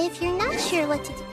if you're not sure what to do.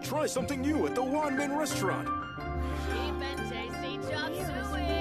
Try something new at the Wanmin restaurant. Cheap and tasty chop suey.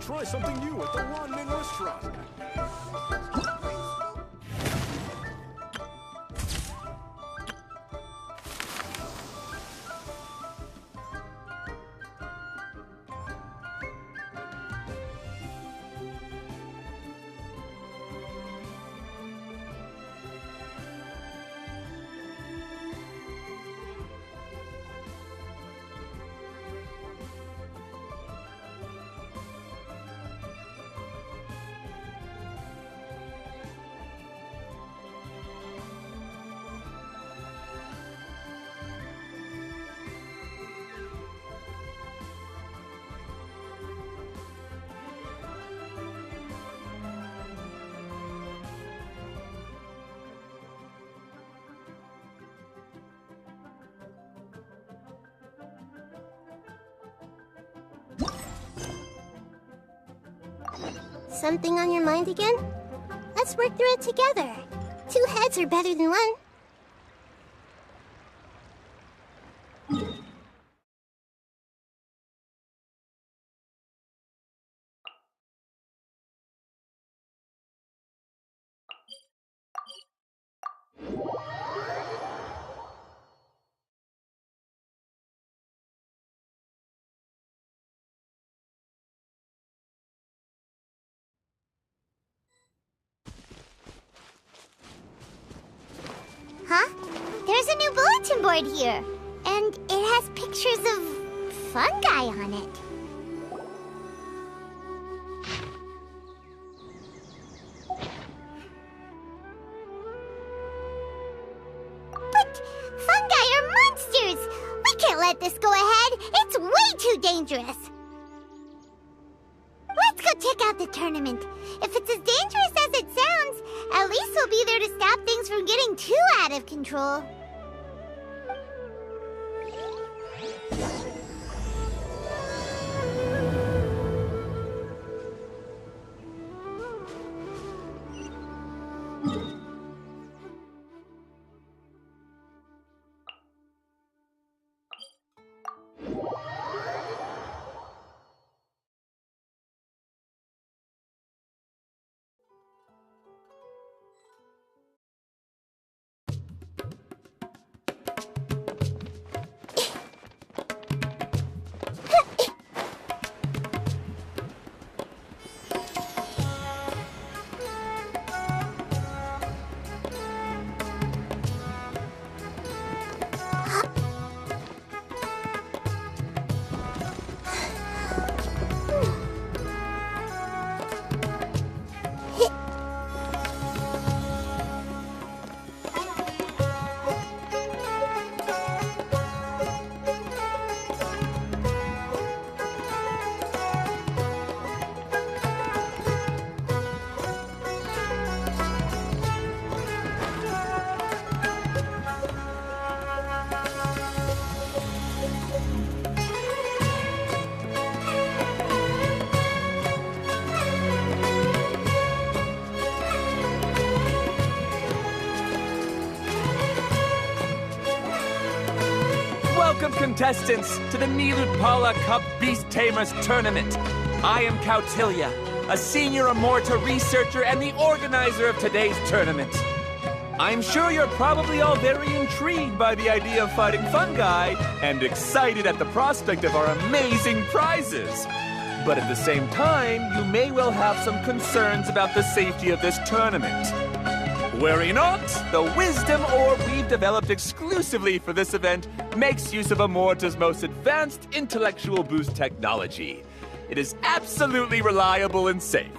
Try something new at the Wanmin restaurant. Something on your mind again? Let's work through it together. 2 heads are better than 1. Huh? There's a new bulletin board here. And it has pictures of fungi on it. But fungi are monsters! We can't let this go ahead. It's way too dangerous. Let's go check out the tournament. If it's as dangerous as it sounds, at least we'll be there to stop things from getting too out of control. Welcome, contestants, to the Nilutpala Cup Beast Tamers Tournament. I am Cautilia, a senior Amorta researcher and the organizer of today's tournament. I'm sure you're probably all very intrigued by the idea of fighting fungi and excited at the prospect of our amazing prizes. But at the same time, you may well have some concerns about the safety of this tournament. Worry not, the wisdom orb we've developed exclusively for this event makes use of Amorta's most advanced intellectual boost technology. It is absolutely reliable and safe.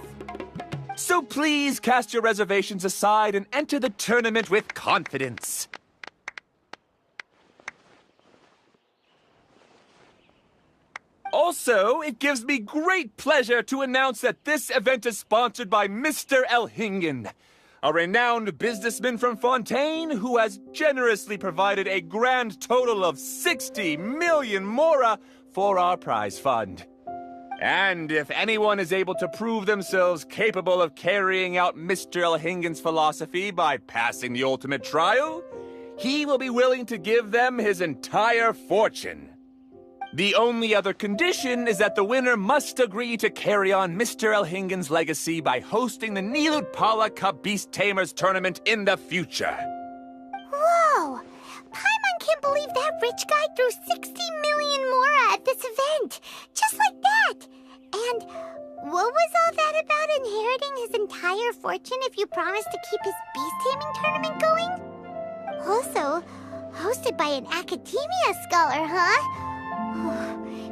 So please cast your reservations aside and enter the tournament with confidence. Also, it gives me great pleasure to announce that this event is sponsored by Mr. Elhingen, a renowned businessman from Fontaine who has generously provided a grand total of 60 million mora for our prize fund. And if anyone is able to prove themselves capable of carrying out Mr. Elhingen's philosophy by passing the ultimate trial, he will be willing to give them his entire fortune. The only other condition is that the winner must agree to carry on Mr. Elhingen's legacy by hosting the Nilut Pala Cup Beast Tamers tournament in the future. Whoa! Paimon can't believe that rich guy threw 60 million mora at this event! Just like that! And what was all that about inheriting his entire fortune if you promised to keep his beast-taming tournament going? Also, hosted by an academia scholar, huh?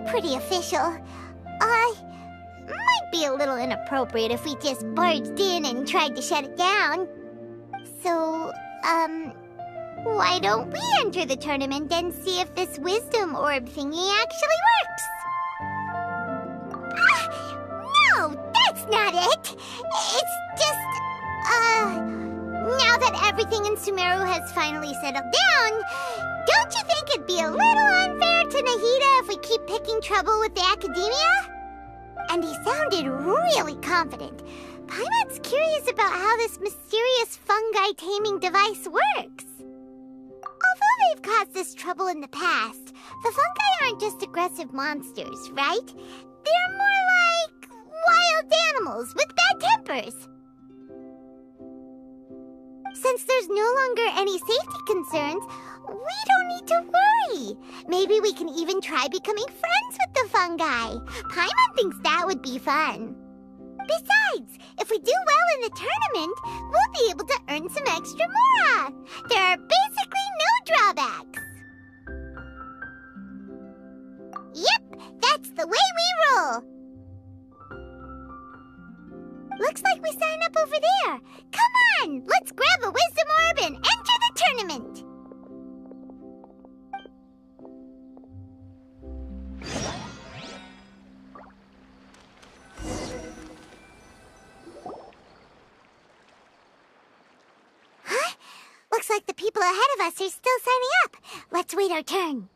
Pretty official. Might be a little inappropriate if we just barged in and tried to shut it down. So, why don't we enter the tournament and see if this wisdom orb thingy actually works? No, that's not it! It's just, now that everything in Sumeru has finally settled down, don't you think it'd be a little unfair to Nahida if we keep picking trouble with the academia? And he sounded really confident. Paimon's curious about how this mysterious fungi taming device works. Although they've caused this trouble in the past, the fungi aren't just aggressive monsters, right? They're more like wild animals with bad tempers. Since there's no longer any safety concerns, we don't need to worry. Maybe we can even try becoming friends with the fungi. Paimon thinks that would be fun. Besides, if we do well in the tournament, we'll be able to earn some extra mora. There are basically no drawbacks. Yep, that's the way we roll. Looks like we sign up over there. Come on, let's grab a wisdom orb and enter the tournament. Huh? Looks like the people ahead of us are still signing up. Let's wait our turn.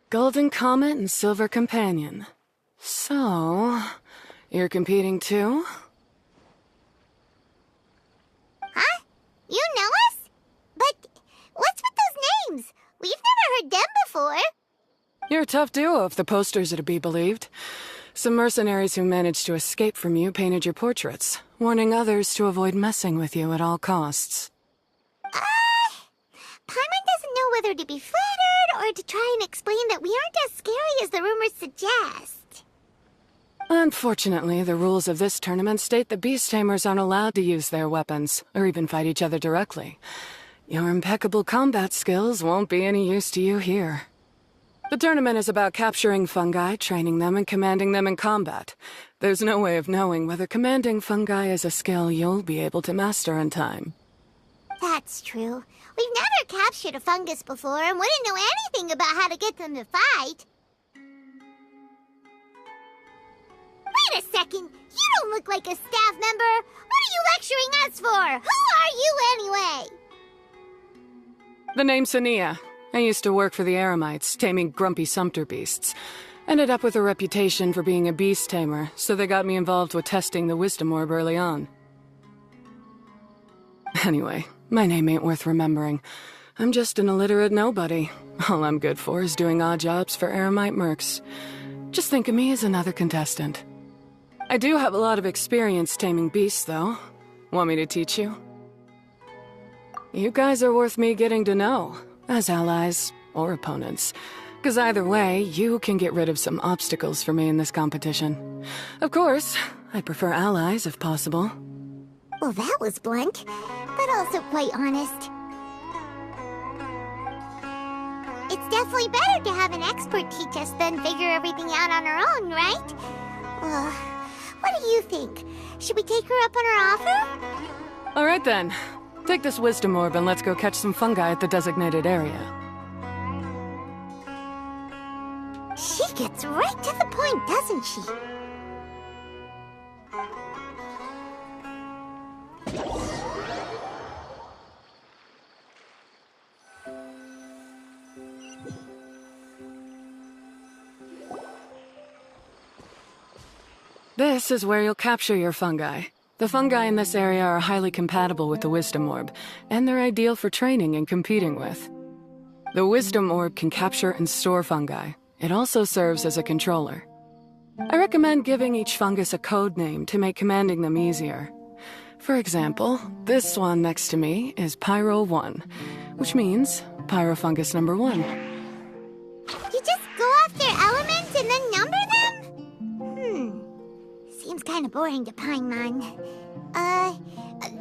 Golden Comet and Silver Companion. So, you're competing too? Huh? You know us? But what's with those names? We've never heard them before. You're a tough duo if the posters are to be believed. Some mercenaries who managed to escape from you painted your portraits, warning others to avoid messing with you at all costs. Paimon doesn't know whether to be flattered or to try and explain that we aren't as scary as the rumors suggest. Unfortunately, the rules of this tournament state that beast tamers aren't allowed to use their weapons, or even fight each other directly. Your impeccable combat skills won't be any use to you here. The tournament is about capturing fungi, training them, and commanding them in combat. There's no way of knowing whether commanding fungi is a skill you'll be able to master in time. That's true. We've never captured a fungus before and wouldn't know anything about how to get them to fight. Wait a second! You don't look like a staff member! What are you lecturing us for? Who are you anyway? The name's Sania. I used to work for the Eremites, taming grumpy sumpter beasts. Ended up with a reputation for being a beast tamer, so they got me involved with testing the wisdom orb early on. Anyway, my name ain't worth remembering. I'm just an illiterate nobody. All I'm good for is doing odd jobs for Eremite mercs. Just think of me as another contestant. I do have a lot of experience taming beasts, though. Want me to teach you? You guys are worth me getting to know, as allies or opponents. Because either way, you can get rid of some obstacles for me in this competition. Of course, I prefer allies if possible. Well, that was blunt, but also quite honest. It's definitely better to have an expert teach us than figure everything out on our own, right? What do you think? Should we take her up on her offer? All right then. Take this wisdom orb and let's go catch some fungi at the designated area. She gets right to the point, doesn't she? This is where you'll capture your fungi. The fungi in this area are highly compatible with the Wisdom Orb, and they're ideal for training and competing with. The Wisdom Orb can capture and store fungi. It also serves as a controller. I recommend giving each fungus a code name to make commanding them easier. For example, this one next to me is Pyro 1, which means Pyrofungus number 1. You just go off their elements and then number them? Seems kind of boring to Paimon.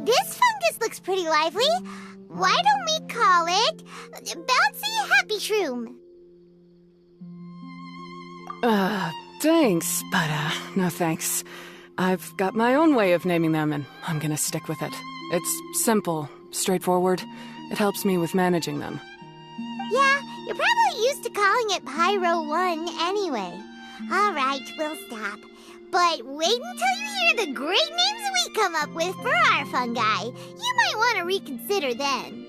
This fungus looks pretty lively. Why don't we call it Bouncy Happy Shroom? Thanks, but no thanks. I've got my own way of naming them, and I'm gonna stick with it. It's simple, straightforward. It helps me with managing them. Yeah, you're probably used to calling it Pyro 1 anyway. All right, we'll stop. But wait until you hear the great names we come up with for our fungi. You might want to reconsider then.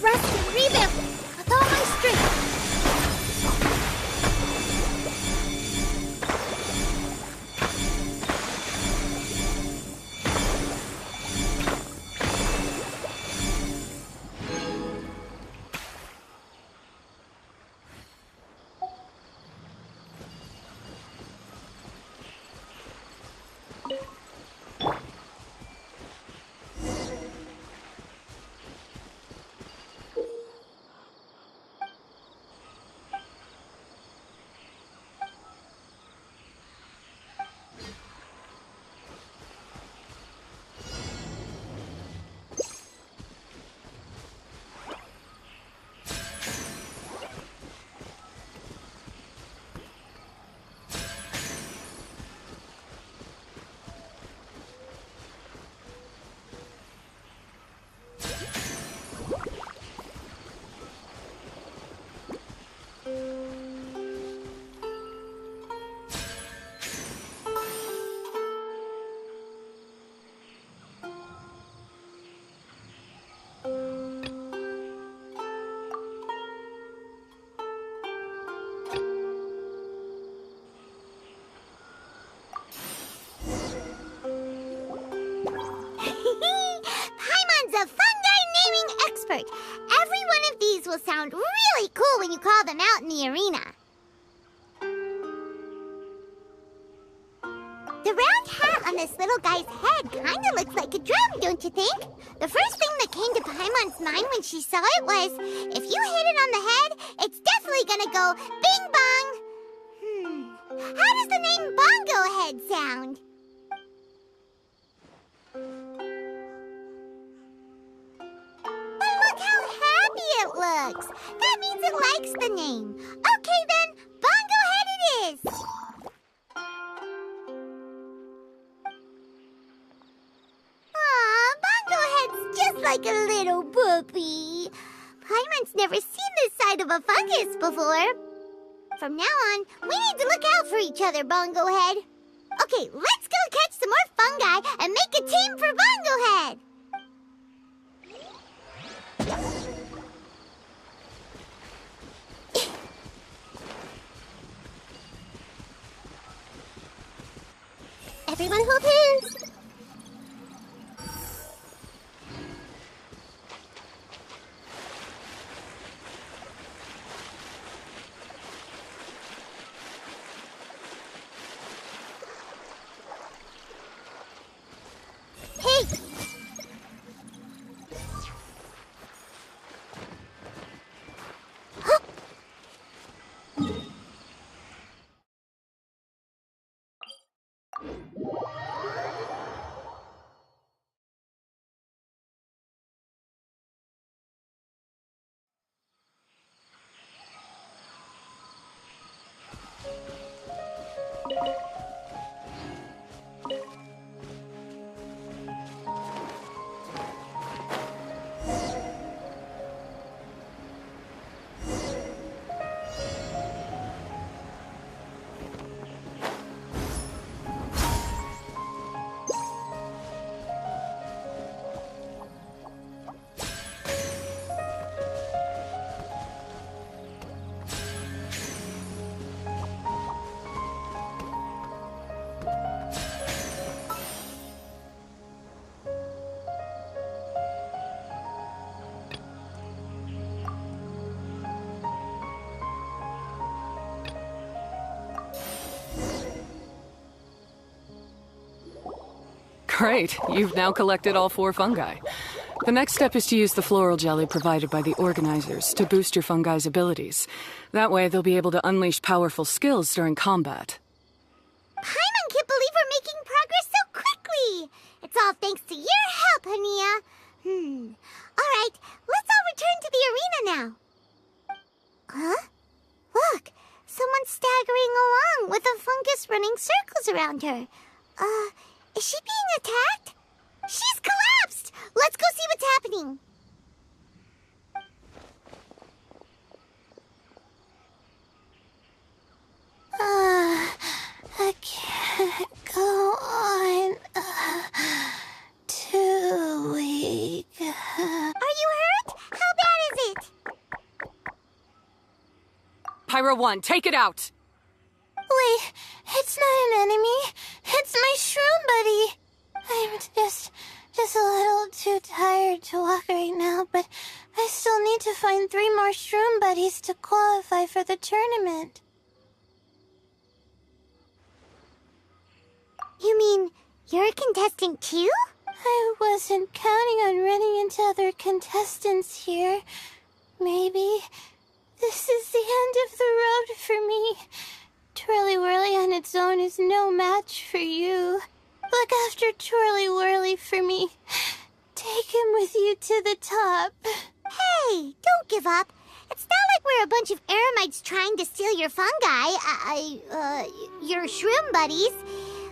Rusty, revamp with all my strength. Paimon's a fungi naming expert. Every one of these will sound really cool when you call them out in the arena. The round hat on this little guy's head kind of looks like a drum, don't you think? The first thing that came to Paimon's mind when she saw it was, if you hit it on the head, it's definitely gonna go bing bong. How does the name Bongo Head sound? But look how happy it looks. That means it likes the name. Okay then, Bongo Head it is. Aw, Bongo Head's just like a little puppy. Paimon's never seen this side of a fungus before. From now on, we need to look out for each other, Bongo Head. Okay, let's go catch some more fungi and make a team for Bongo Head. Everyone hold hands. Hey! Great, you've now collected all 4 fungi. The next step is to use the floral jelly provided by the organizers to boost your fungi's abilities. That way, they'll be able to unleash powerful skills during combat. Paimon can't believe we're making progress so quickly! It's all thanks to your help, Hania. Alright, let's all return to the arena now. Huh? Look, someone's staggering along with a fungus running circles around her. Is she being attacked? She's collapsed! Let's go see what's happening. I can't go on. Too weak. Are you hurt? How bad is it? Pyro 1, take it out! Wait, it's not an enemy. It's my shroom buddy. I'm just a little too tired to walk right now, but I still need to find 3 more shroom buddies to qualify for the tournament. You mean you're a contestant too? I wasn't counting on running into other contestants here. Maybe this is the end of the road for me. Twirly Whirly on its own is no match for you. Look after Twirly Whirly for me. Take him with you to the top. Hey, don't give up. It's not like we're a bunch of eremites trying to steal your fungi. Your shroom buddies.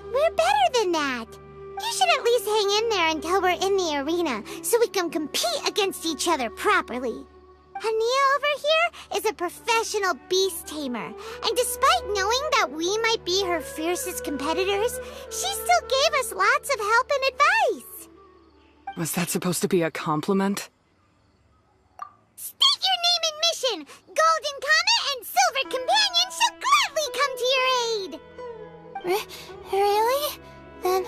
We're better than that. You should at least hang in there until we're in the arena, so we can compete against each other properly. Hania over here is a professional beast tamer, and despite knowing that we might be her fiercest competitors, she still gave us lots of help and advice. Was that supposed to be a compliment? State your name and mission! Golden Comet and Silver Companion shall gladly come to your aid! Really? Then,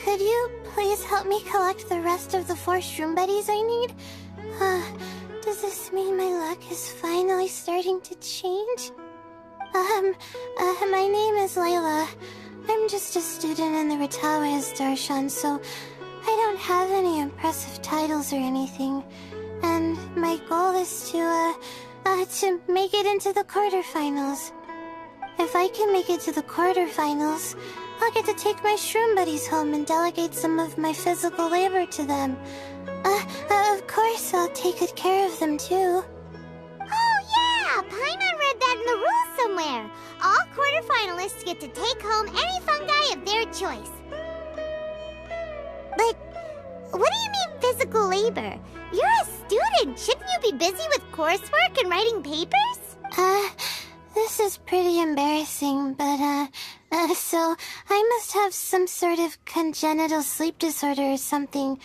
could you please help me collect the rest of the 4 shroom buddies I need? Does this mean my luck is finally starting to change? My name is Layla. I'm just a student in the Ratawa's Darshan, so I don't have any impressive titles or anything. And my goal is to make it into the quarterfinals. If I can make it to the quarterfinals, I'll get to take my shroom buddies home and delegate some of my physical labor to them. Of course, I'll take good care of them, too. Oh, yeah! Paimon read that in the rules somewhere. All quarterfinalists get to take home any fungi of their choice. But what do you mean physical labor? You're a student. Shouldn't you be busy with coursework and writing papers? This is pretty embarrassing, but, so I must have some sort of congenital sleep disorder or something,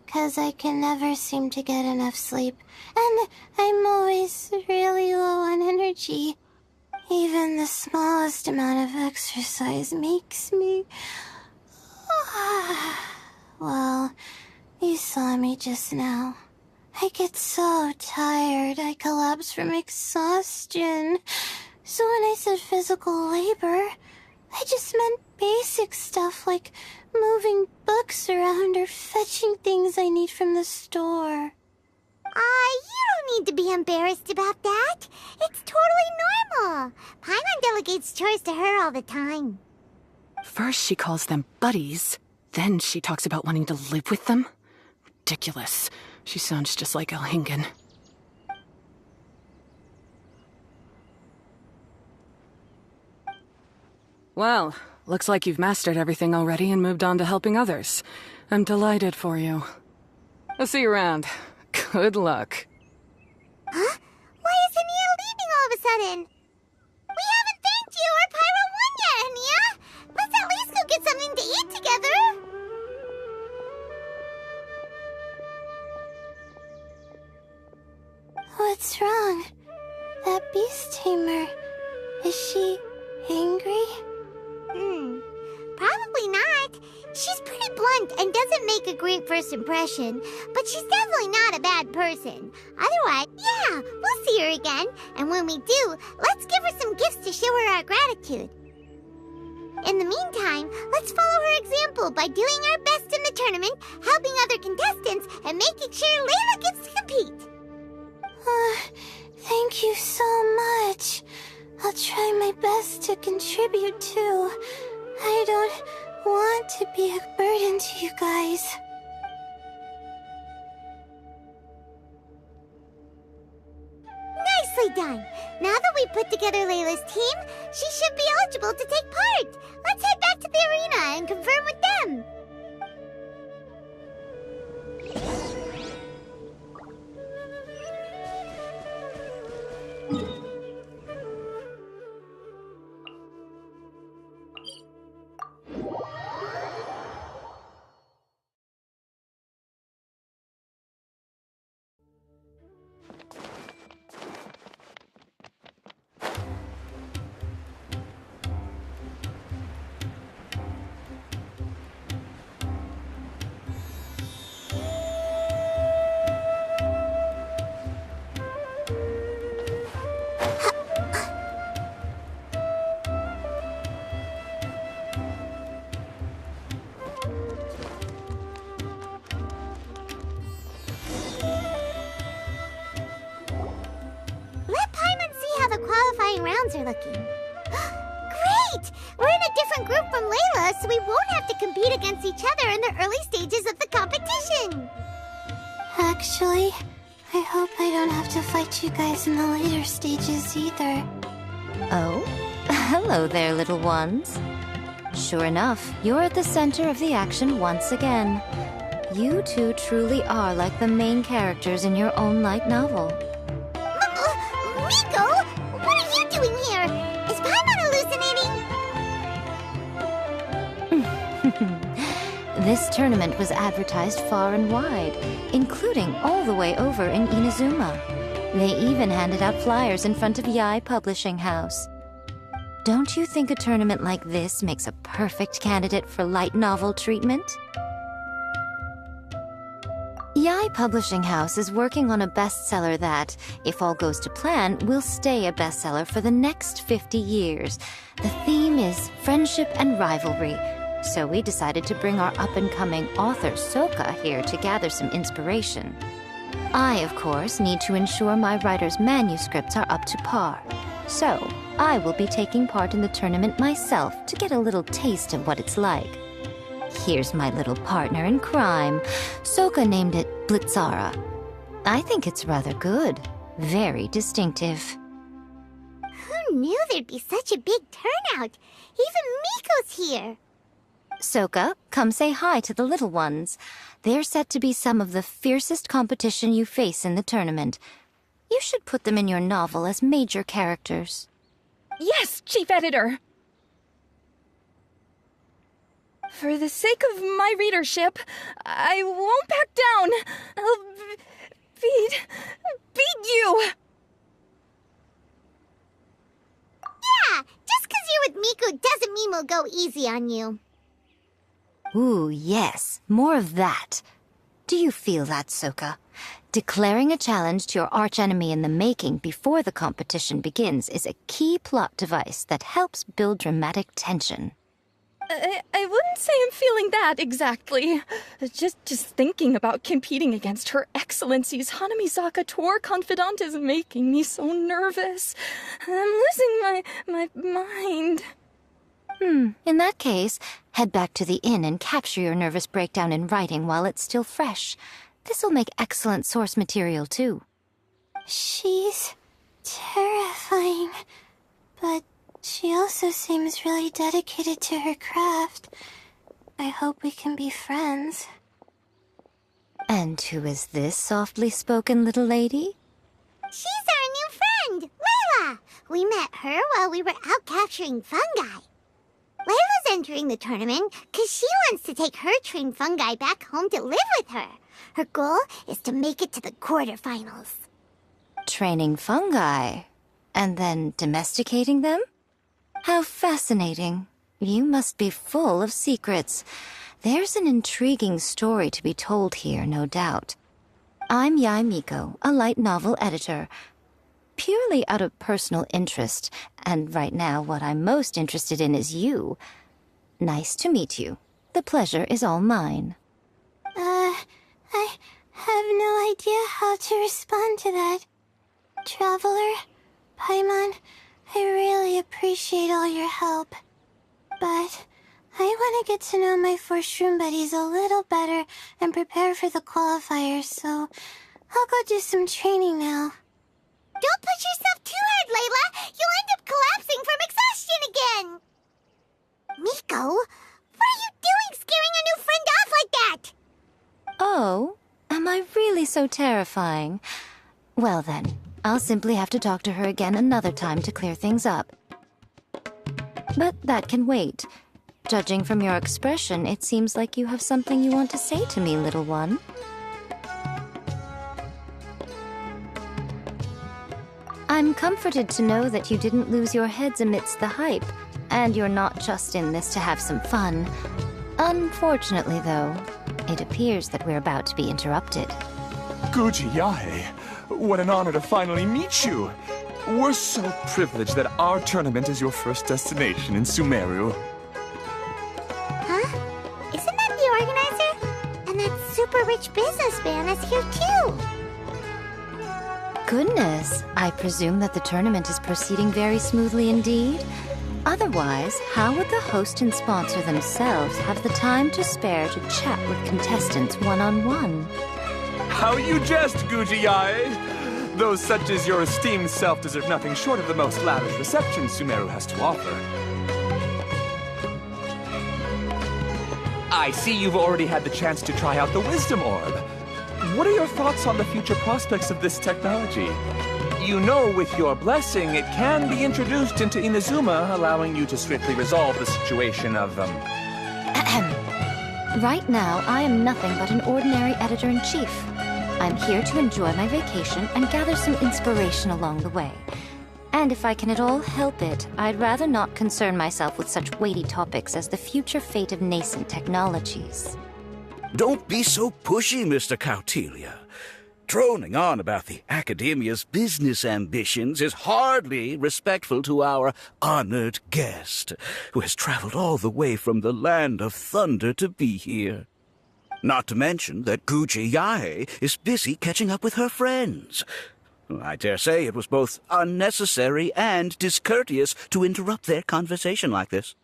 'cause I can never seem to get enough sleep, and I'm always really low on energy. Even the smallest amount of exercise makes me... Well, you saw me just now. I get so tired, I collapse from exhaustion. So when I said physical labor, I just meant basic stuff like moving books around or fetching things I need from the store. You don't need to be embarrassed about that. It's totally normal. Paimon delegates chores to her all the time. First she calls them buddies, then she talks about wanting to live with them? Ridiculous. She sounds just like Elhingen. Well, looks like you've mastered everything already and moved on to helping others. I'm delighted for you. I'll see you around. Good luck. Huh? Why is Hania leaving all of a sudden? We haven't thanked you or Pyro 1 yet, Hania! Let's at least go get something to eat together! What's wrong? That beast tamer, is she angry? Probably not. She's pretty blunt and doesn't make a great first impression, but she's definitely not a bad person. Otherwise, yeah, we'll see her again, and when we do, let's give her some gifts to show her our gratitude. In the meantime, let's follow her example by doing our best in the tournament, helping other contestants, and making sure Layla gets to compete. Thank you so much. I'll try my best to contribute too. I don't want to be a burden to you guys. Nicely done. Now that we put together Layla's team, she should be eligible to take part. Let's head back to the arena and confirm with them. Qualifying rounds are looking. Great! We're in a different group from Layla, so we won't have to compete against each other in the early stages of the competition. Actually, I hope I don't have to fight you guys in the later stages either. Oh? Hello there, little ones. Sure enough, you're at the center of the action once again. You two truly are like the main characters in your own light novel. Miko! What are you doing here? Is Paimon hallucinating? This tournament was advertised far and wide, including all the way over in Inazuma. They even handed out flyers in front of Yai Publishing House. Don't you think a tournament like this makes a perfect candidate for light novel treatment? Yai Publishing House is working on a bestseller that, if all goes to plan, will stay a bestseller for the next 50 years. The theme is friendship and rivalry, so we decided to bring our up-and-coming author Soka here to gather some inspiration. I, of course, need to ensure my writer's manuscripts are up to par. So, I will be taking part in the tournament myself to get a little taste of what it's like. Here's my little partner in crime. Soka named it Blitzara. I think it's rather good. Very distinctive. Who knew there'd be such a big turnout? Even Miko's here. Soka, come say hi to the little ones. They're set to be some of the fiercest competition you face in the tournament. You should put them in your novel as major characters. Yes, Chief Editor! For the sake of my readership, I won't back down. I'll beat you! Yeah, just 'cause you're with Miko doesn't mean we'll go easy on you. Ooh, yes, more of that. Do you feel that, Soka? Declaring a challenge to your archenemy in the making before the competition begins is a key plot device that helps build dramatic tension. I wouldn't say I'm feeling that exactly. Just thinking about competing against Her Excellency's Hanamizaka tour confidant is making me so nervous. I'm losing my mind. In that case, head back to the inn and capture your nervous breakdown in writing while it's still fresh. This'll make excellent source material, too. She's terrifying, but she also seems really dedicated to her craft. I hope we can be friends. And who is this softly spoken little lady? She's our new friend, Layla. We met her while we were out capturing fungi. Layla's entering the tournament because she wants to take her trained fungi back home to live with her. Her goal is to make it to the quarterfinals. Training fungi, and then domesticating them? How fascinating. You must be full of secrets. There's an intriguing story to be told here, no doubt. I'm Yai Miko, a light novel editor. Purely out of personal interest, and right now what I'm most interested in is you. Nice to meet you. The pleasure is all mine. I have no idea how to respond to that. Traveler, Paimon, I really appreciate all your help. But I want to get to know my 4 shroom buddies a little better and prepare for the qualifiers, so I'll go do some training now. Don't push yourself too hard, Layla! You'll end up collapsing from exhaustion again! Miko, what are you doing scaring a new friend off like that? Oh, am I really so terrifying? Well then, I'll simply have to talk to her again another time to clear things up. But that can wait. Judging from your expression, it seems like you have something you want to say to me, little one. I'm comforted to know that you didn't lose your heads amidst the hype, and you're not just in this to have some fun. Unfortunately, though, it appears that we're about to be interrupted. Guji Yae, what an honor to finally meet you. We're so privileged that our tournament is your first destination in Sumeru. Huh? Isn't that the organizer? And that super rich businessman is here too. Goodness, I presume that the tournament is proceeding very smoothly indeed. Otherwise, how would the host and sponsor themselves have the time to spare to chat with contestants one-on-one? How you jest, Guji Yae! Those such as your esteemed self deserve nothing short of the most lavish reception Sumeru has to offer. I see you've already had the chance to try out the Wisdom Orb. What are your thoughts on the future prospects of this technology? You know, with your blessing, it can be introduced into Inazuma, allowing you to swiftly resolve the situation of, Right now, I am nothing but an ordinary editor-in-chief. I'm here to enjoy my vacation and gather some inspiration along the way. And if I can at all help it, I'd rather not concern myself with such weighty topics as the future fate of nascent technologies. Don't be so pushy, Mr. Kautelia. Droning on about the Academia's business ambitions is hardly respectful to our honored guest, who has traveled all the way from the land of thunder to be here. Not to mention that Guji Yae is busy catching up with her friends. I dare say it was both unnecessary and discourteous to interrupt their conversation like this.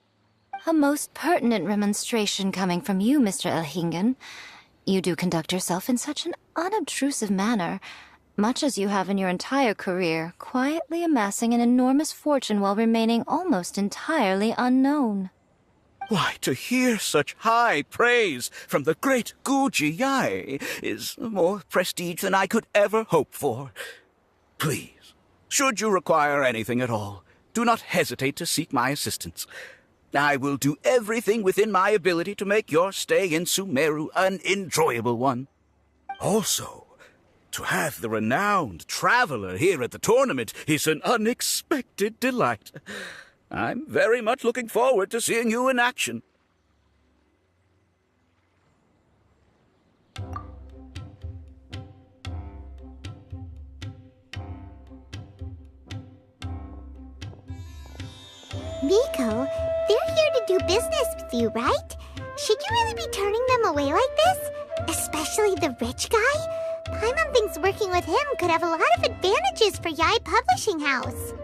A most pertinent remonstration coming from you, Mr. Elhingen. You do conduct yourself in such an unobtrusive manner, much as you have in your entire career, quietly amassing an enormous fortune while remaining almost entirely unknown. Why, to hear such high praise from the great Guji Yae is more prestige than I could ever hope for. Please, should you require anything at all, do not hesitate to seek my assistance. I will do everything within my ability to make your stay in Sumeru an enjoyable one. Also, to have the renowned traveler here at the tournament is an unexpected delight. I'm very much looking forward to seeing you in action. Miko, they're here to do business with you, right? Should you really be turning them away like this? Especially the rich guy? Paimon thinks working with him could have a lot of advantages for Yae Publishing House.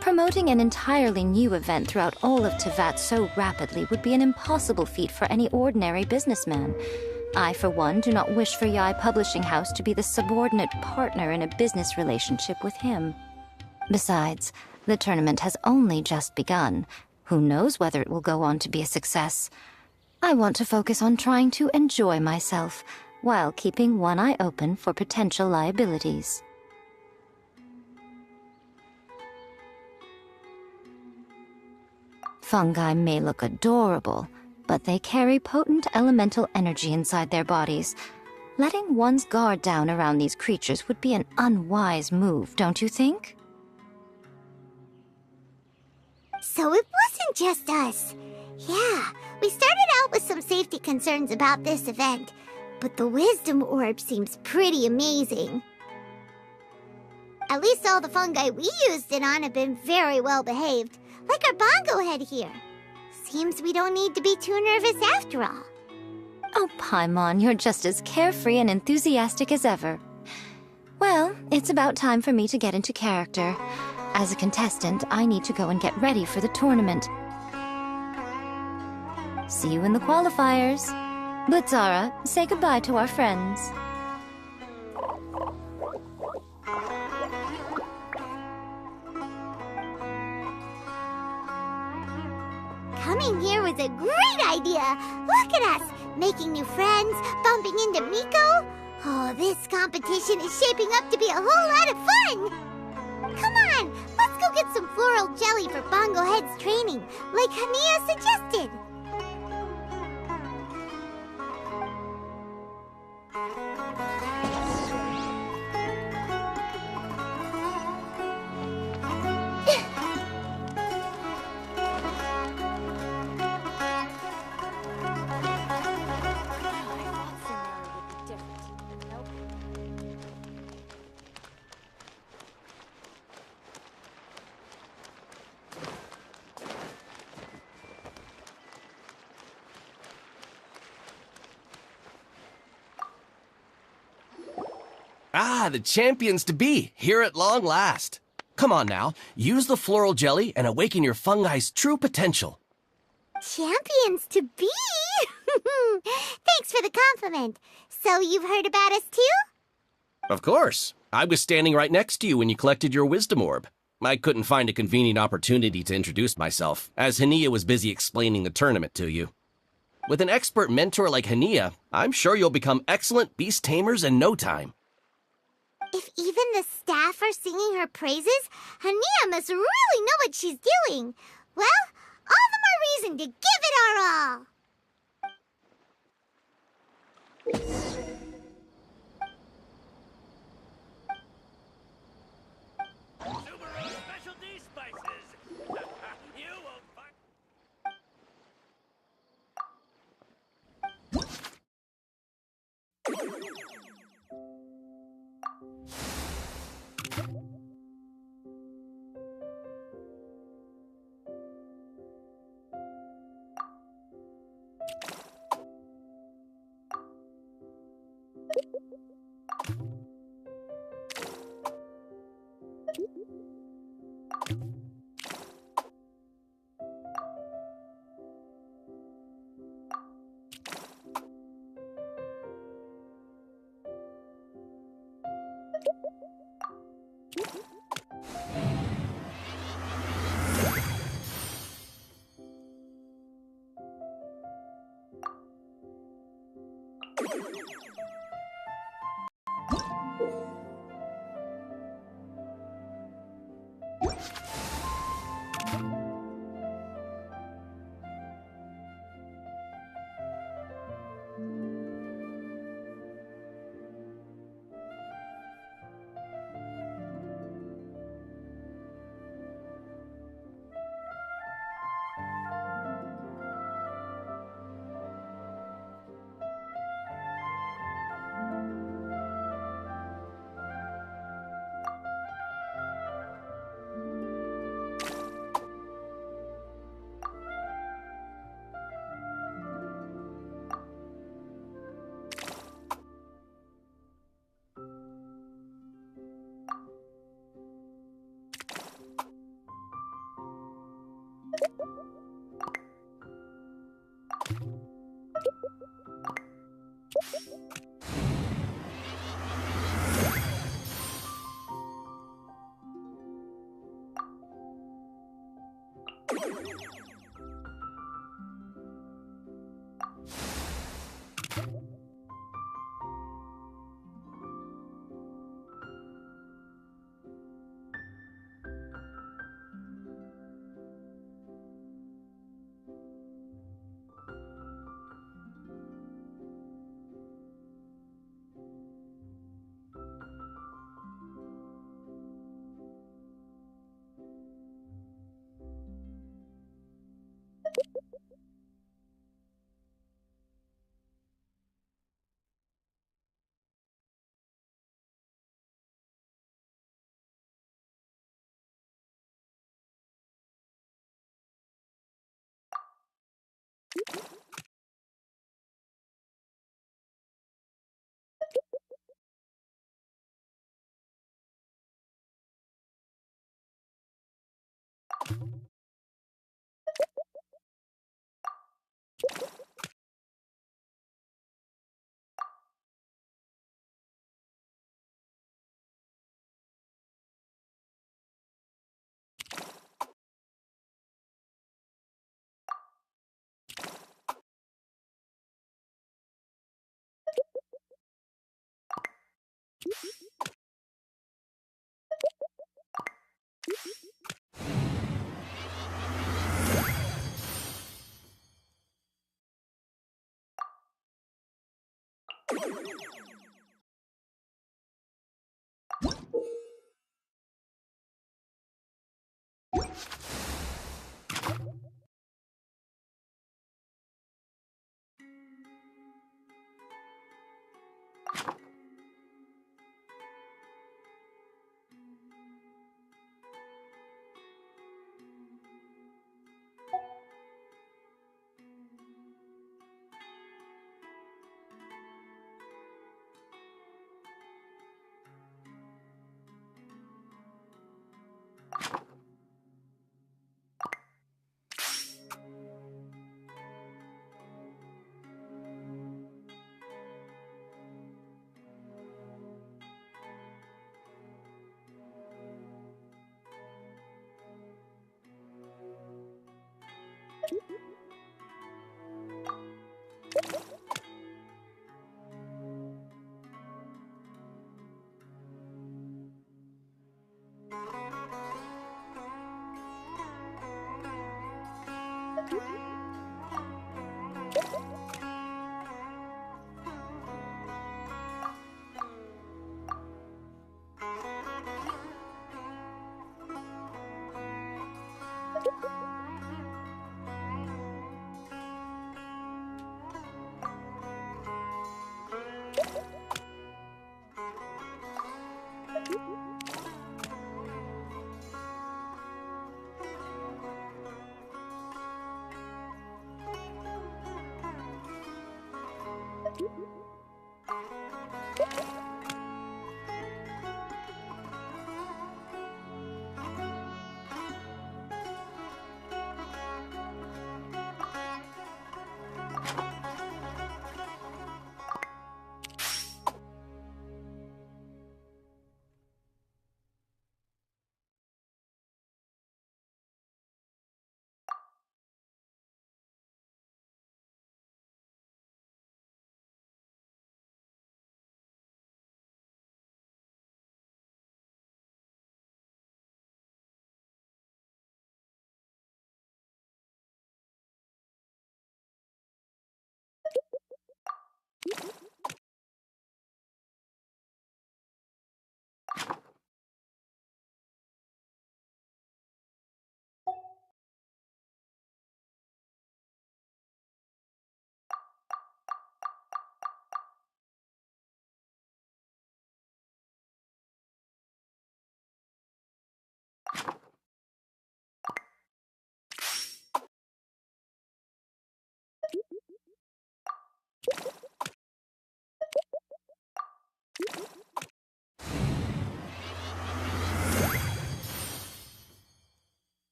Promoting an entirely new event throughout all of Teyvat so rapidly would be an impossible feat for any ordinary businessman. I, for one, do not wish for Yae Publishing House to be the subordinate partner in a business relationship with him. Besides, the tournament has only just begun. Who knows whether it will go on to be a success? I want to focus on trying to enjoy myself, while keeping one eye open for potential liabilities. Fungi may look adorable, but they carry potent elemental energy inside their bodies. Letting one's guard down around these creatures would be an unwise move, don't you think? So it wasn't just us. Yeah, we started out with some safety concerns about this event, but the Wisdom Orb seems pretty amazing. At least all the fungi we used it on have been very well behaved, like our bongo head here. seems we don't need to be too nervous after all. Oh, Paimon, you're just as carefree and enthusiastic as ever. Well, it's about time for me to get into character. As a contestant, I need to go and get ready for the tournament. See you in the qualifiers. But Zara, say goodbye to our friends. Coming here was a great idea. Look at us, making new friends, bumping into Miko. Oh, this competition is shaping up to be a whole lot of fun. Come on, let's go get some floral jelly for Bongo Head's training, like Hania suggested. Ah, the champions to be, here at long last. Come on now, use the floral jelly and awaken your fungi's true potential. Champions to be? Thanks for the compliment. So you've heard about us too? Of course. I was standing right next to you when you collected your wisdom orb. I couldn't find a convenient opportunity to introduce myself, as Hania was busy explaining the tournament to you. With an expert mentor like Hania, I'm sure you'll become excellent beast tamers in no time. If even the staff are singing her praises, Hania must really know what she's doing. Well, all the more reason to give it our all. Specialty spices. You won't find...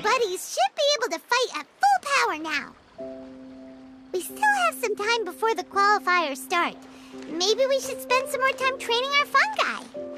buddies should be able to fight at full power now. We still have some time before the qualifiers start. Maybe we should spend some more time training our fungi.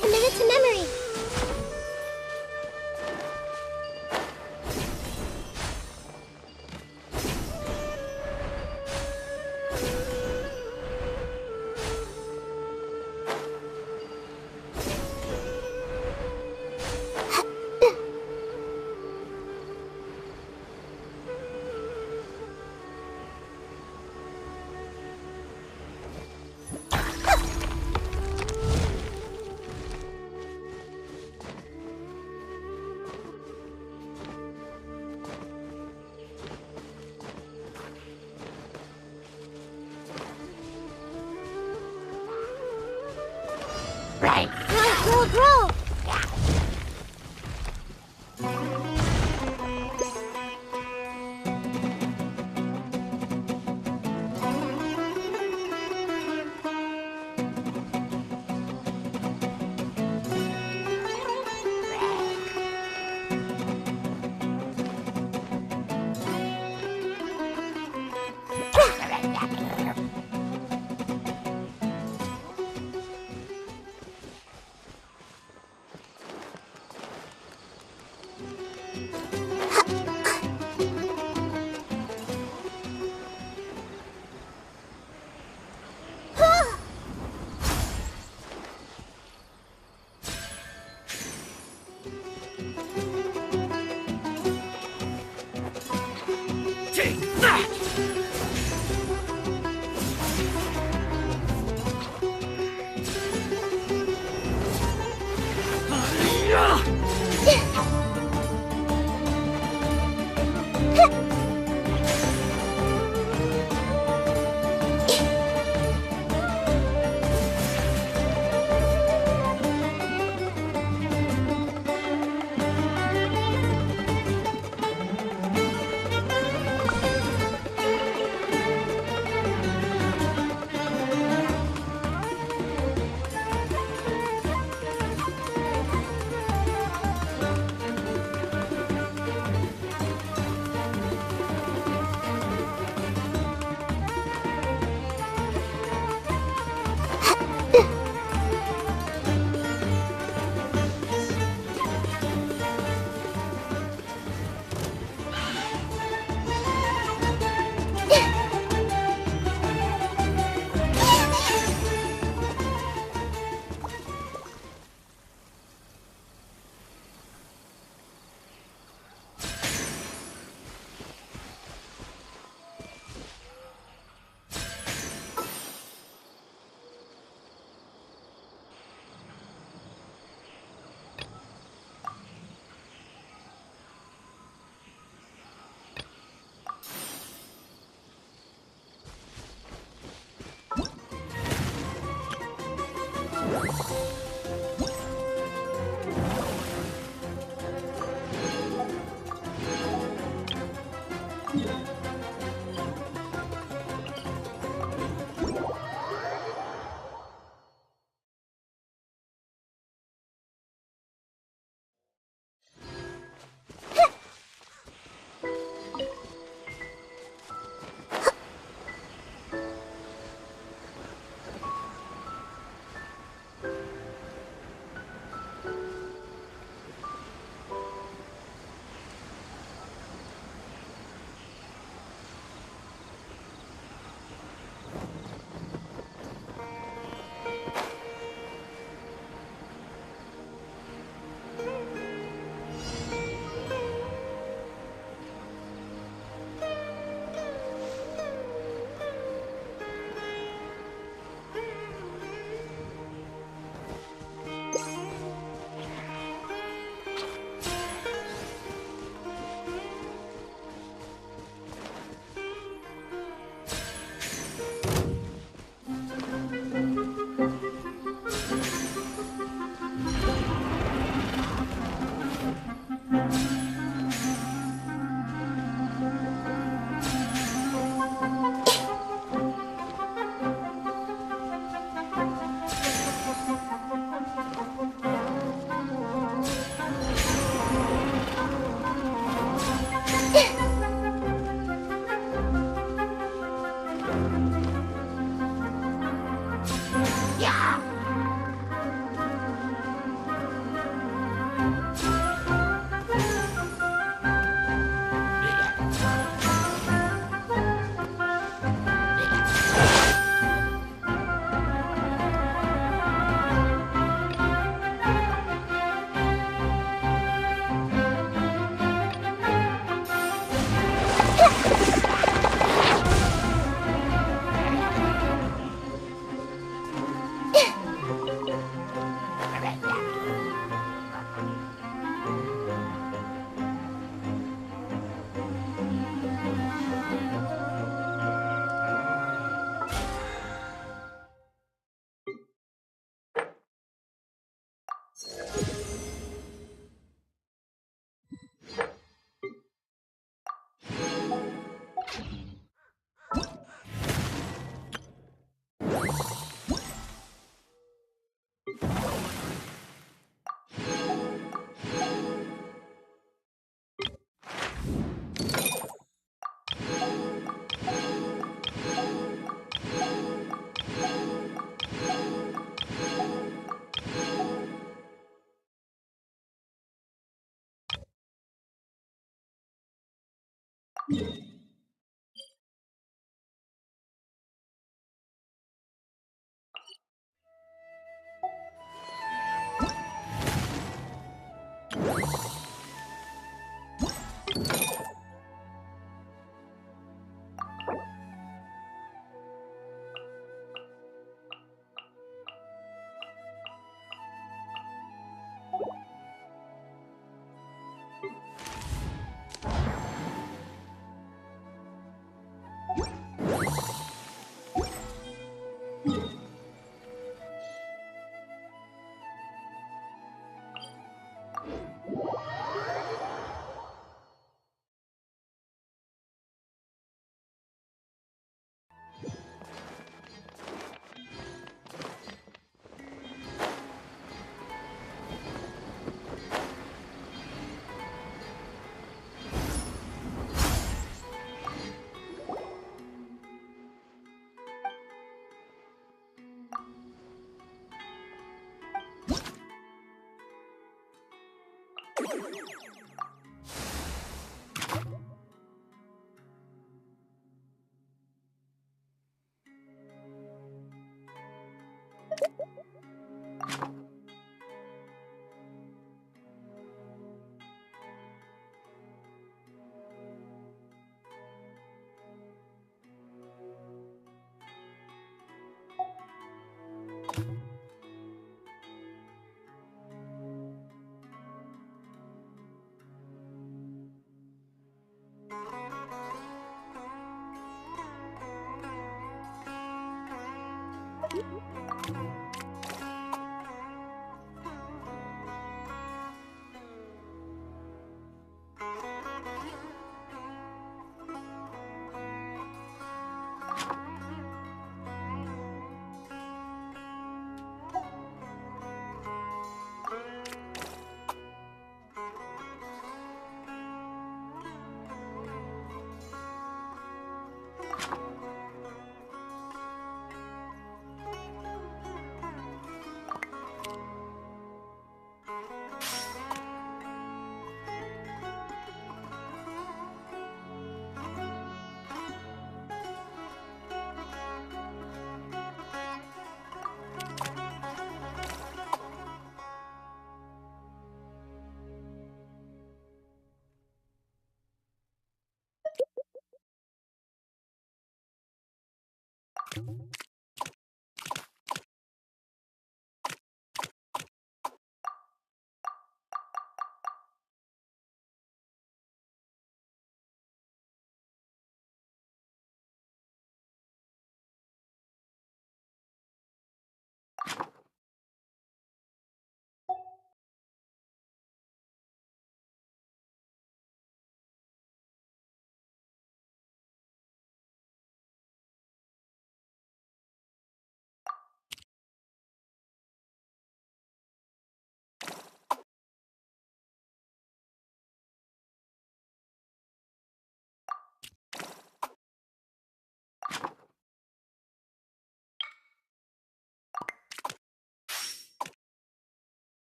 Committed to memory. Grow! Take that!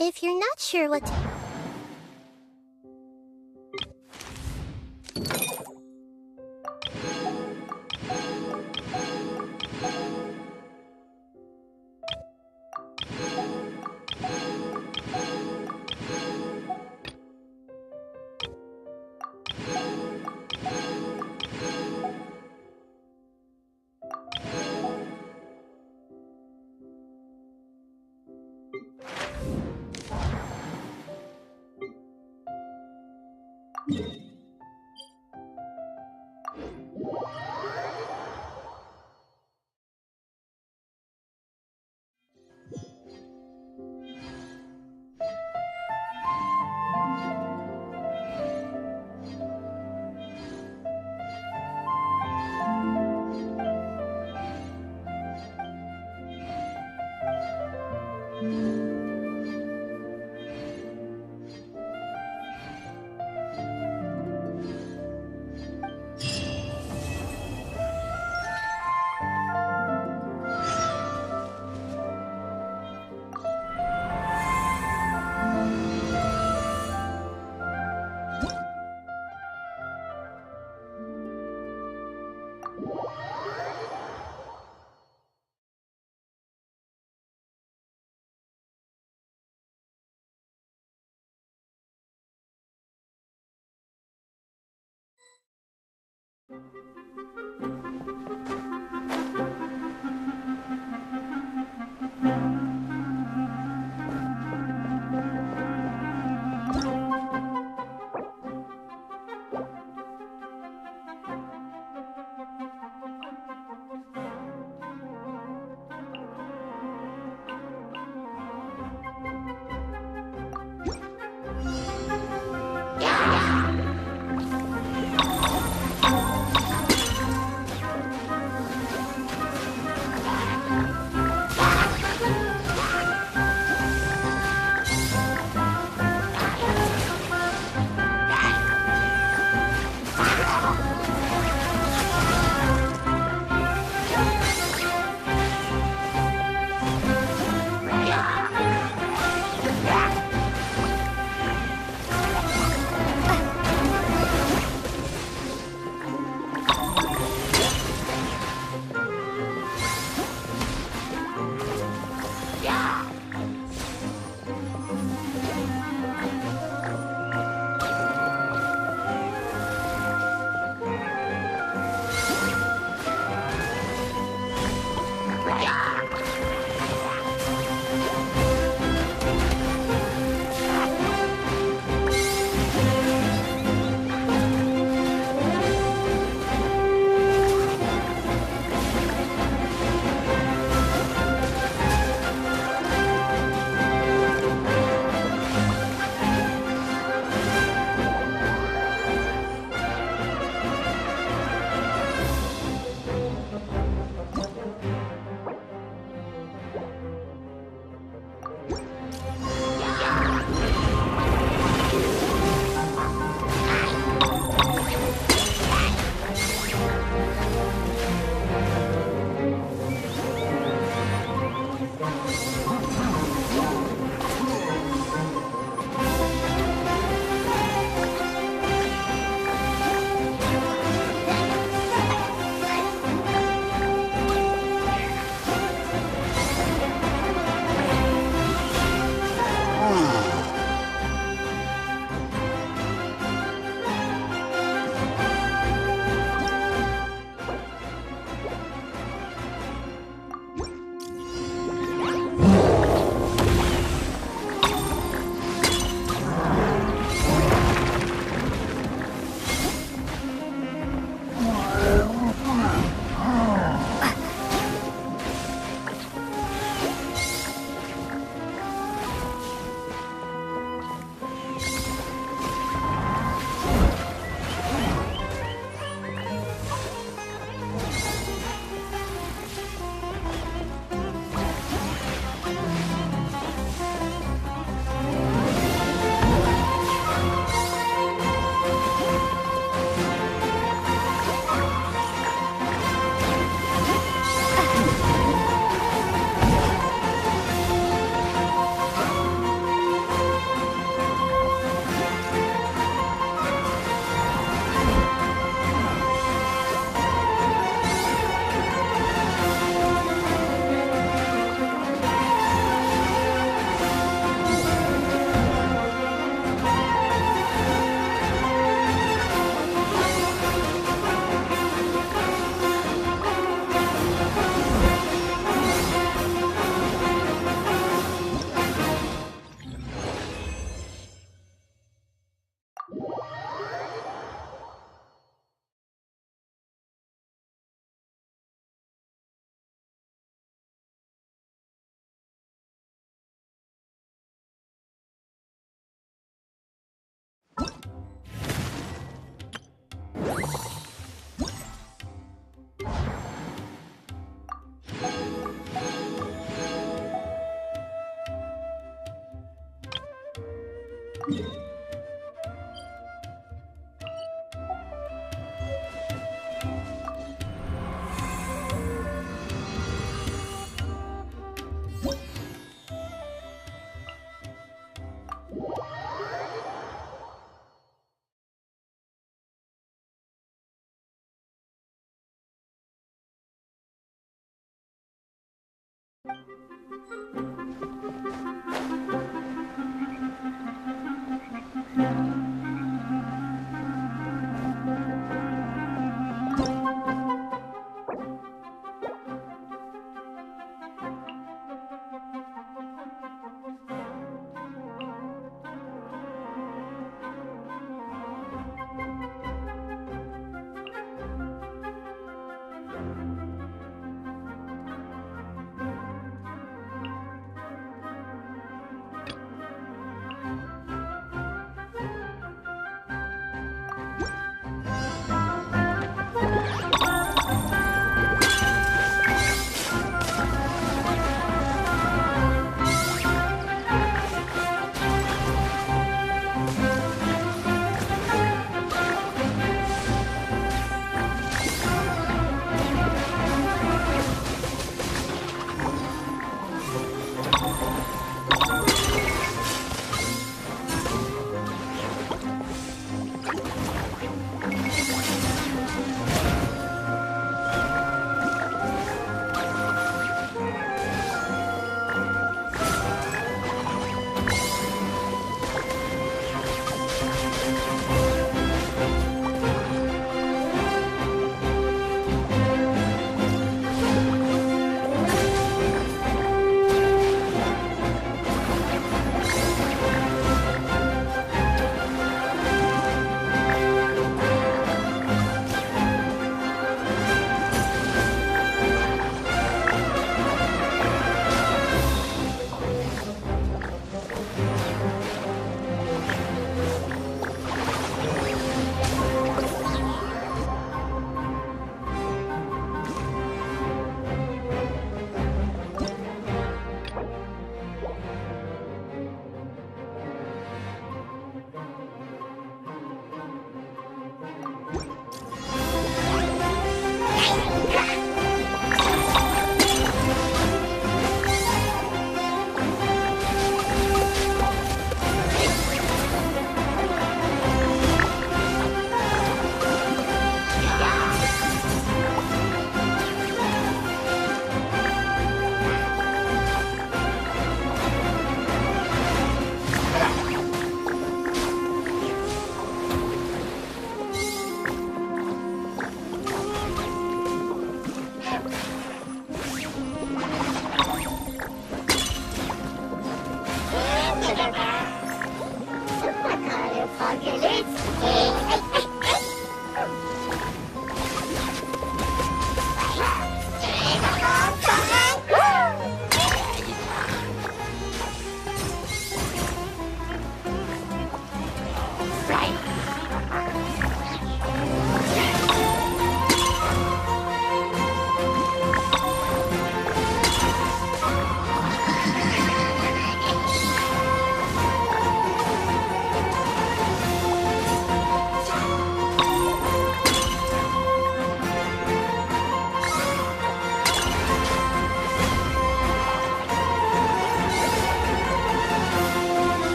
If you're not sure what to...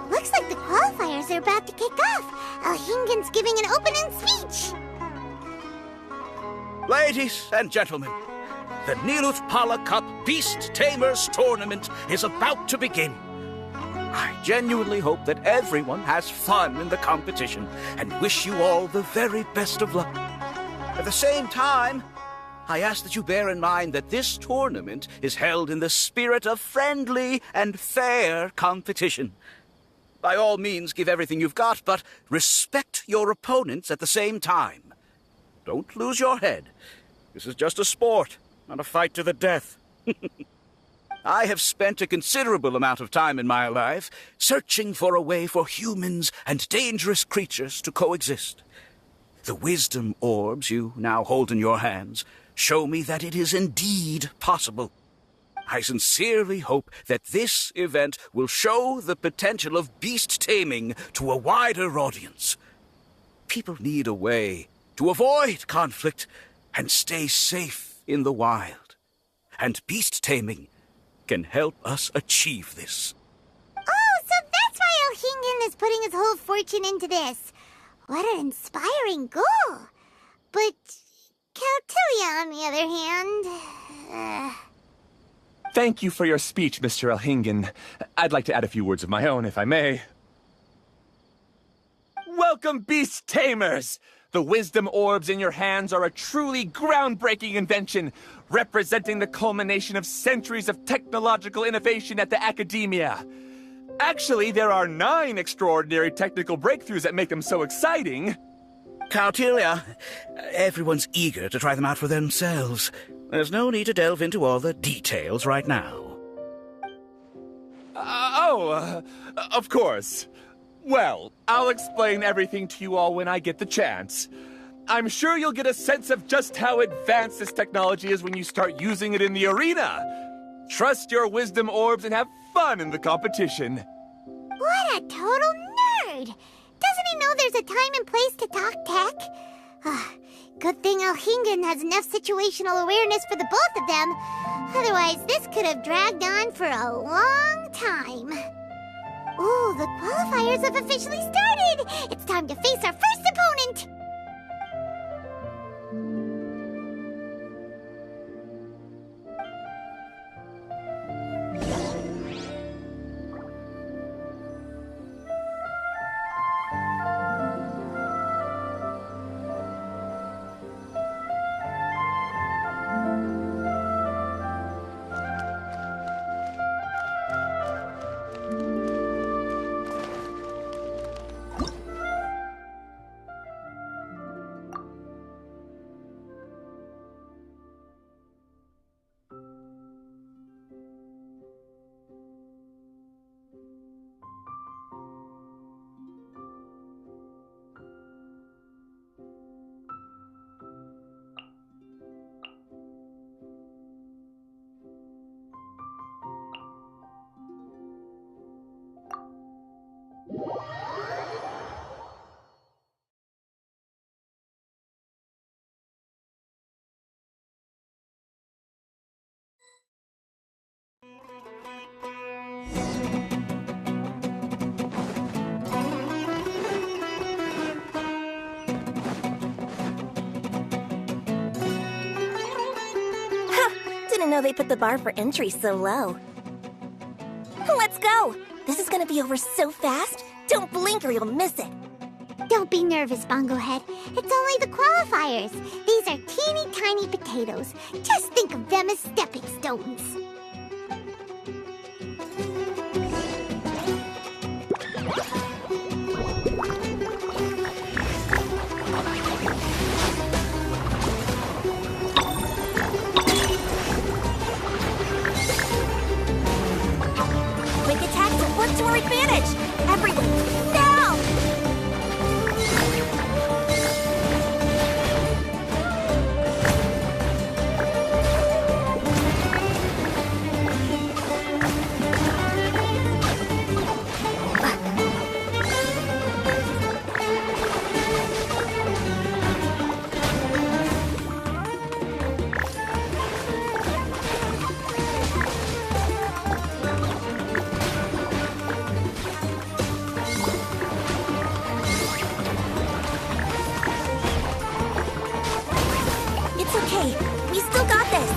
Looks like the qualifiers are about to kick off. Alhingen's giving an opening speech. Ladies and gentlemen, the Nilut Pala Cup Beast Tamers Tournament is about to begin. I genuinely hope that everyone has fun in the competition and wish you all the very best of luck. At the same time, I ask that you bear in mind that this tournament is held in the spirit of friendly and fair competition. By all means, give everything you've got, but respect your opponents at the same time. Don't lose your head. This is just a sport, not a fight to the death. I have spent a considerable amount of time in my life searching for a way for humans and dangerous creatures to coexist. The wisdom orbs you now hold in your hands show me that it is indeed possible. I sincerely hope that this event will show the potential of beast taming to a wider audience. People need a way to avoid conflict and stay safe in the wild. And beast taming can help us achieve this. Oh, so that's why Elhingen is putting his whole fortune into this. What an inspiring goal. But Caltilia, on the other hand... Thank you for your speech, Mr. Elhingen. I'd like to add a few words of my own, if I may. Welcome, beast tamers! The wisdom orbs in your hands are a truly groundbreaking invention, representing the culmination of centuries of technological innovation at the academia. Actually, there are 9 extraordinary technical breakthroughs that make them so exciting. Caltilia, everyone's eager to try them out for themselves. There's no need to delve into all the details right now. Of course. Well, I'll explain everything to you all when I get the chance. I'm sure you'll get a sense of just how advanced this technology is when you start using it in the arena. Trust your wisdom orbs and have fun in the competition. What a total nerd! Doesn't he know there's a time and place to talk tech? Good thing Elhingen has enough situational awareness for the both of them. Otherwise, this could have dragged on for a long time. Ooh, the qualifiers have officially started! It's time to face our first opponent! Didn't know they put the bar for entry so low. Let's go! This is gonna be over so fast. Don't blink or you'll miss it. Don't be nervous, Bongohead. It's only the qualifiers. These are teeny tiny potatoes. Just think of them as stepping stones. Quick attacks will work to our advantage! Everyone, now! It's okay. We still got this.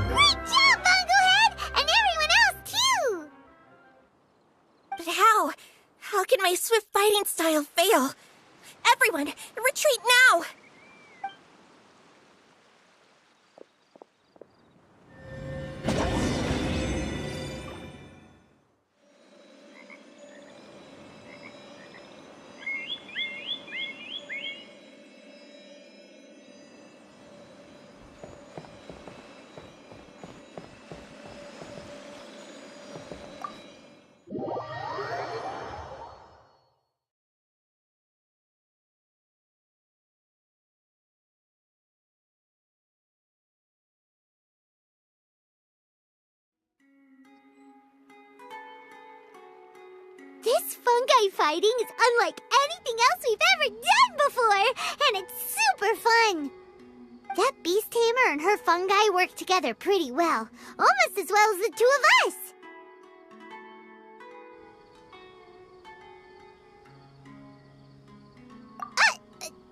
Great job, Bongohead! And everyone else, too! But how? How can my swift fighting style fail? Everyone, retreat now! This fungi fighting is unlike anything else we've ever done before, and it's super fun. That beast tamer and her fungi work together pretty well, almost as well as the two of us.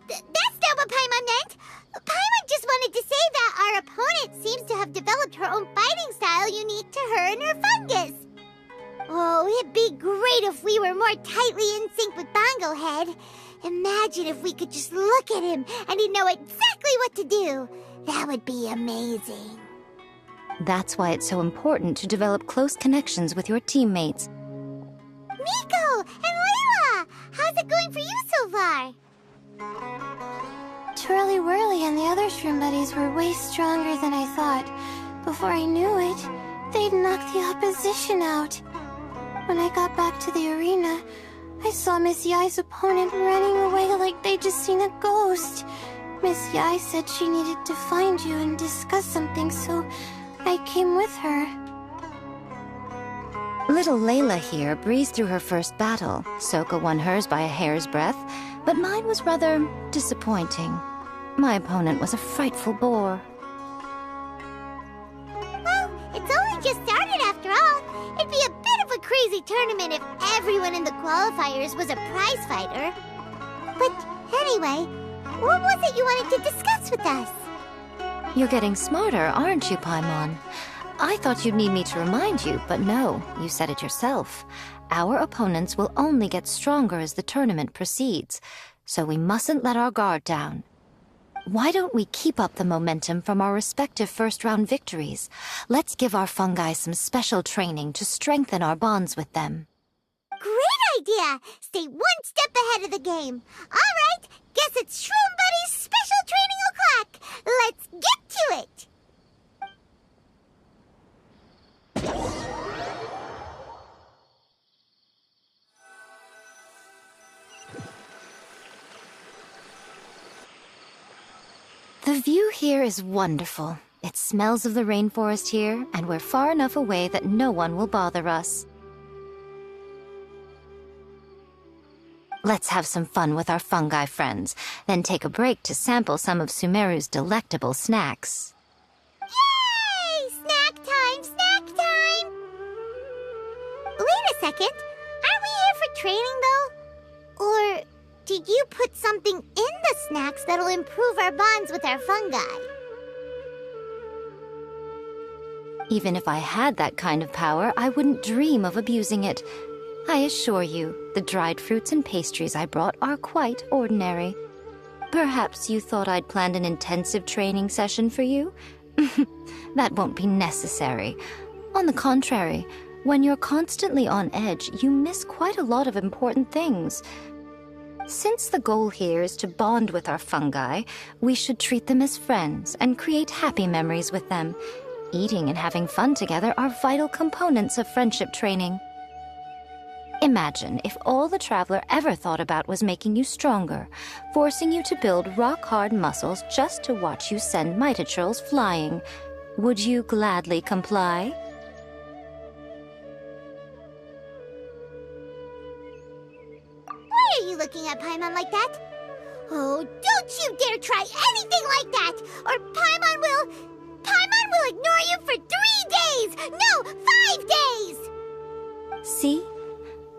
That's not what Paimon meant. Paimon just wanted to say that our opponent seems to have developed her own fighting style unique to her and her fungus. Oh, it'd be great if we were more tightly in sync with Bongo Head. Imagine if we could just look at him and he'd know exactly what to do. That would be amazing. That's why it's so important to develop close connections with your teammates. Nico and Layla! How's it going for you so far? Twirly Whirly and the other shroom buddies were way stronger than I thought. Before I knew it, they'd knocked the opposition out. When I got back to the arena, I saw Miss Yai's opponent running away like they'd just seen a ghost. Miss Yai said she needed to find you and discuss something, so I came with her. Little Layla here breezed through her first battle. Soka won hers by a hair's breadth, but mine was rather disappointing. My opponent was a frightful bore. Well, it's only just started after all. It'd be a bit of a crazy tournament if everyone in the qualifiers was a prize fighter. But anyway, what was it you wanted to discuss with us? You're getting smarter, aren't you, Paimon? I thought you'd need me to remind you, but no, you said it yourself. Our opponents will only get stronger as the tournament proceeds, so we mustn't let our guard down. Why don't we keep up the momentum from our respective first-round victories? Let's give our fungi some special training to strengthen our bonds with them. Great idea! Stay one step ahead of the game. All right, guess it's Shroom Buddy's special training o'clock. Let's get to it! The view here is wonderful. It smells of the rainforest here, and we're far enough away that no one will bother us. Let's have some fun with our fungi friends, then take a break to sample some of Sumeru's delectable snacks. Yay! Snack time! Snack time! Wait a second. Aren't we here for training, though? Or did you put something in the snacks that'll improve our bonds with our fungi? Even if I had that kind of power, I wouldn't dream of abusing it. I assure you, the dried fruits and pastries I brought are quite ordinary. Perhaps you thought I'd planned an intensive training session for you? That won't be necessary. On the contrary, when you're constantly on edge, you miss quite a lot of important things. Since the goal here is to bond with our fungi, we should treat them as friends and create happy memories with them. Eating and having fun together are vital components of friendship training. Imagine if all the Traveler ever thought about was making you stronger, forcing you to build rock-hard muscles just to watch you send Mitatrolls flying. Would you gladly comply? Why are you looking at Paimon like that? Oh, don't you dare try anything like that, or Paimon will ignore you for 3 days! No, 5 days! See?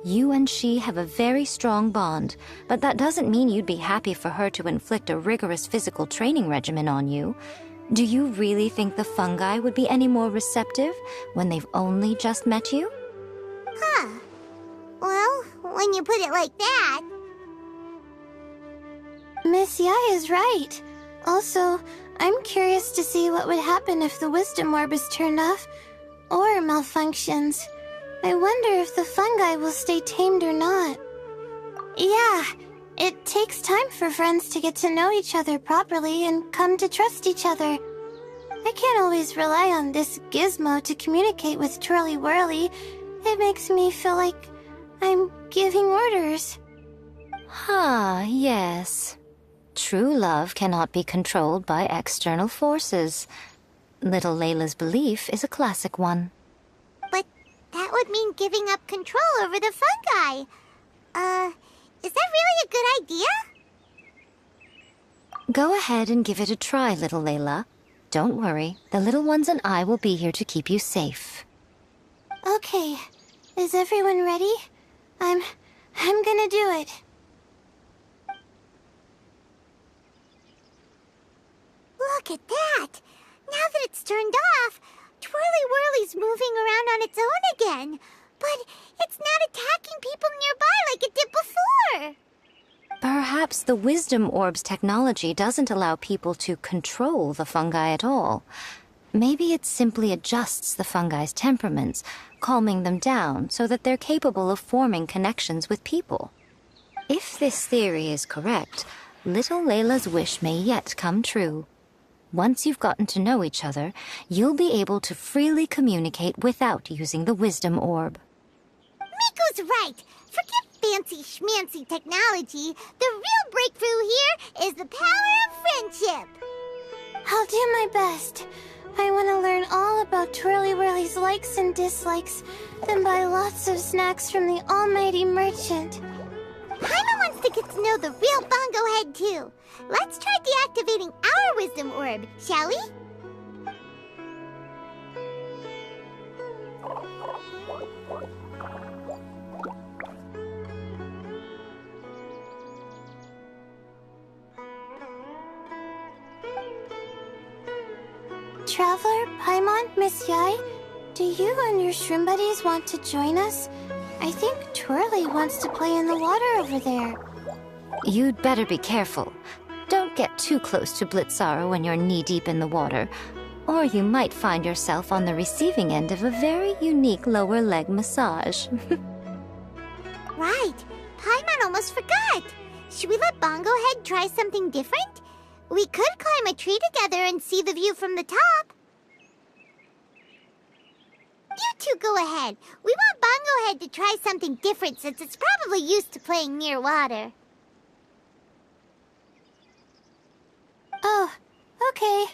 You and she have a very strong bond, but that doesn't mean you'd be happy for her to inflict a rigorous physical training regimen on you. Do you really think the fungi would be any more receptive when they've only just met you? Huh. Well, when you put it like that... Miss Yai is right. Also, I'm curious to see what would happen if the wisdom orb is turned off or malfunctions. I wonder if the fungi will stay tamed or not. Yeah, it takes time for friends to get to know each other properly and come to trust each other. I can't always rely on this gizmo to communicate with Twirly Whirly. It makes me feel like I'm giving orders. Yes. True love cannot be controlled by external forces. Little Layla's belief is a classic one. But That would mean giving up control over the fungi. Is that really a good idea? Go ahead and give it a try, little Layla. Don't worry, the little ones and I will be here to keep you safe. Okay, is everyone ready? I'm gonna do it. Look at that! Now that it's turned off, Twirly Whirly's moving around on its own again. But it's not attacking people nearby like it did before. Perhaps the Wisdom Orb's technology doesn't allow people to control the fungi at all. Maybe it simply adjusts the fungi's temperaments, calming them down so that they're capable of forming connections with people. If this theory is correct, little Layla's wish may yet come true. Once you've gotten to know each other, you'll be able to freely communicate without using the Wisdom Orb. Miko's right. Forget fancy schmancy technology. The real breakthrough here is the power of friendship. I'll do my best. I want to learn all about Twirly Whirly's likes and dislikes, then buy lots of snacks from the almighty merchant. Paimon wants to get to know the real Bongo Head, too. Let's try deactivating our Wisdom Orb, shall we? Traveler, Paimon, Miss Yai, do you and your shrimp buddies want to join us? I think Twirly wants to play in the water over there. You'd better be careful. Don't get too close to Blitzara when you're knee-deep in the water, or you might find yourself on the receiving end of a very unique lower leg massage. Right. Paimon almost forgot. Should we let Bongo Head try something different? We could climb a tree together and see the view from the top. You two go ahead. We want Bongo Head to try something different since it's probably used to playing near water. Oh, okay.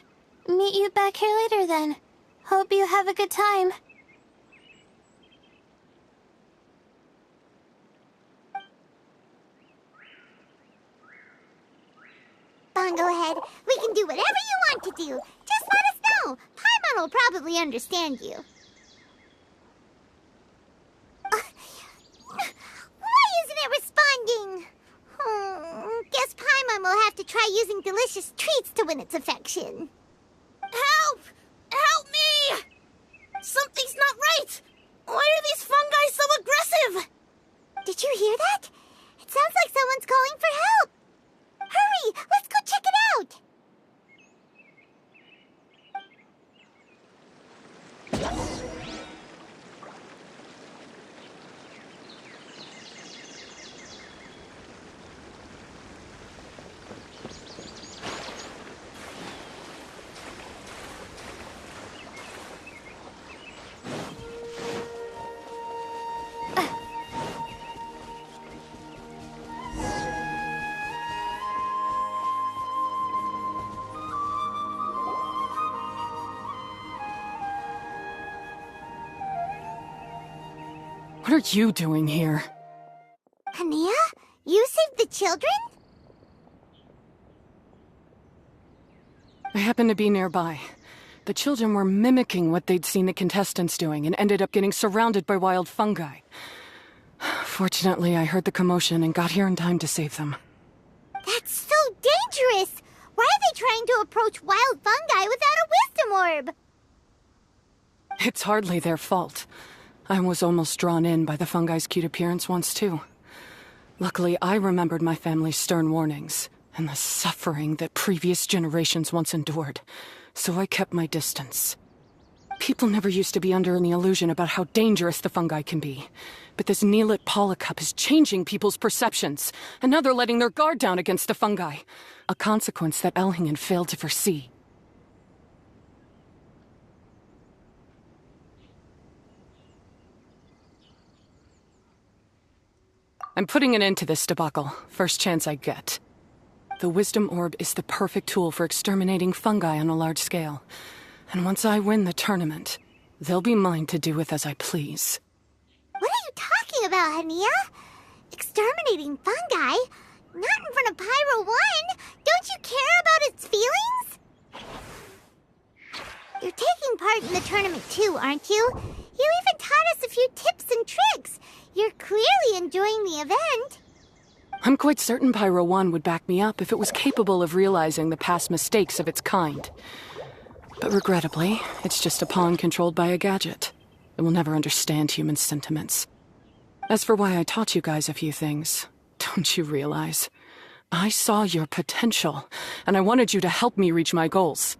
Meet you back here later then. Hope you have a good time. Bongo Head, we can do whatever you want to do. Just let us know. Paimon will probably understand you. Why isn't it responding? Guess Paimon will have to try using delicious treats to win its affection. Help! Help me! Something's not right! Why are these fungi so aggressive? Did you hear that? It sounds like someone's calling for help. Hurry! Let's go check it out! What are you doing here? Hania? You saved the children? I happened to be nearby. The children were mimicking what they'd seen the contestants doing and ended up getting surrounded by wild fungi. Fortunately, I heard the commotion and got here in time to save them. That's so dangerous! Why are they trying to approach wild fungi without a wisdom orb? It's hardly their fault. I was almost drawn in by the fungi's cute appearance once, too. Luckily, I remembered my family's stern warnings and the suffering that previous generations once endured, so I kept my distance. People never used to be under any illusion about how dangerous the fungi can be, but this Neelit Polycup is changing people's perceptions, and now they're letting their guard down against the fungi, a consequence that Elhingen failed to foresee. I'm putting an end to this debacle, first chance I get. The Wisdom Orb is the perfect tool for exterminating fungi on a large scale. And once I win the tournament, they'll be mine to do with as I please. about, Hania? Exterminating fungi? Not in front of Pyro 1! Don't you care about its feelings? You're taking part in the tournament too, aren't you? You even taught us a few tips and tricks. You're clearly enjoying the event. I'm quite certain Pyro 1 would back me up if it was capable of realizing the past mistakes of its kind. But regrettably, it's just a pawn controlled by a gadget. It will never understand human sentiments. As for why I taught you guys a few things, don't you realize? I saw your potential, and I wanted you to help me reach my goals.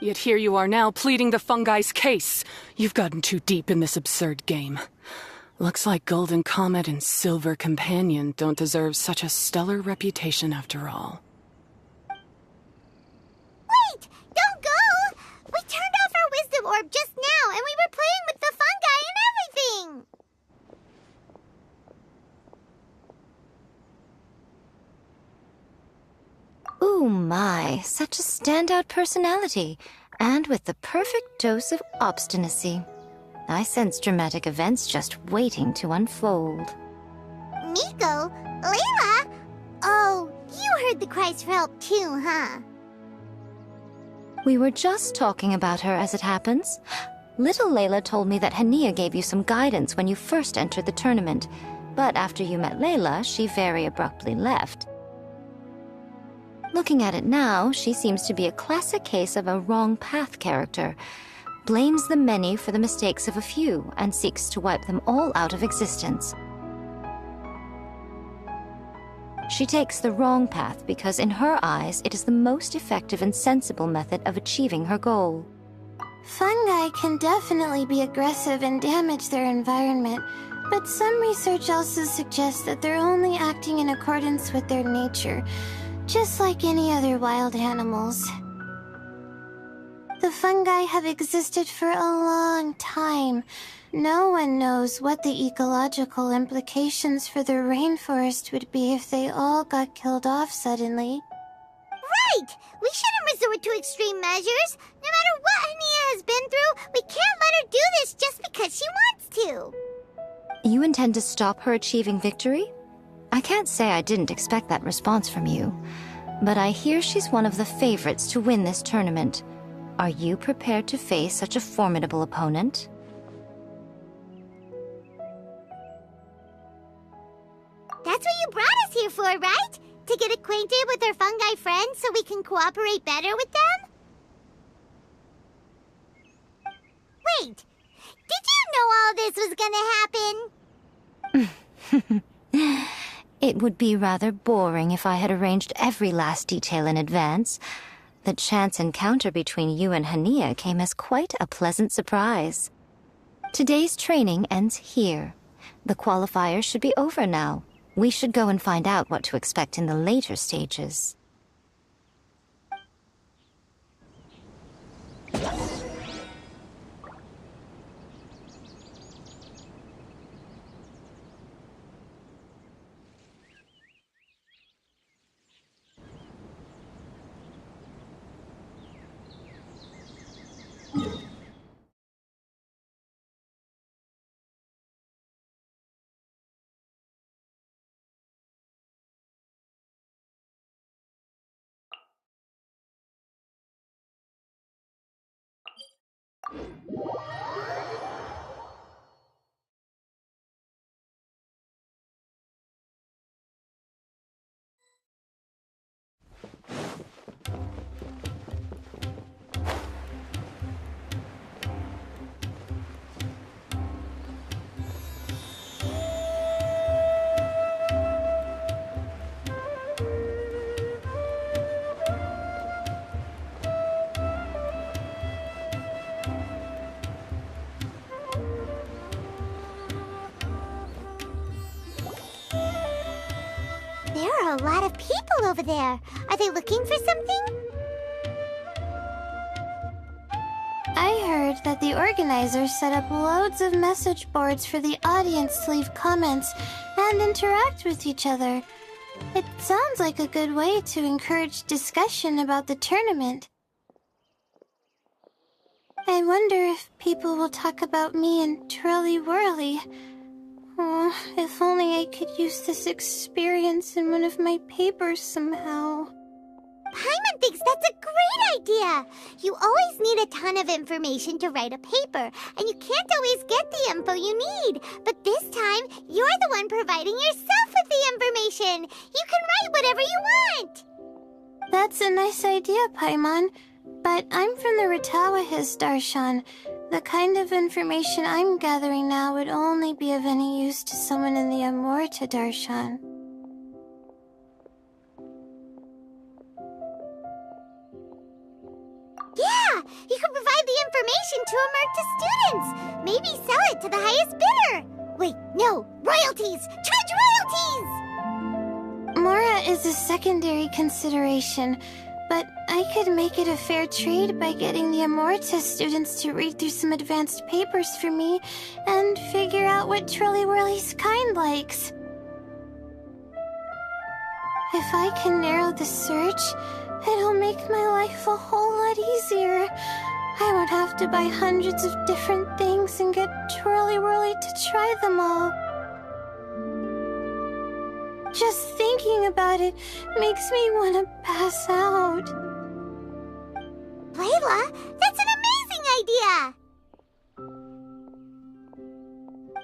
Yet here you are now, pleading the fungi's case. You've gotten too deep in this absurd game. Looks like Golden Comet and Silver Companion don't deserve such a stellar reputation after all. Wait! Don't go! We turned off our wisdom orb just now, and we were playing with the fungi and everything! Ooh my, such a standout personality, and with the perfect dose of obstinacy. I sense dramatic events just waiting to unfold. Nico? Layla? Oh, you heard the cries for help too, huh? We were just talking about her as it happens. Little Layla told me that Hania gave you some guidance when you first entered the tournament, but after you met Layla, she very abruptly left. Looking at it now, she seems to be a classic case of a wrong path character. Blames the many for the mistakes of a few and seeks to wipe them all out of existence. She takes the wrong path because in her eyes it is the most effective and sensible method of achieving her goal. Fungi can definitely be aggressive and damage their environment, but some research also suggests that they're only acting in accordance with their nature, just like any other wild animals. The fungi have existed for a long time. No one knows what the ecological implications for the rainforest would be if they all got killed off suddenly. Right! We shouldn't resort to extreme measures. No matter what Hania has been through, we can't let her do this just because she wants to. You intend to stop her achieving victory? I can't say I didn't expect that response from you, but I hear she's one of the favorites to win this tournament. Are you prepared to face such a formidable opponent? That's what you brought us here for, right? To get acquainted with our fungi friends so we can cooperate better with them? Wait, did you know all this was gonna happen? It would be rather boring if I had arranged every last detail in advance. The chance encounter between you and Hania came as quite a pleasant surprise. Today's training ends here. The qualifiers should be over now. We should go and find out what to expect in the later stages. There are a lot of people over there. Are they looking for something? I heard that the organizers set up loads of message boards for the audience to leave comments and interact with each other. It sounds like a good way to encourage discussion about the tournament. I wonder if people will talk about me and Twirly Whirly. Oh, if only I could use this experience in one of my papers somehow. Paimon thinks that's a great idea! You always need a ton of information to write a paper, and you can't always get the info you need. But this time, you're the one providing yourself with the information! You can write whatever you want! That's a nice idea, Paimon. But I'm from the Ratawahiz, Darshan. The kind of information I'm gathering now would only be of any use to someone in the Amorta, Darshan. Yeah! You can provide the information to Amurta students! Maybe sell it to the highest bidder! Wait, no! Royalties! Charge royalties! Mora is a secondary consideration, but I could make it a fair trade by getting the Amorta students to read through some advanced papers for me and figure out what Trolly Whirly's kind likes. If I can narrow the search, it'll make my life a whole lot easier. I won't have to buy hundreds of different things and get Twirly Whirly to try them all. Just thinking about it makes me want to pass out. Layla, that's an amazing idea!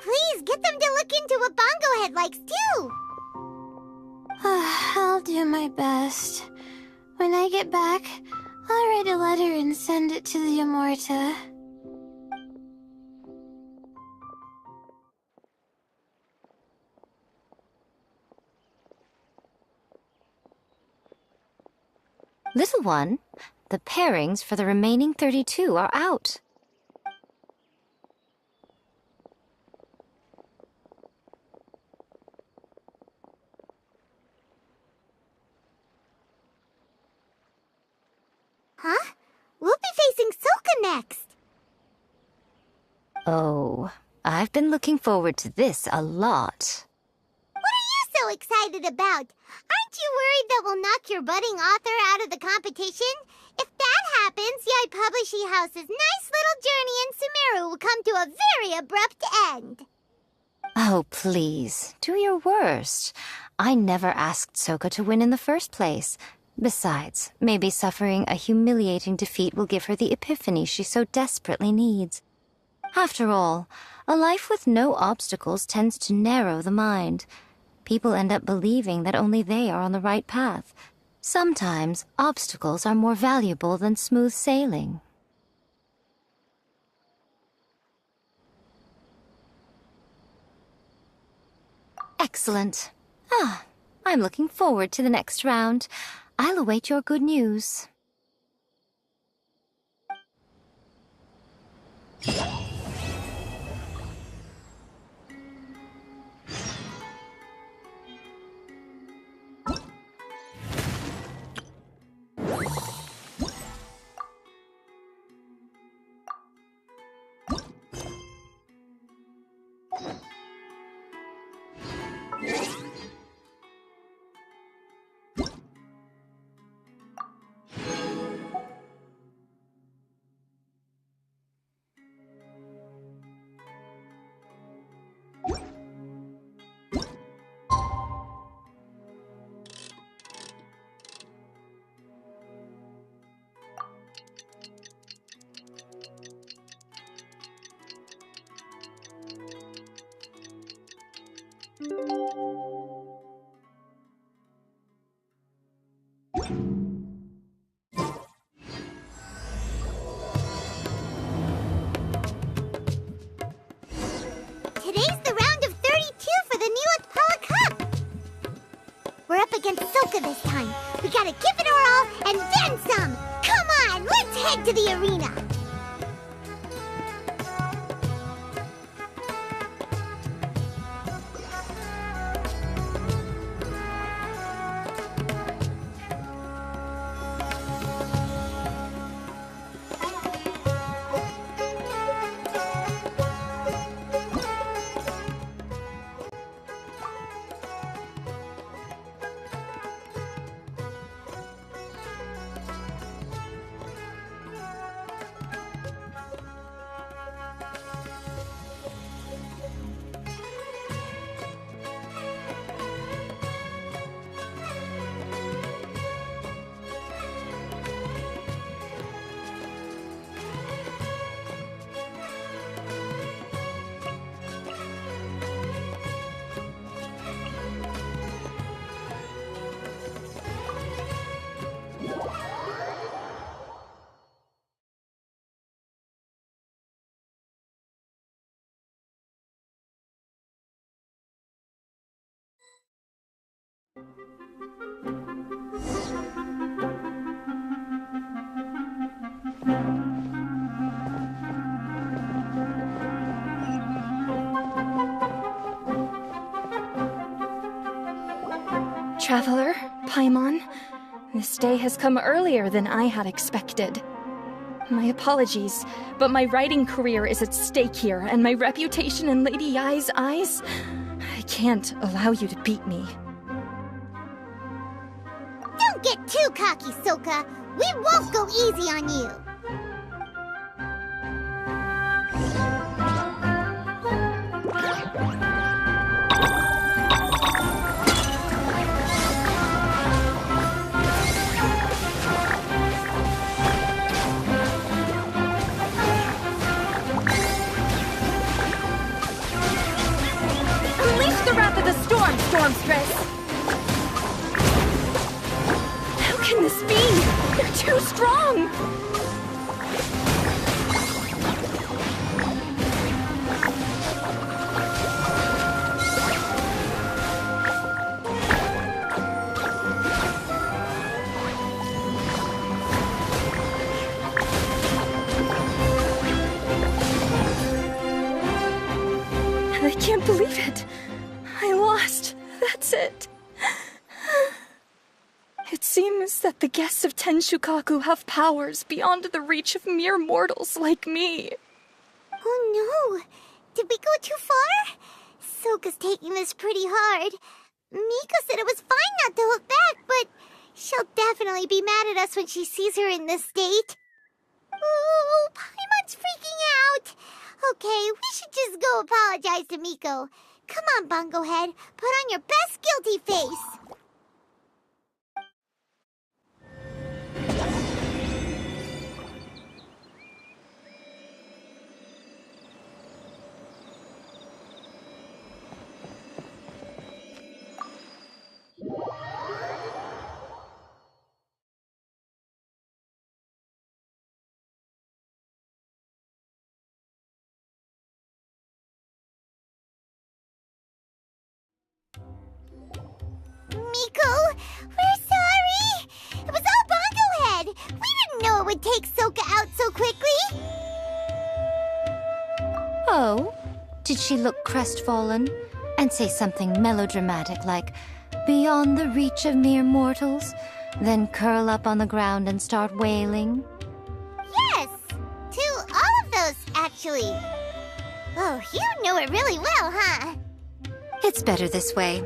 Please, get them to look into what Bongo Head likes, too! I'll do my best. When I get back, I'll write a letter and send it to the Amorta. Little one, the pairings for the remaining 32 are out. Huh? We'll be facing Soka next! Oh, I've been looking forward to this a lot. What are you so excited about? Aren't you worried that we'll knock your budding author out of the competition? If that happens, Yai Publishing House's nice little journey in Sumeru will come to a very abrupt end. Oh, please, do your worst. I never asked Soka to win in the first place. Besides, maybe suffering a humiliating defeat will give her the epiphany she so desperately needs. After all, a life with no obstacles tends to narrow the mind. People end up believing that only they are on the right path. Sometimes, obstacles are more valuable than smooth sailing. Excellent. I'm looking forward to the next round. I'll await your good news. Today's the round of 32 for the Neelith Pella Cup! We're up against Soka this time. We gotta give it our all and then some! Come on, let's head to the arena! Traveler, Paimon, this day has come earlier than I had expected. My apologies, but my writing career is at stake here, and my reputation in Lady Yai's eyes... I can't allow you to beat me. Don't get too cocky, Soka. We won't go easy on you. Unleash the wrath of the storm, Stormstress! How can this be? You're too strong! I can't believe it. I lost. That's it. It seems that the guests of Tenshukaku have powers beyond the reach of mere mortals like me. Oh no! Did we go too far? Soka's taking this pretty hard. Miko said it was fine not to look back, but she'll definitely be mad at us when she sees her in this state. Oh, Paimon's freaking out! Okay, we should just go apologize to Miko. Come on, Bungo Head. Put on your best guilty face. Miko, we're sorry. It was all Bungo Head. We didn't know it would take Soka out so quickly. Oh? Did she look crestfallen? And say something melodramatic like, beyond the reach of mere mortals? Then curl up on the ground and start wailing? Yes, to all of those, actually. Oh, you know it really well, huh? It's better this way.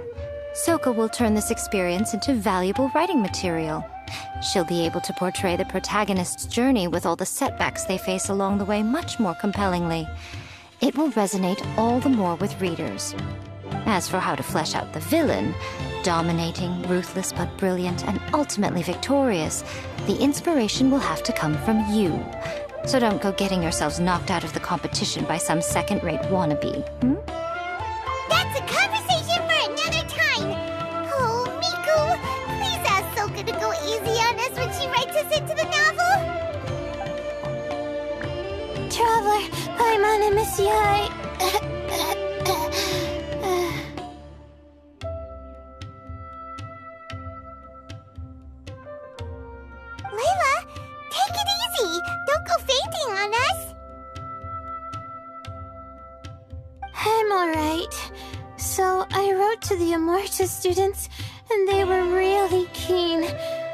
Soka will turn this experience into valuable writing material. She'll be able to portray the protagonist's journey with all the setbacks they face along the way much more compellingly. It will resonate all the more with readers. As for how to flesh out the villain, dominating, ruthless but brilliant, and ultimately victorious, the inspiration will have to come from you. So don't go getting yourselves knocked out of the competition by some second-rate wannabe, That's a conversation for another time. Oh, Miku, please ask Soka to go easy on us when she writes us into the novel. Traveler, Paimon, and Miss Yai. Layla, take it easy. Don't go fainting on us. I'm alright. So, I wrote to the Amorta students, and they were really keen.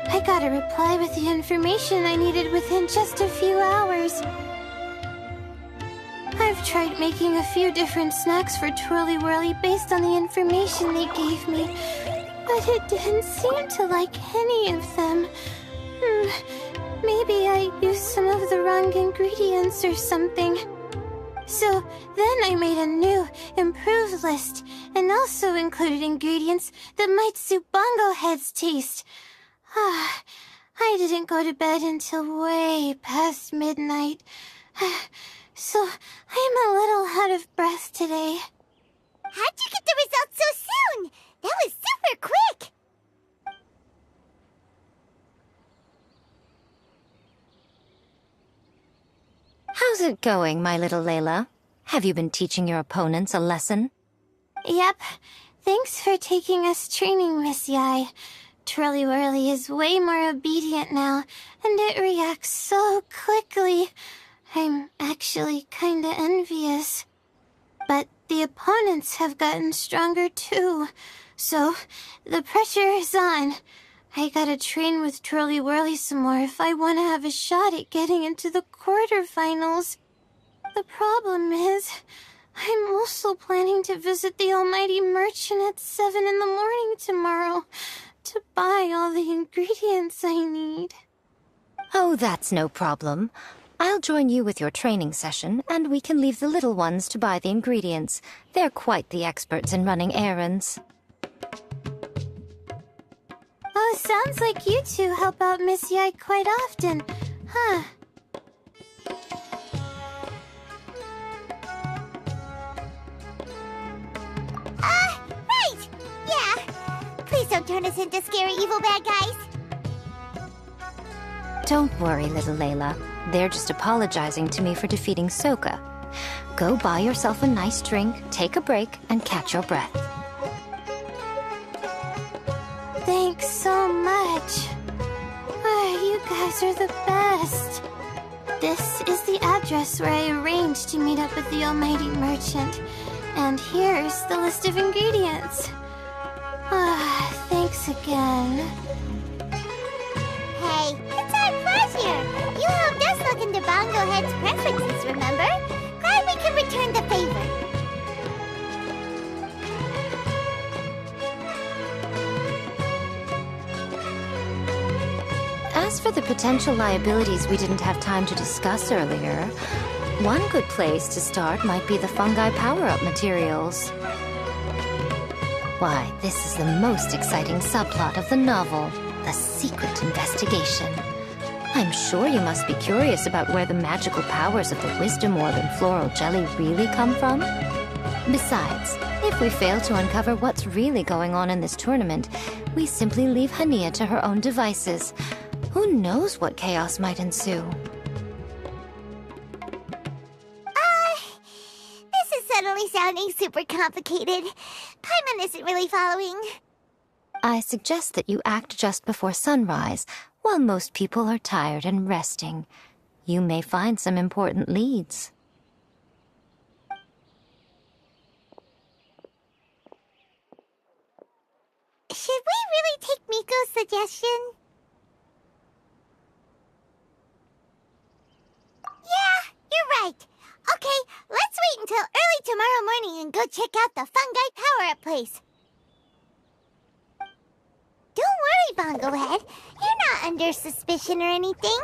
I got a reply with the information I needed within just a few hours. I've tried making a few different snacks for Twirly Whirly based on the information they gave me, but it didn't seem to like any of them. Maybe I used some of the wrong ingredients or something. So then I made a new, improved list, and also included ingredients that might suit Bongo Head's taste. I didn't go to bed until way past midnight. So I'm a little out of breath today. How'd you get the results so soon? That was super quick. How's it going, my little Layla? Have you been teaching your opponents a lesson? Yep. Thanks for taking us training, Miss Yai. Twirly Whirly is way more obedient now, and it reacts so quickly. I'm actually kinda envious. But the opponents have gotten stronger too, so the pressure is on. I gotta train with Twirly Whirly some more if I want to have a shot at getting into the quarterfinals. The problem is, I'm also planning to visit the Almighty Merchant at 7 in the morning tomorrow to buy all the ingredients I need. Oh, that's no problem. I'll join you with your training session, and we can leave the little ones to buy the ingredients. They're quite the experts in running errands. Oh, sounds like you two help out Miss Yai quite often, huh? Right! Yeah. Please don't turn us into scary evil bad guys. Don't worry, little Layla. They're just apologizing to me for defeating Sokka. Go buy yourself a nice drink, take a break, and catch your breath. Thanks so much. You guys are the best. This is the address where I arranged to meet up with the Almighty Merchant. And here's the list of ingredients. Thanks again. Hey, it's our pleasure. You helped us look into Bongo Head's preferences, remember? Glad we can return the favor. As for the potential liabilities we didn't have time to discuss earlier, one good place to start might be the fungi power-up materials. Why, this is the most exciting subplot of the novel, the secret investigation. I'm sure you must be curious about where the magical powers of the Wisdom Orb and Floral Jelly really come from. Besides, if we fail to uncover what's really going on in this tournament, we simply leave Hania to her own devices. Who knows what chaos might ensue? This is suddenly sounding super complicated. Paimon isn't really following. I suggest that you act just before sunrise, while most people are tired and resting. You may find some important leads. Should we really take Miko's suggestion? Yeah, you're right. Okay, let's wait until early tomorrow morning and go check out the fungi power-up place. Don't worry, Bongo Head. You're not under suspicion or anything.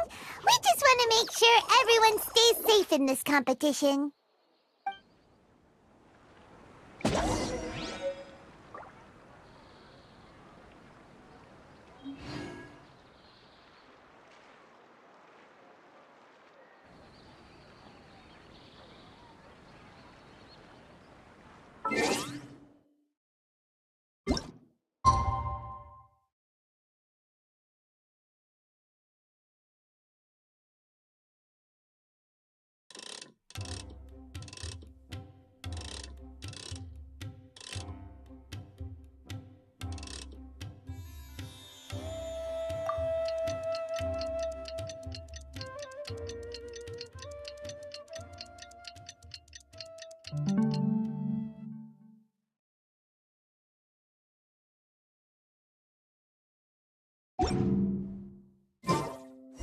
We just want to make sure everyone stays safe in this competition.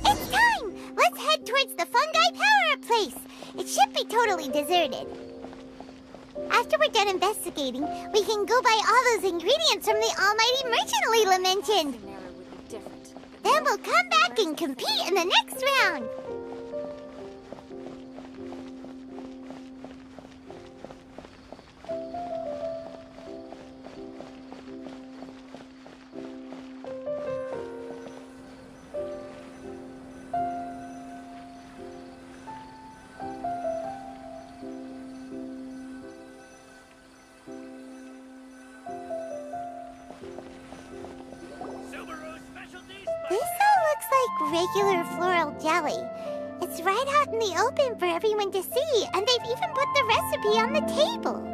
It's time! Let's head towards the fungi power-up place. It should be totally deserted. After we're done investigating, we can go buy all those ingredients from the Almighty Merchant Leela mentioned. Then we'll come back and compete in the next round. This all looks like regular floral jelly. It's right out in the open for everyone to see, and they've even put the recipe on the table.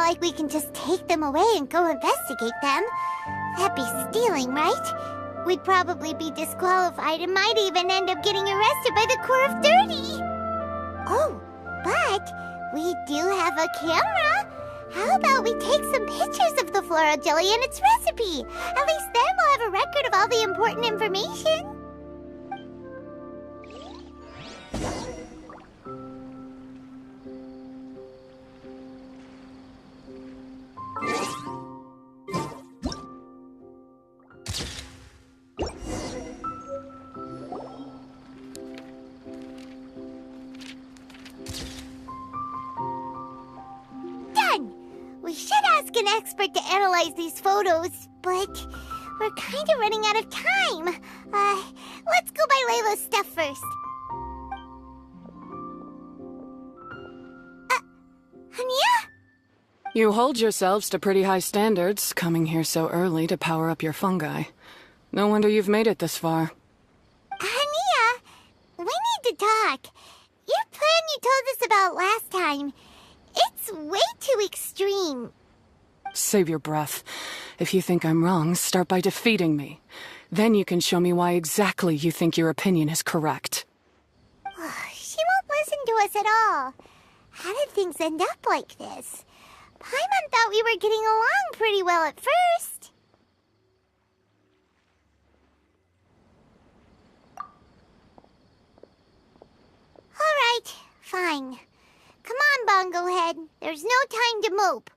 like we can just take them away and go investigate them. That'd be stealing, right? We'd probably be disqualified and might even end up getting arrested by the Corps of 30. Oh, but we do have a camera. How about we take some pictures of the floral jelly and its recipe? At least then we'll have a record of all the important information. We should ask an expert to analyze these photos, but we're kind of running out of time. Let's go buy Layla's stuff first. Hania? You hold yourselves to pretty high standards, coming here so early to power up your fungi. No wonder you've made it this far. Hania, we need to talk. Your plan you told us about last time, it's way too extreme. Save your breath. If you think I'm wrong, start by defeating me. Then you can show me why exactly you think your opinion is correct. She won't listen to us at all. How did things end up like this? Paimon thought we were getting along pretty well at first. All right, fine. Come on, Bongo Head. There's no time to mope.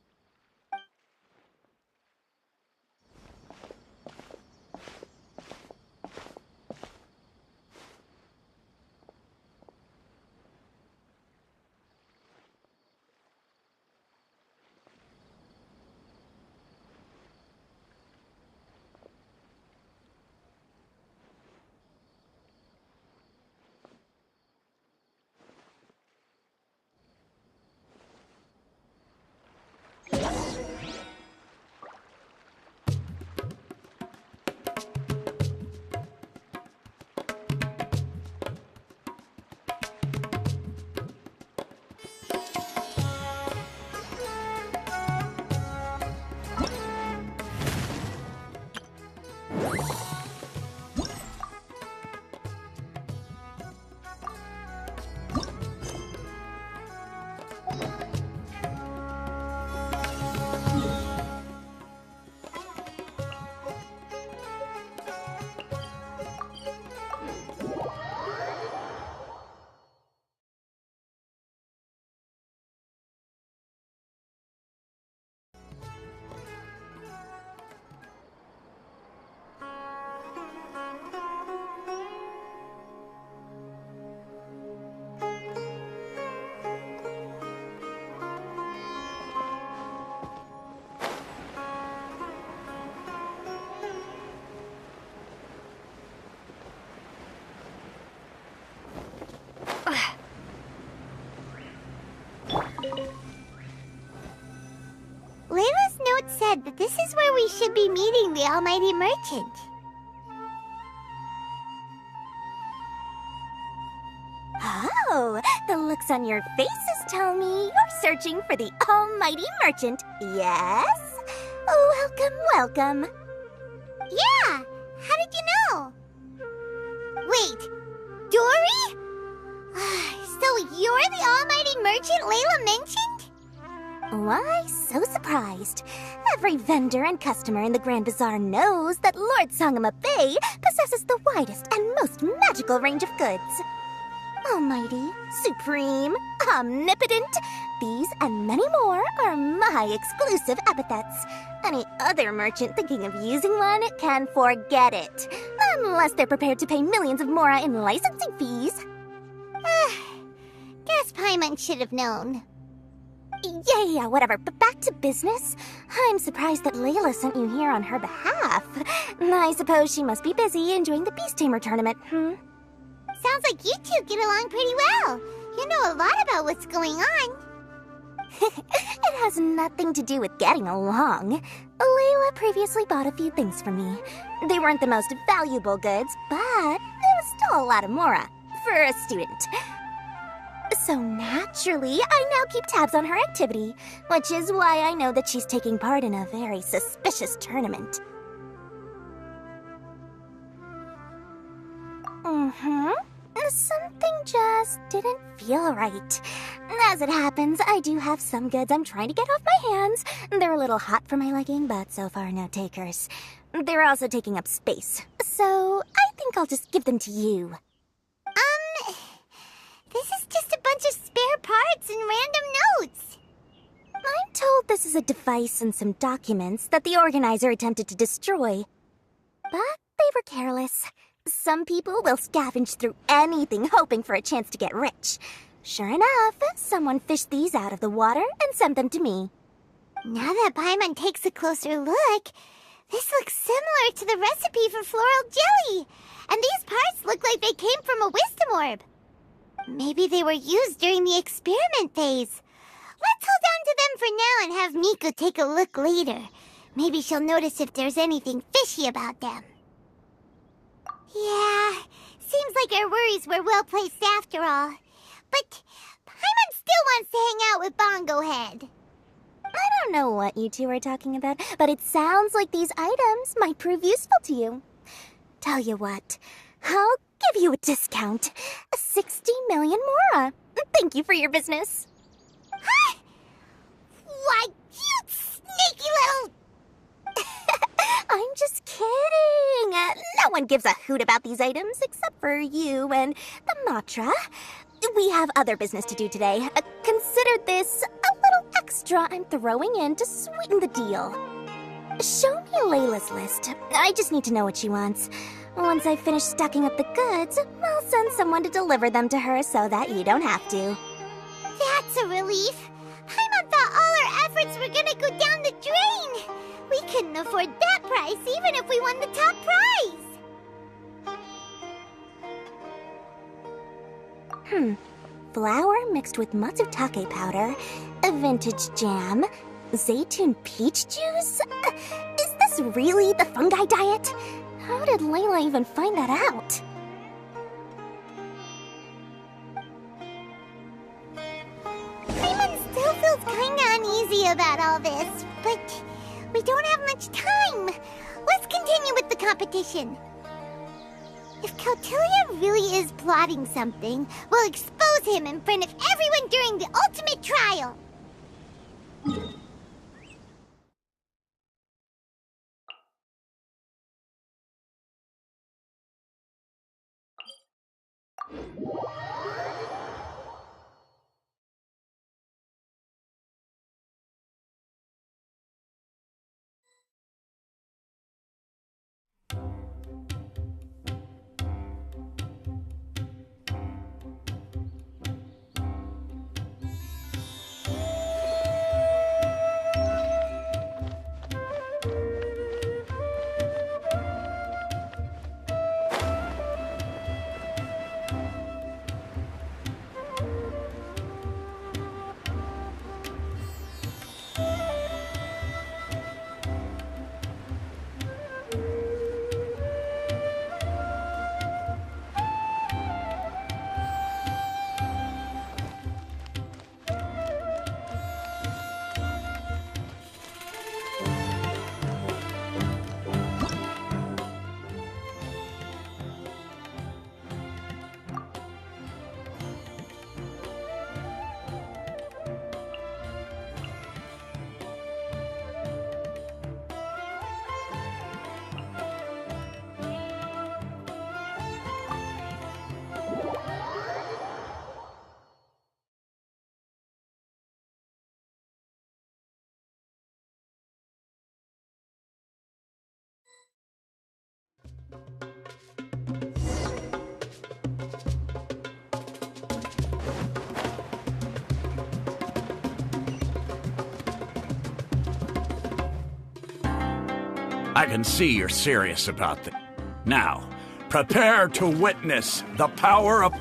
Layla's note said that this is where we should be meeting the Almighty Merchant. Oh, the looks on your faces tell me you're searching for the Almighty Merchant, yes? Welcome, welcome. Yeah, how did you know? Wait, Dory? So you're the Almighty Merchant Layla mentioned? Why so surprised? Every vendor and customer in the Grand Bazaar knows that Lord Sangama Bay possesses the widest and most magical range of goods. Almighty, supreme, omnipotent, these and many more are my exclusive epithets. Any other merchant thinking of using one can forget it, unless they're prepared to pay millions of mora in licensing fees. Guess Paimon should have known. Yeah, whatever, but back to business. I'm surprised that Layla sent you here on her behalf. I suppose she must be busy enjoying the Beast Tamer tournament, Sounds like you two get along pretty well. You know a lot about what's going on. It has nothing to do with getting along. Layla previously bought a few things from me. They weren't the most valuable goods, but there was still a lot of mora for a student. So naturally, I now keep tabs on her activity, which is why I know that she's taking part in a very suspicious tournament. Something just didn't feel right. As it happens, I do have some goods I'm trying to get off my hands. They're a little hot for my liking, but so far no takers. They're also taking up space, so I think I'll just give them to you. This is just a bunch of spare parts and random notes. I'm told this is a device and some documents that the organizer attempted to destroy. But they were careless. Some people will scavenge through anything hoping for a chance to get rich. Sure enough, someone fished these out of the water and sent them to me. Now that Paimon takes a closer look, this looks similar to the recipe for floral jelly. And these parts look like they came from a wisdom orb. Maybe they were used during the experiment phase. Let's hold on to them for now and have Miku take a look later. Maybe she'll notice if there's anything fishy about them. Yeah, seems like our worries were well placed after all. But Paimon still wants to hang out with Bongo Head. I don't know what you two are talking about, but it sounds like these items might prove useful to you. Tell you what, I'll give you a discount. 60 million mora. Thank you for your business. Huh? Why, you sneaky little... I'm just kidding. No one gives a hoot about these items except for you and the Matra. We have other business to do today. Consider this a little extra I'm throwing in to sweeten the deal. Show me Layla's list. I just need to know what she wants. Once I finish stacking up the goods, I'll send someone to deliver them to her so that you don't have to. That's a relief. Paimon thought all our efforts were gonna go down the drain. We couldn't afford that price even if we won the top prize. Flour mixed with matsutake powder, a vintage jam, zaytun peach juice? Is this really the fungi diet? How did Layla even find that out? Paimon still feels kinda uneasy about all this, but we don't have much time. Let's continue with the competition. If Kautilya really is plotting something, we'll expose him in front of everyone during the ultimate trial. I can see you're serious about this. Now, prepare to witness the power of...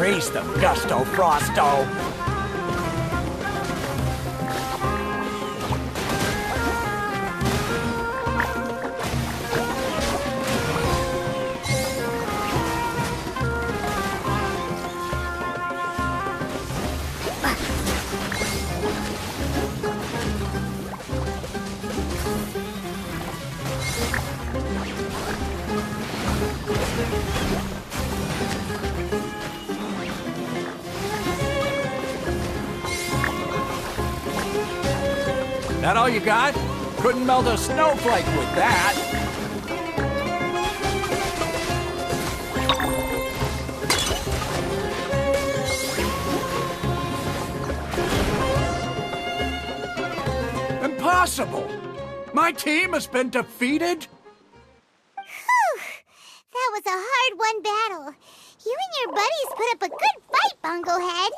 Freeze them, Gusto Frosto! That all you got? Couldn't melt a snowflake with that. Impossible! My team has been defeated? Whew! That was a hard-won battle. You and your buddies put up a good fight, Bunglehead.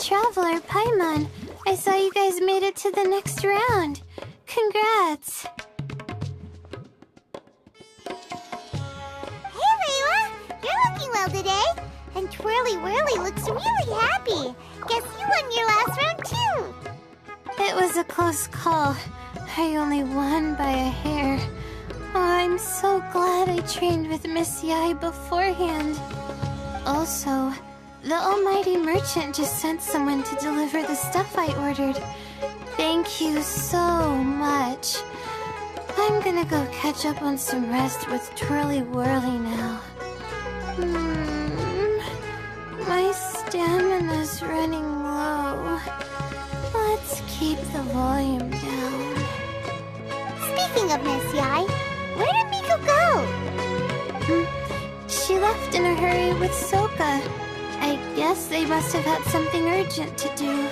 Traveler, Paimon, I saw you guys made it to the next round. Congrats. Hey, Layla! You're looking well today. And Twirly Whirly looks really happy. Guess you won your last round, too. It was a close call. I only won by a hair. Oh, I'm so glad I trained with Miss Yai beforehand. Also, the almighty merchant just sent someone to deliver the stuff I ordered. Thank you so much. I'm gonna go catch up on some rest with Twirly Whirly now. My stamina's running low. Let's keep the volume down. Speaking of Miss Yai, where did Miko go? She left in a hurry with Soka. I guess they must have had something urgent to do.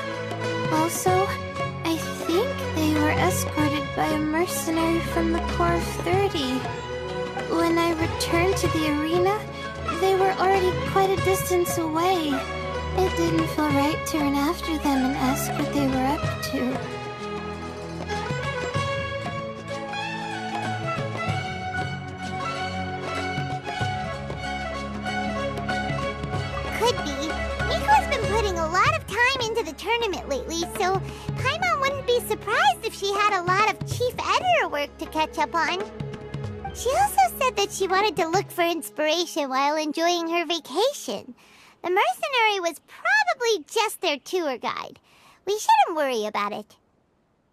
Also, I think they were escorted by a mercenary from the Corps of 30. When I returned to the arena, they were already quite a distance away. It didn't feel right to run after them and ask what they were up to. Could be. Miko's been putting a lot of time into the tournament lately, so Paimon wouldn't be surprised if she had a lot of chief editor work to catch up on. She also said that she wanted to look for inspiration while enjoying her vacation. The mercenary was probably just their tour guide. We shouldn't worry about it.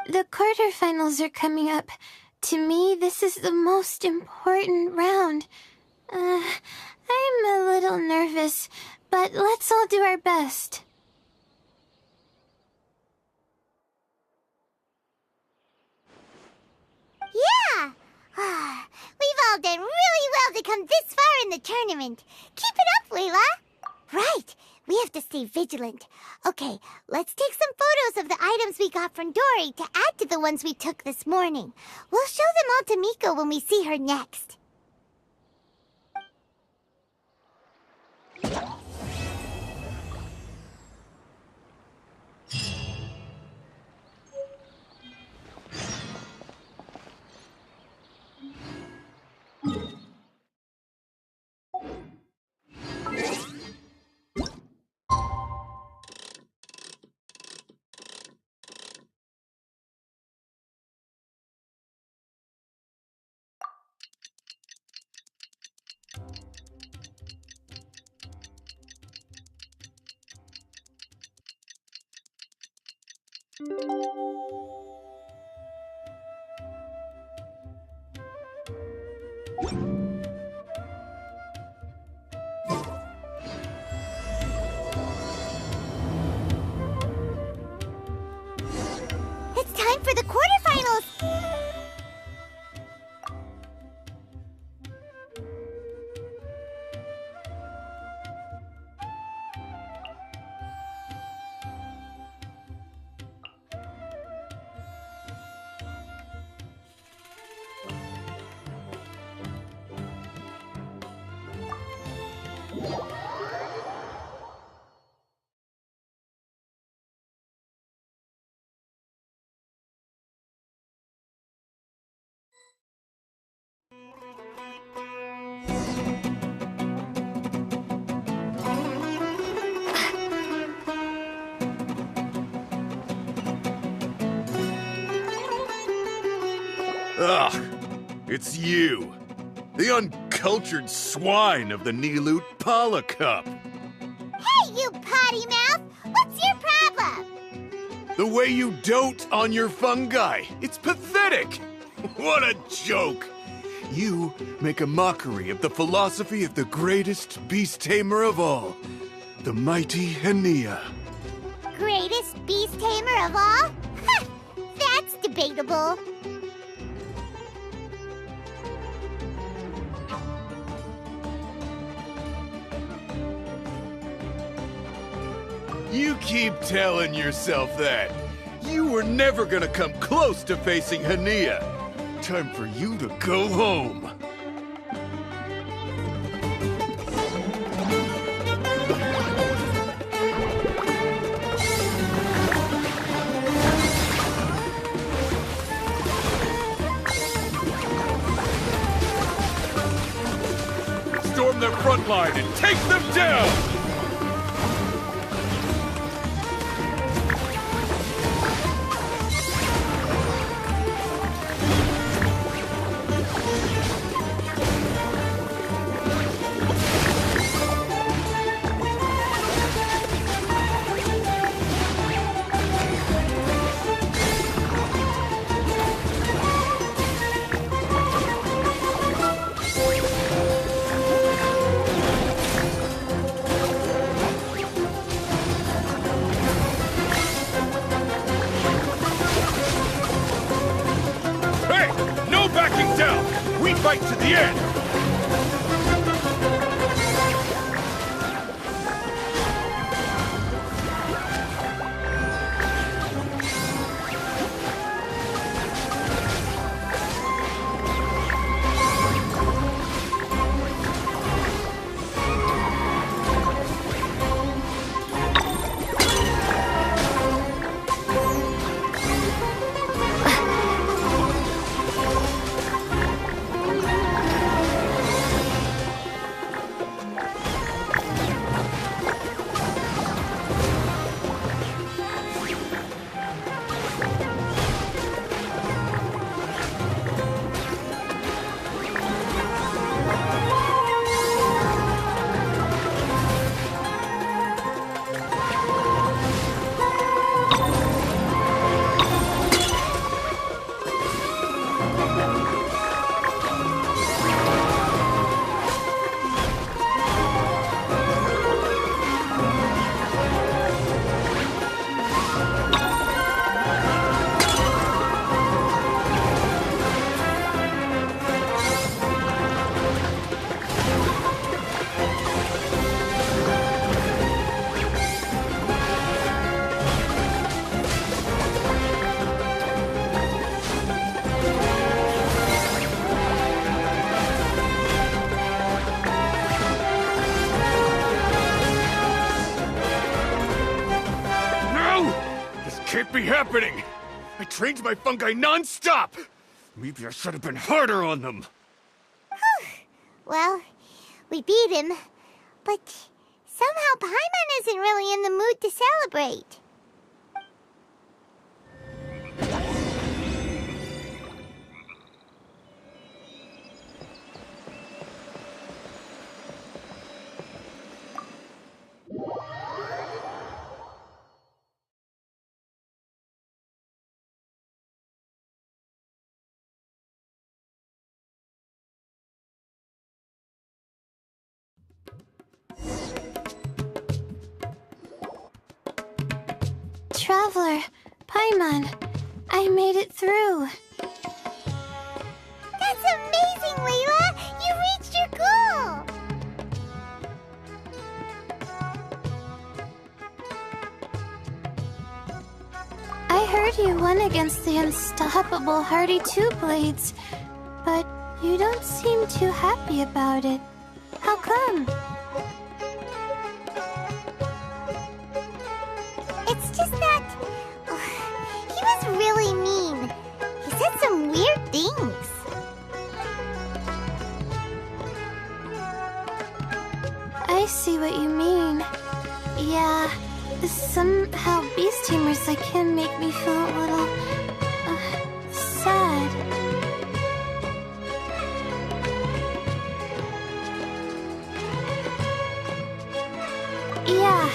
The quarterfinals are coming up. To me, this is the most important round. I'm a little nervous, but let's all do our best. Yeah! We've all done really well to come this far in the tournament. Keep it up, Layla. Right. We have to stay vigilant. Okay, let's take some photos of the items we got from Dory to add to the ones we took this morning. We'll show them all to Miko when we see her next. It's time for the quarterfinals! Ugh, it's you. The uncultured swine of the Nilut Pala Cup. Hey, you potty mouth! What's your problem? The way you dote on your fungi. It's pathetic. What a joke. You make a mockery of the philosophy of the greatest beast tamer of all, the mighty Hania. Greatest beast tamer of all? Ha! That's debatable. You keep telling yourself that. You were never gonna come close to facing Hania. Time for you to go home. Storm their front line and take them down! Fight to the end! Can't be happening! I trained my fungi non-stop! Maybe I should have been harder on them! Well, we beat him, but somehow Paimon isn't really in the mood to celebrate. Traveler, Paimon, I made it through. That's amazing, Layla! You reached your goal! I heard you won against the unstoppable Hardy Two-Blades, but you don't seem too happy about it. How come? It's just that... he was really mean. He said some weird things. I see what you mean. Yeah, somehow beast tamers like him make me feel a little... sad. Yeah,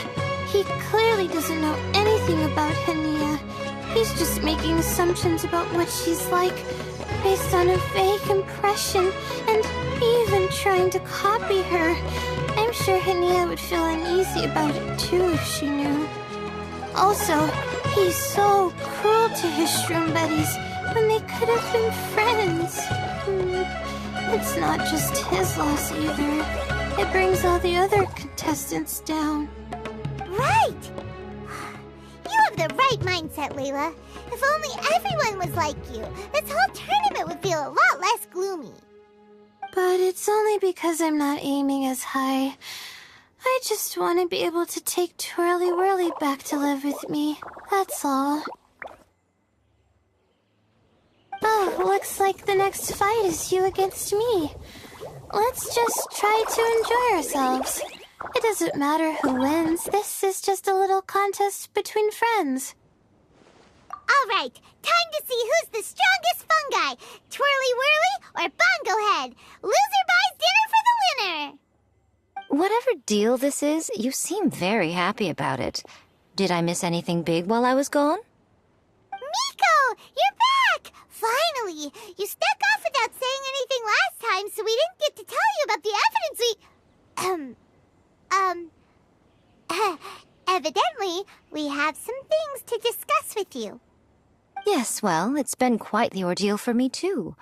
he clearly doesn't know anything about Hania. He's just making assumptions about what she's like, based on a vague impression, and even trying to copy her. I'm sure Hania would feel uneasy about it too if she knew. Also, he's so cruel to his shroom buddies when they could have been friends. It's not just his loss either. It brings all the other contestants down. Right! You have the right mindset, Layla. If only everyone was like you, this whole tournament would feel a lot less gloomy. But it's only because I'm not aiming as high. I just want to be able to take Twirly Whirly back to live with me. That's all. Oh, looks like the next fight is you against me. Let's just try to enjoy ourselves. It doesn't matter who wins. This is just a little contest between friends. All right, time to see who's the strongest fungi, Twirly Whirly or Bongo Head. Loser buys dinner for the winner. Whatever deal this is, you seem very happy about it. Did I miss anything big while I was gone? Miko, you're back! Finally! You snuck off without saying anything last time, so we didn't get to tell you about the evidence evidently, we have some things to discuss with you. Yes, well, it's been quite the ordeal for me, too.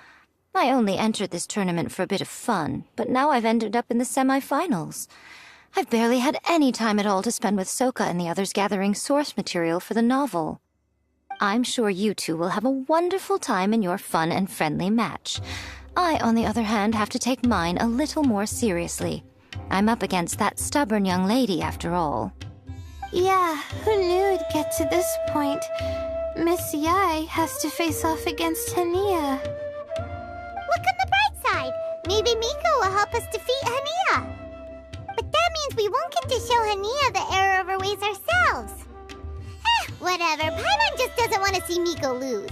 I only entered this tournament for a bit of fun, but now I've ended up in the semi-finals. I've barely had any time at all to spend with Soka and the others gathering source material for the novel. I'm sure you two will have a wonderful time in your fun and friendly match. I, on the other hand, have to take mine a little more seriously. I'm up against that stubborn young lady, after all. Yeah, who knew it'd get to this point? Miss Yai has to face off against Hania. Look on the bright side. Maybe Miko will help us defeat Hania. But that means we won't get to show Hania the error of our ways ourselves. Whatever. Paimon just doesn't want to see Miko lose.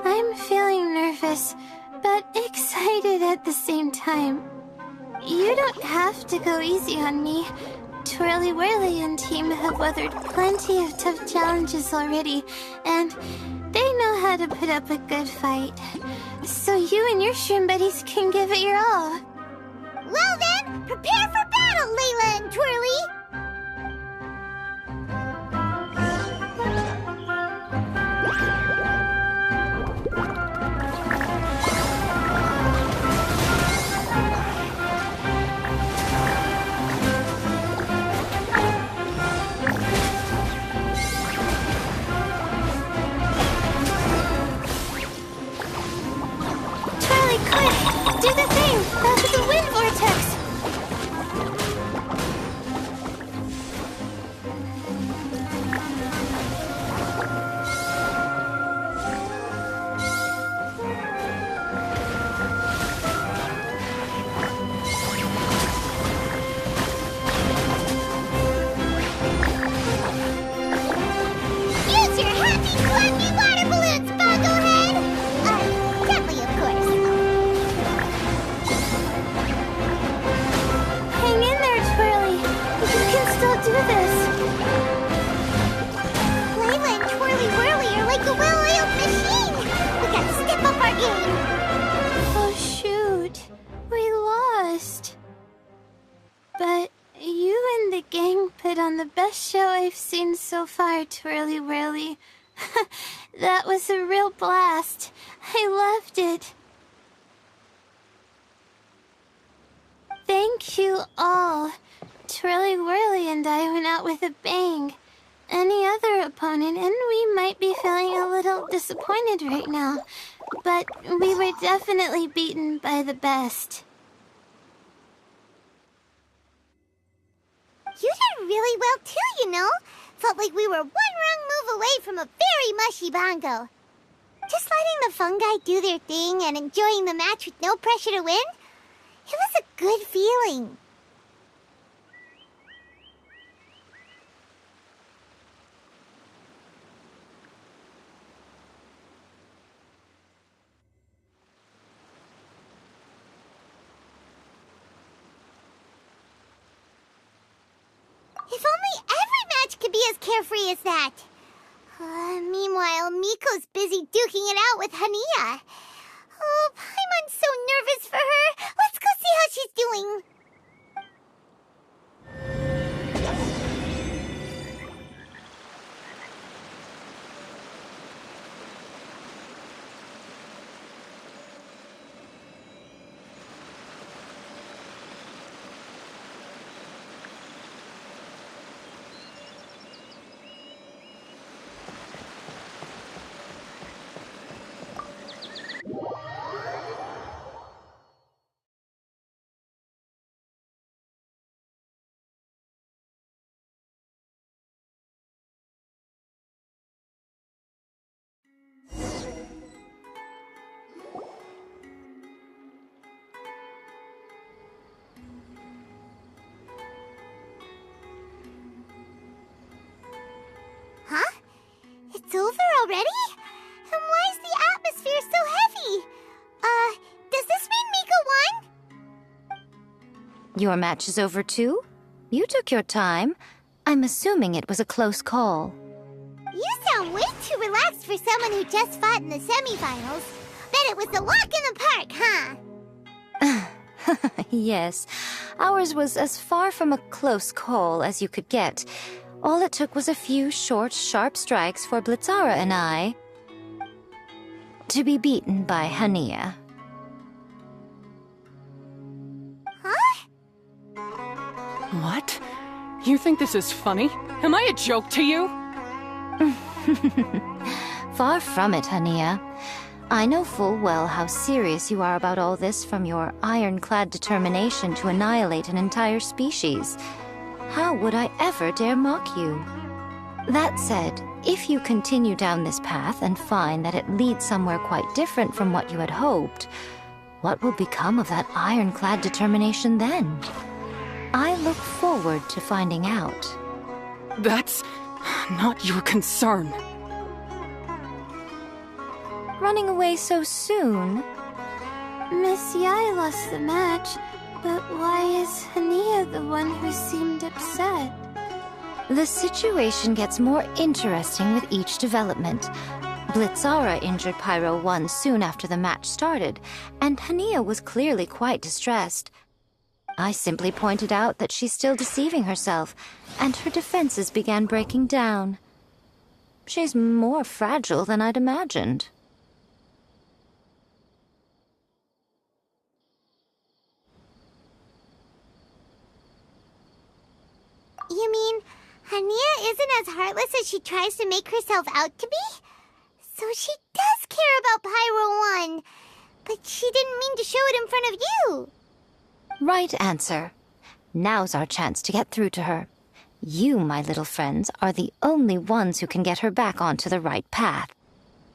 I'm feeling nervous, but excited at the same time. You don't have to go easy on me. Twirly Whirly and team have weathered plenty of tough challenges already, and they know how to put up a good fight. So you and your shroom buddies can give it your all. Well then, prepare for battle, Layla and Twirly! Twirly, quick! Do the thing! Out of the wind vortex! put on the best show I've seen so far, Twirly Whirly. That was a real blast. I loved it. Thank you all. Twirly Whirly and I went out with a bang. Any other opponent, and we might be feeling a little disappointed right now, but we were definitely beaten by the best. You did really well too, you know. Felt like we were one wrong move away from a very mushy bongo. Just letting the fungi do their thing and enjoying the match with no pressure to win, it was a good feeling. If only every match could be as carefree as that. Meanwhile, Miko's busy duking it out with Hania. Oh, Paimon's so nervous for her. Let's go see how she's doing. Huh? It's over already? And why is the atmosphere so heavy? Does this mean Miko won? Your match is over too? You took your time. I'm assuming it was a close call. You sound way too relaxed for someone who just fought in the semifinals. Bet it was a walk in the park, huh? Yes, ours was as far from a close call as you could get. All it took was a few short, sharp strikes for Blitzara and I to be beaten by Hania. Huh? What? You think this is funny? Am I a joke to you? Far from it, Hania. I know full well how serious you are about all this, from your ironclad determination to annihilate an entire species. How would I ever dare mock you? That said, if you continue down this path and find that it leads somewhere quite different from what you had hoped, what will become of that ironclad determination then? I look forward to finding out. That's not your concern. Running away so soon? Miss Yai lost the match, but why is Hania the one who seemed upset? The situation gets more interesting with each development. Blitzara injured Pyro 1 soon after the match started, and Hania was clearly quite distressed. I simply pointed out that she's still deceiving herself, and her defenses began breaking down. She's more fragile than I'd imagined. You mean Hania isn't as heartless as she tries to make herself out to be? So she does care about Pyro 1, but she didn't mean to show it in front of you. Right answer. Now's our chance to get through to her. You, my little friends, are the only ones who can get her back onto the right path.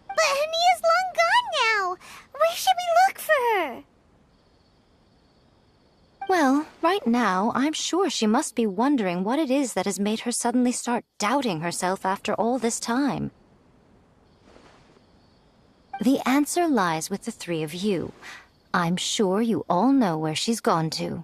But Hania's long gone now. Where should we look for her? Well, right now, I'm sure she must be wondering what it is that has made her suddenly start doubting herself after all this time. The answer lies with the three of you. I'm sure you all know where she's gone to.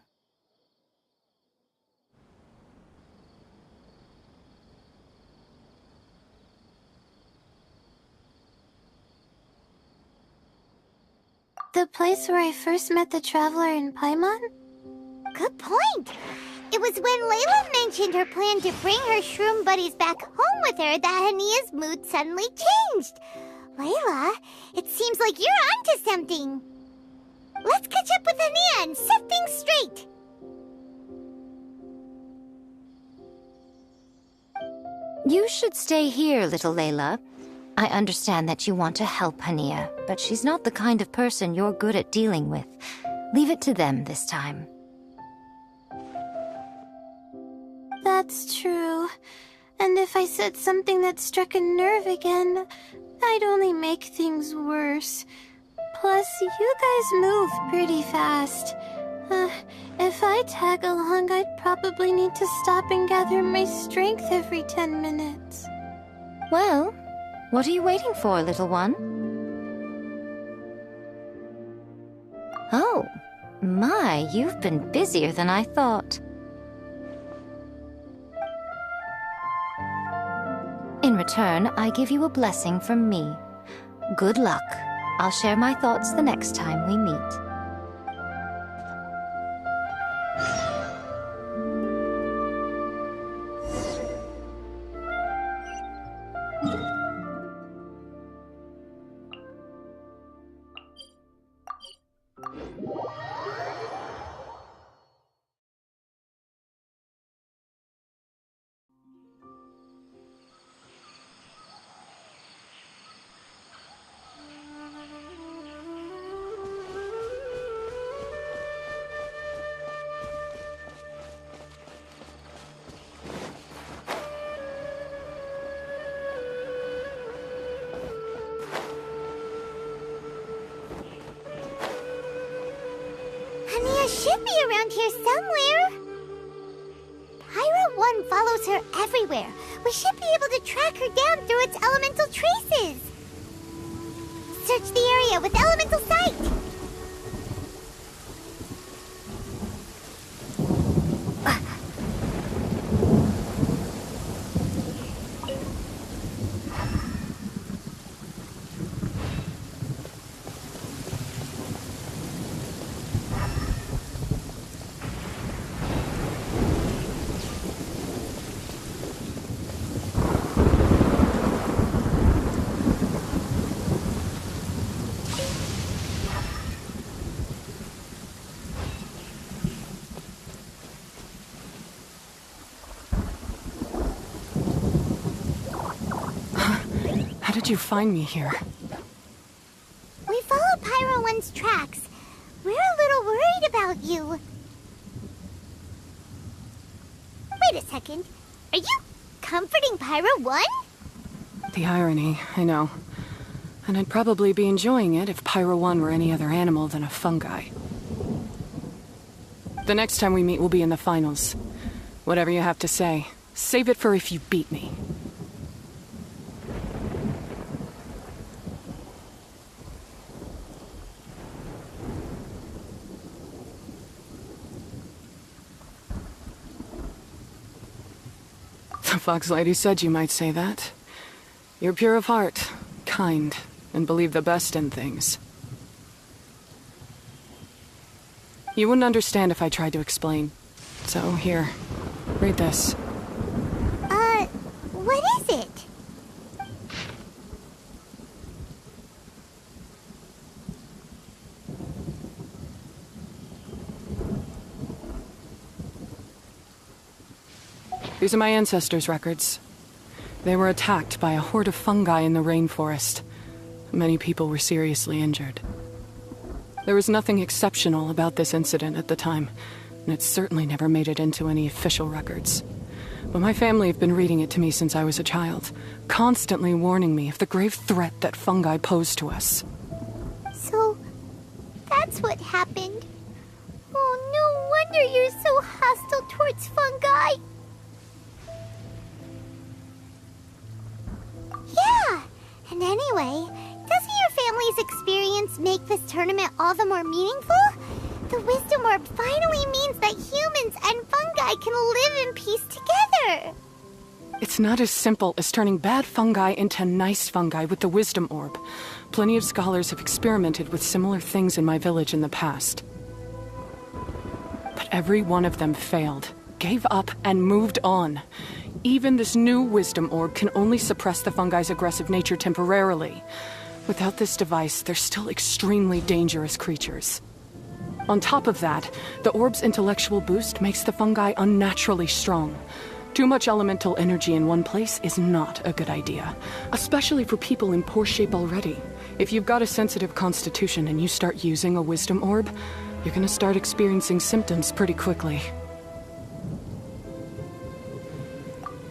The place where I first met the Traveler in Paimon? Good point. It was when Layla mentioned her plan to bring her shroom buddies back home with her that Hania's mood suddenly changed. Layla, it seems like you're onto something. Let's catch up with Hania and set things straight. You should stay here, little Layla. I understand that you want to help Hania, but she's not the kind of person you're good at dealing with. Leave it to them this time. That's true. And if I said something that struck a nerve again, I'd only make things worse. Plus, you guys move pretty fast. If I tag along, I'd probably need to stop and gather my strength every 10 minutes. Well, what are you waiting for, little one? Oh, my, you've been busier than I thought. In return, I give you a blessing from me. Good luck. I'll share my thoughts the next time we meet. Hania should be around here somewhere. Pyro 1 follows her everywhere. We should be able to track her down through its elemental traces. Search the area with elemental sight. How did you find me here? We followed Pyro 1's tracks. We're a little worried about you. Wait a second. Are you comforting Pyro 1? The irony, I know. And I'd probably be enjoying it if Pyro 1 were any other animal than a fungi. The next time we meet will be in the finals. Whatever you have to say, save it for if you beat me. The Fox Lady said you might say that. You're pure of heart, kind, and believe the best in things. You wouldn't understand if I tried to explain. So here, read this. What is it? These are my ancestors' records. They were attacked by a horde of fungi in the rainforest. Many people were seriously injured. There was nothing exceptional about this incident at the time, and it certainly never made it into any official records. But my family have been reading it to me since I was a child, constantly warning me of the grave threat that fungi pose to us. So, that's what happened. Oh, no wonder you're so hostile towards fungi. Yeah, and anyway, doesn't your family's experience make this tournament all the more meaningful? The Wisdom Orb finally means that humans and fungi can live in peace together. It's not as simple as turning bad fungi into nice fungi with the Wisdom Orb. Plenty of scholars have experimented with similar things in my village in the past. But every one of them failed. gave up and moved on. Even this new wisdom orb can only suppress the fungi's aggressive nature temporarily. Without this device, they're still extremely dangerous creatures. On top of that, the orb's intellectual boost makes the fungi unnaturally strong. Too much elemental energy in one place is not a good idea, especially for people in poor shape already. If you've got a sensitive constitution and you start using a wisdom orb, you're gonna start experiencing symptoms pretty quickly.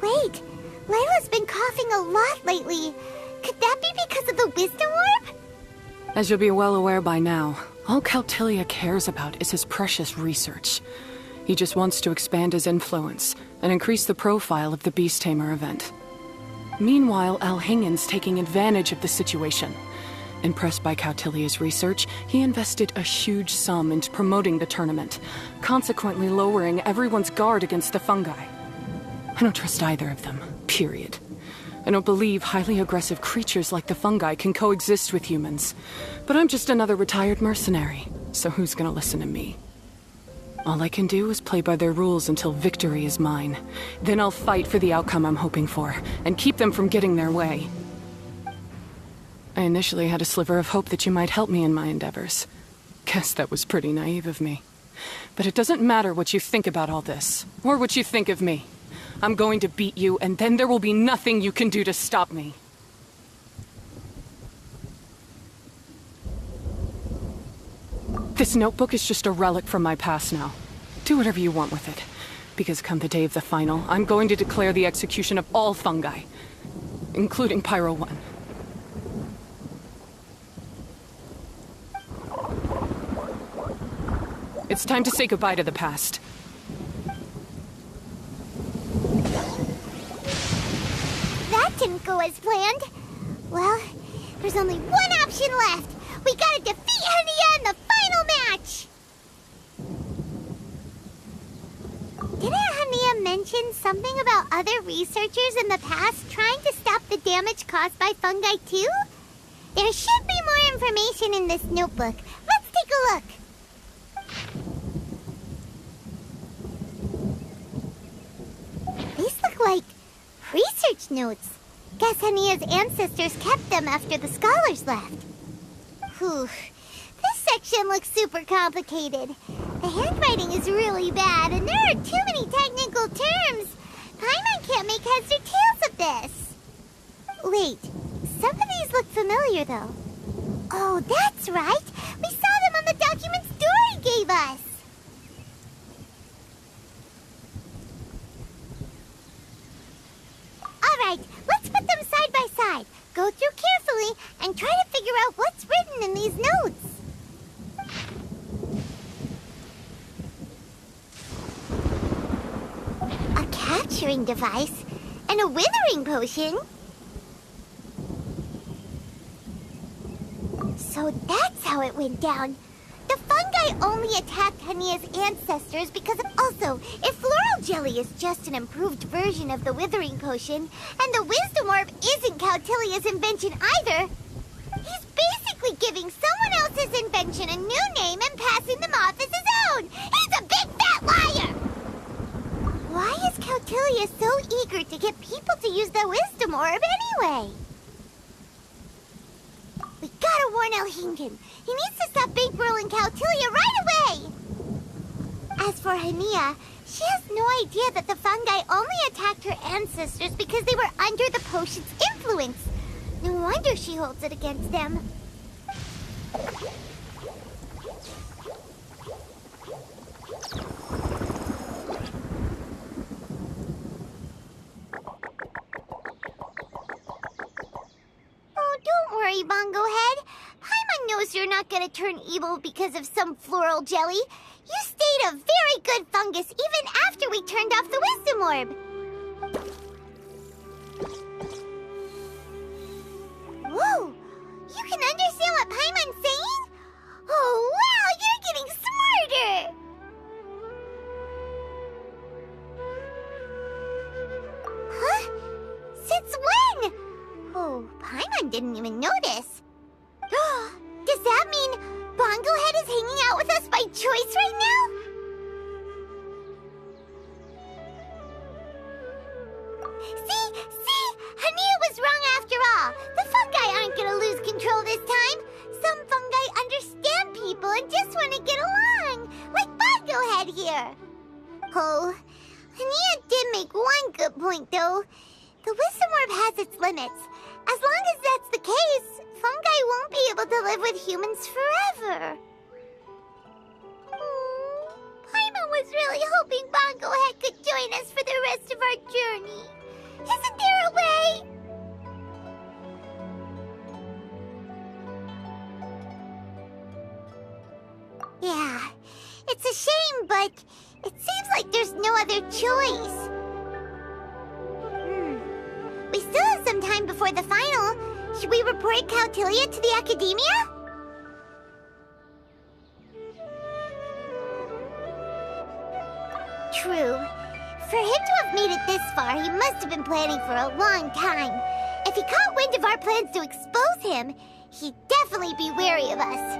Wait, Layla's been coughing a lot lately. Could that be because of the wisdom orb? As you'll be well aware by now, all Kautilya cares about is his precious research. He just wants to expand his influence and increase the profile of the Beast Tamer event. Meanwhile, Alhingen's taking advantage of the situation. Impressed by Kautilya's research, he invested a huge sum into promoting the tournament, consequently lowering everyone's guard against the fungi. I don't trust either of them, period. I don't believe highly aggressive creatures like the fungi can coexist with humans. But I'm just another retired mercenary, so who's gonna listen to me? All I can do is play by their rules until victory is mine. Then I'll fight for the outcome I'm hoping for, and keep them from getting their way. I initially had a sliver of hope that you might help me in my endeavors. Guess that was pretty naive of me. But it doesn't matter what you think about all this, or what you think of me. I'm going to beat you, and then there will be nothing you can do to stop me. This notebook is just a relic from my past now. Do whatever you want with it. Because come the day of the final, I'm going to declare the execution of all fungi. Including Pyro 1. It's time to say goodbye to the past. That didn't go as planned. Well, there's only one option left. We gotta defeat Hania in the final match! Didn't Hania mention something about other researchers in the past trying to stop the damage caused by fungi too? There should be more information in this notebook. Let's take a look. These look like research notes. Guess Hania's ancestors kept them after the scholars left. Whew. This section looks super complicated. The handwriting is really bad, and there are too many technical terms. Paimon can't make heads or tails of this. Wait, some of these look familiar, though. Oh, that's right. We saw them on the documents Dory gave us. All right, let's put them side by side. Go through carefully and try to figure out what's written in these notes. A capturing device and a withering potion. So that's how it went down. The fungi only attacked Hania's ancestors because of... Also, if floral jelly is just an improved version of the withering potion, and the wisdom orb isn't Kautilya's invention either, he's basically giving someone else's invention a new name and passing them off as his own. He's a big fat liar! Why is Kautilya so eager to get people to use the wisdom orb anyway? We gotta warn Alhingen. He needs to stop bankrolling Kautilya right away! As for Hania, she has no idea that the fungi only attacked her ancestors because they were under the potion's influence. No wonder she holds it against them. Oh, don't worry, Bongo Head. Paimon knows you're not gonna turn evil because of some floral jelly. You stayed a very good fungus even after we turned off the wisdom orb. Whoa! You can understand what Paimon's saying? Oh, wow! You're getting smarter! Huh? Since when? Oh, Paimon didn't even notice. Does that mean Bongo Head is hanging out with us by choice right now? head here. Oh, Hania did make one good point, though. The wisdom orb has its limits. As long as that's the case, fungi won't be able to live with humans forever. Paimon was really hoping Bongo Head could join us for the rest of our journey. Isn't there a way? Yeah, it's a shame, but it seems like there's no other choice. We still have some time before the final. Should we report Cautilia to the Academia? True. For him to have made it this far, he must have been planning for a long time. If he caught wind of our plans to expose him, he'd definitely be wary of us.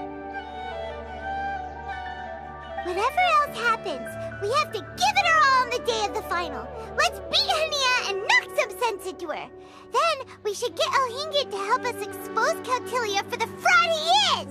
Whatever else happens, we have to give it our all on the day of the final. Let's beat Hania and knock some sense into her. Then we should get Elhingid to help us expose Cautilia for the fraud he is!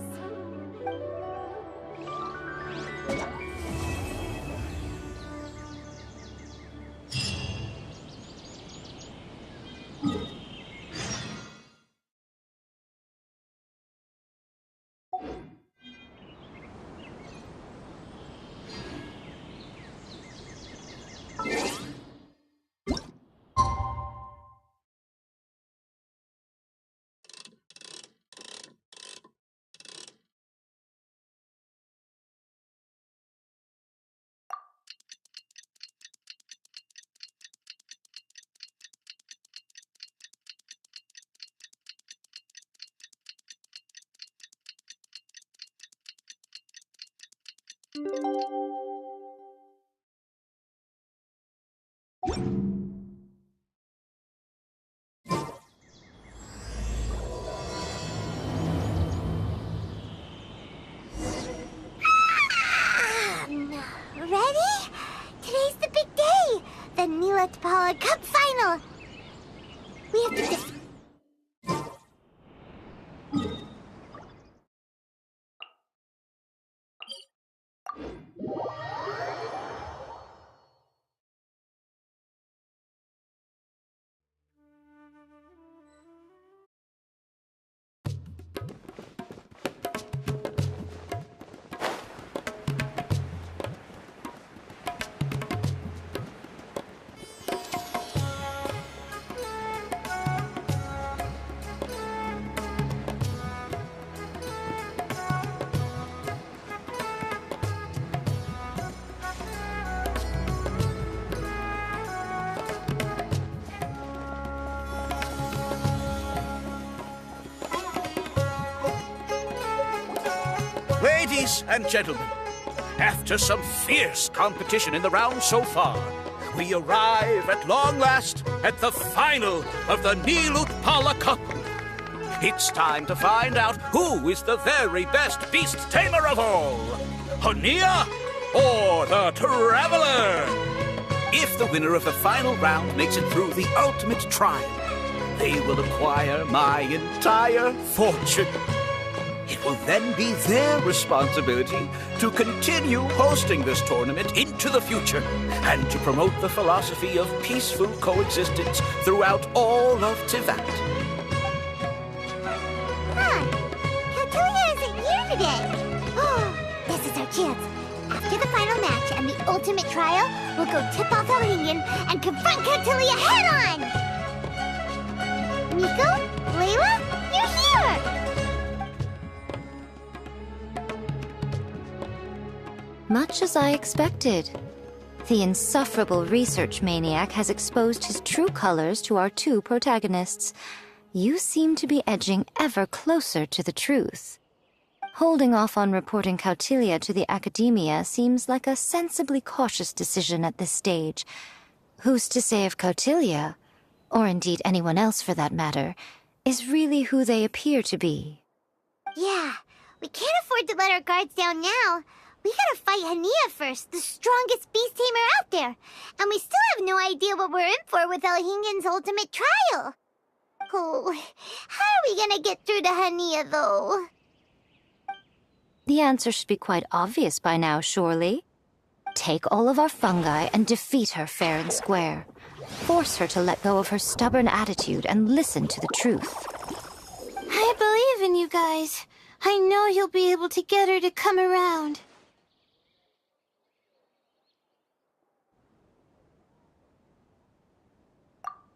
Ready? Today's the big day! The Nilatpala Cup Final! We have to Ladies and gentlemen, after some fierce competition in the round so far, we arrive at long last at the final of the Nilatpala Cup. It's time to find out who is the very best beast tamer of all, Hania or the Traveler. If the winner of the final round makes it through the ultimate trial, they will acquire my entire fortune. It will then be their responsibility to continue hosting this tournament into the future and to promote the philosophy of peaceful coexistence throughout all of Tivat. Cautilia isn't here today. Oh, this is our chance. After the final match and the ultimate trial, we'll go tip off Elhingid and confront Cautilia head-on! Nico? Layla? You're here! Much as I expected. The insufferable research maniac has exposed his true colors to our two protagonists. You seem to be edging ever closer to the truth. Holding off on reporting Cautilia to the Academia seems like a sensibly cautious decision at this stage. Who's to say if Cautilia, or indeed anyone else for that matter, is really who they appear to be? Yeah, we can't afford to let our guards down now. We gotta fight Hania first, the strongest beast tamer out there. And we still have no idea what we're in for with Elhingid's ultimate trial. Oh, how are we gonna get through to Hania, though? The answer should be quite obvious by now, surely. Take all of our fungi and defeat her fair and square. Force her to let go of her stubborn attitude and listen to the truth. I believe in you guys. I know you'll be able to get her to come around.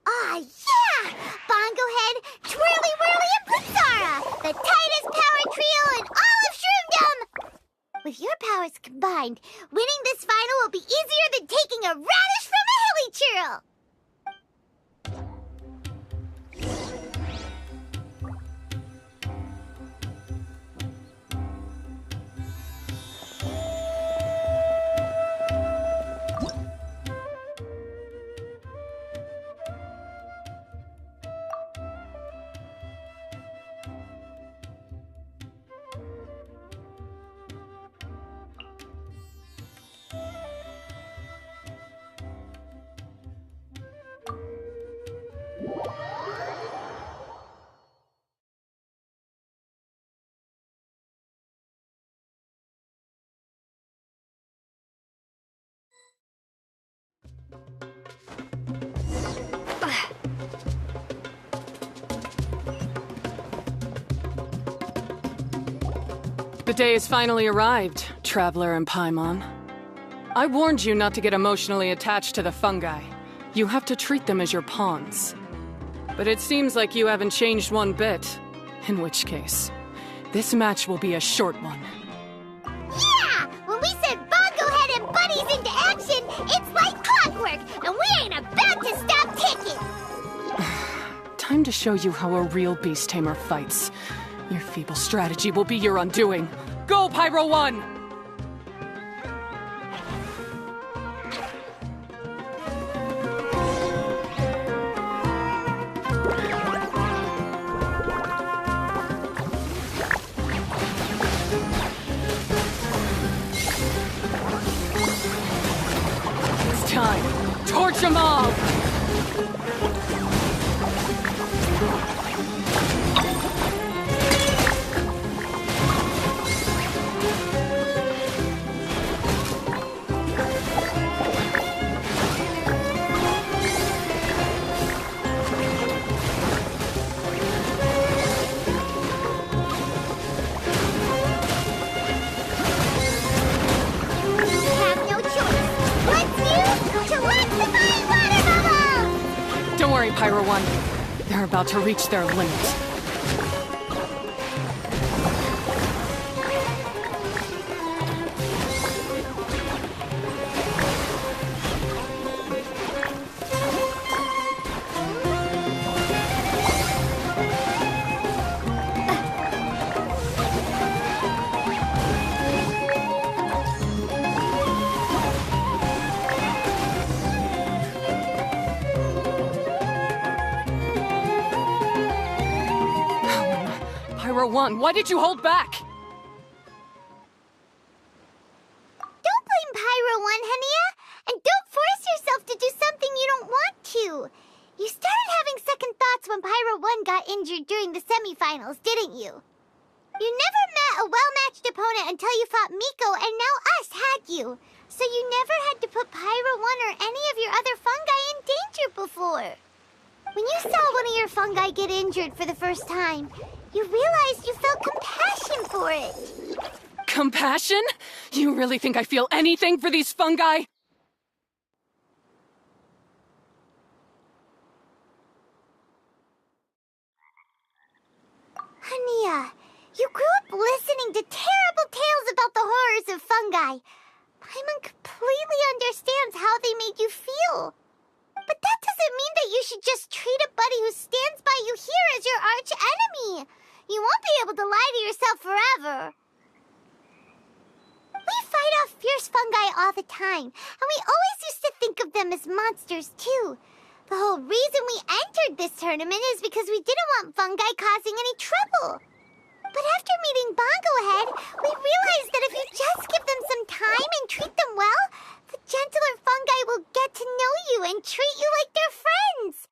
Ah, yeah! Bongo Head, Twirly Whirly, and Blitzara! The tightest power trio in all of Shroomdom! With your powers combined, winning this final will be easier than taking a radish from a hilly churl! The day has finally arrived, Traveler and Paimon. I warned you not to get emotionally attached to the fungi. You have to treat them as your pawns. But it seems like you haven't changed one bit. In which case, this match will be a short one. Yeah! When we send Bongo Head and buddies into action, it's like clockwork, and we ain't about to stop ticking! Time to show you how a real beast tamer fights. Your feeble strategy will be your undoing. Go, Pyro 1! It's time. Torch 'em all! Pyro 1. They're about to reach their limit. Pyro 1, why did you hold back? Don't blame Pyro 1, Hania! And don't force yourself to do something you don't want to! You started having second thoughts when Pyro 1 got injured during the semifinals, didn't you? You never met a well-matched opponent until you fought Miko, and now us had you. So you never had to put Pyro 1 or any of your other fungi in danger before. When you saw one of your fungi get injured for the first time, you realized you felt compassion for it. Compassion? You really think I feel anything for these fungi? Hania, you grew up listening to terrible tales about the horrors of fungi. Paimon completely understands how they made you feel. But that doesn't mean that you should just treat a buddy who stands by you here as your arch enemy. You won't be able to lie to yourself forever. We fight off fierce fungi all the time, and we always used to think of them as monsters too. The whole reason we entered this tournament is because we didn't want fungi causing any trouble. But after meeting Bongo Head, we realized that if you just give them some time and treat them well, the gentler fungi will get to know you and treat you like their friends.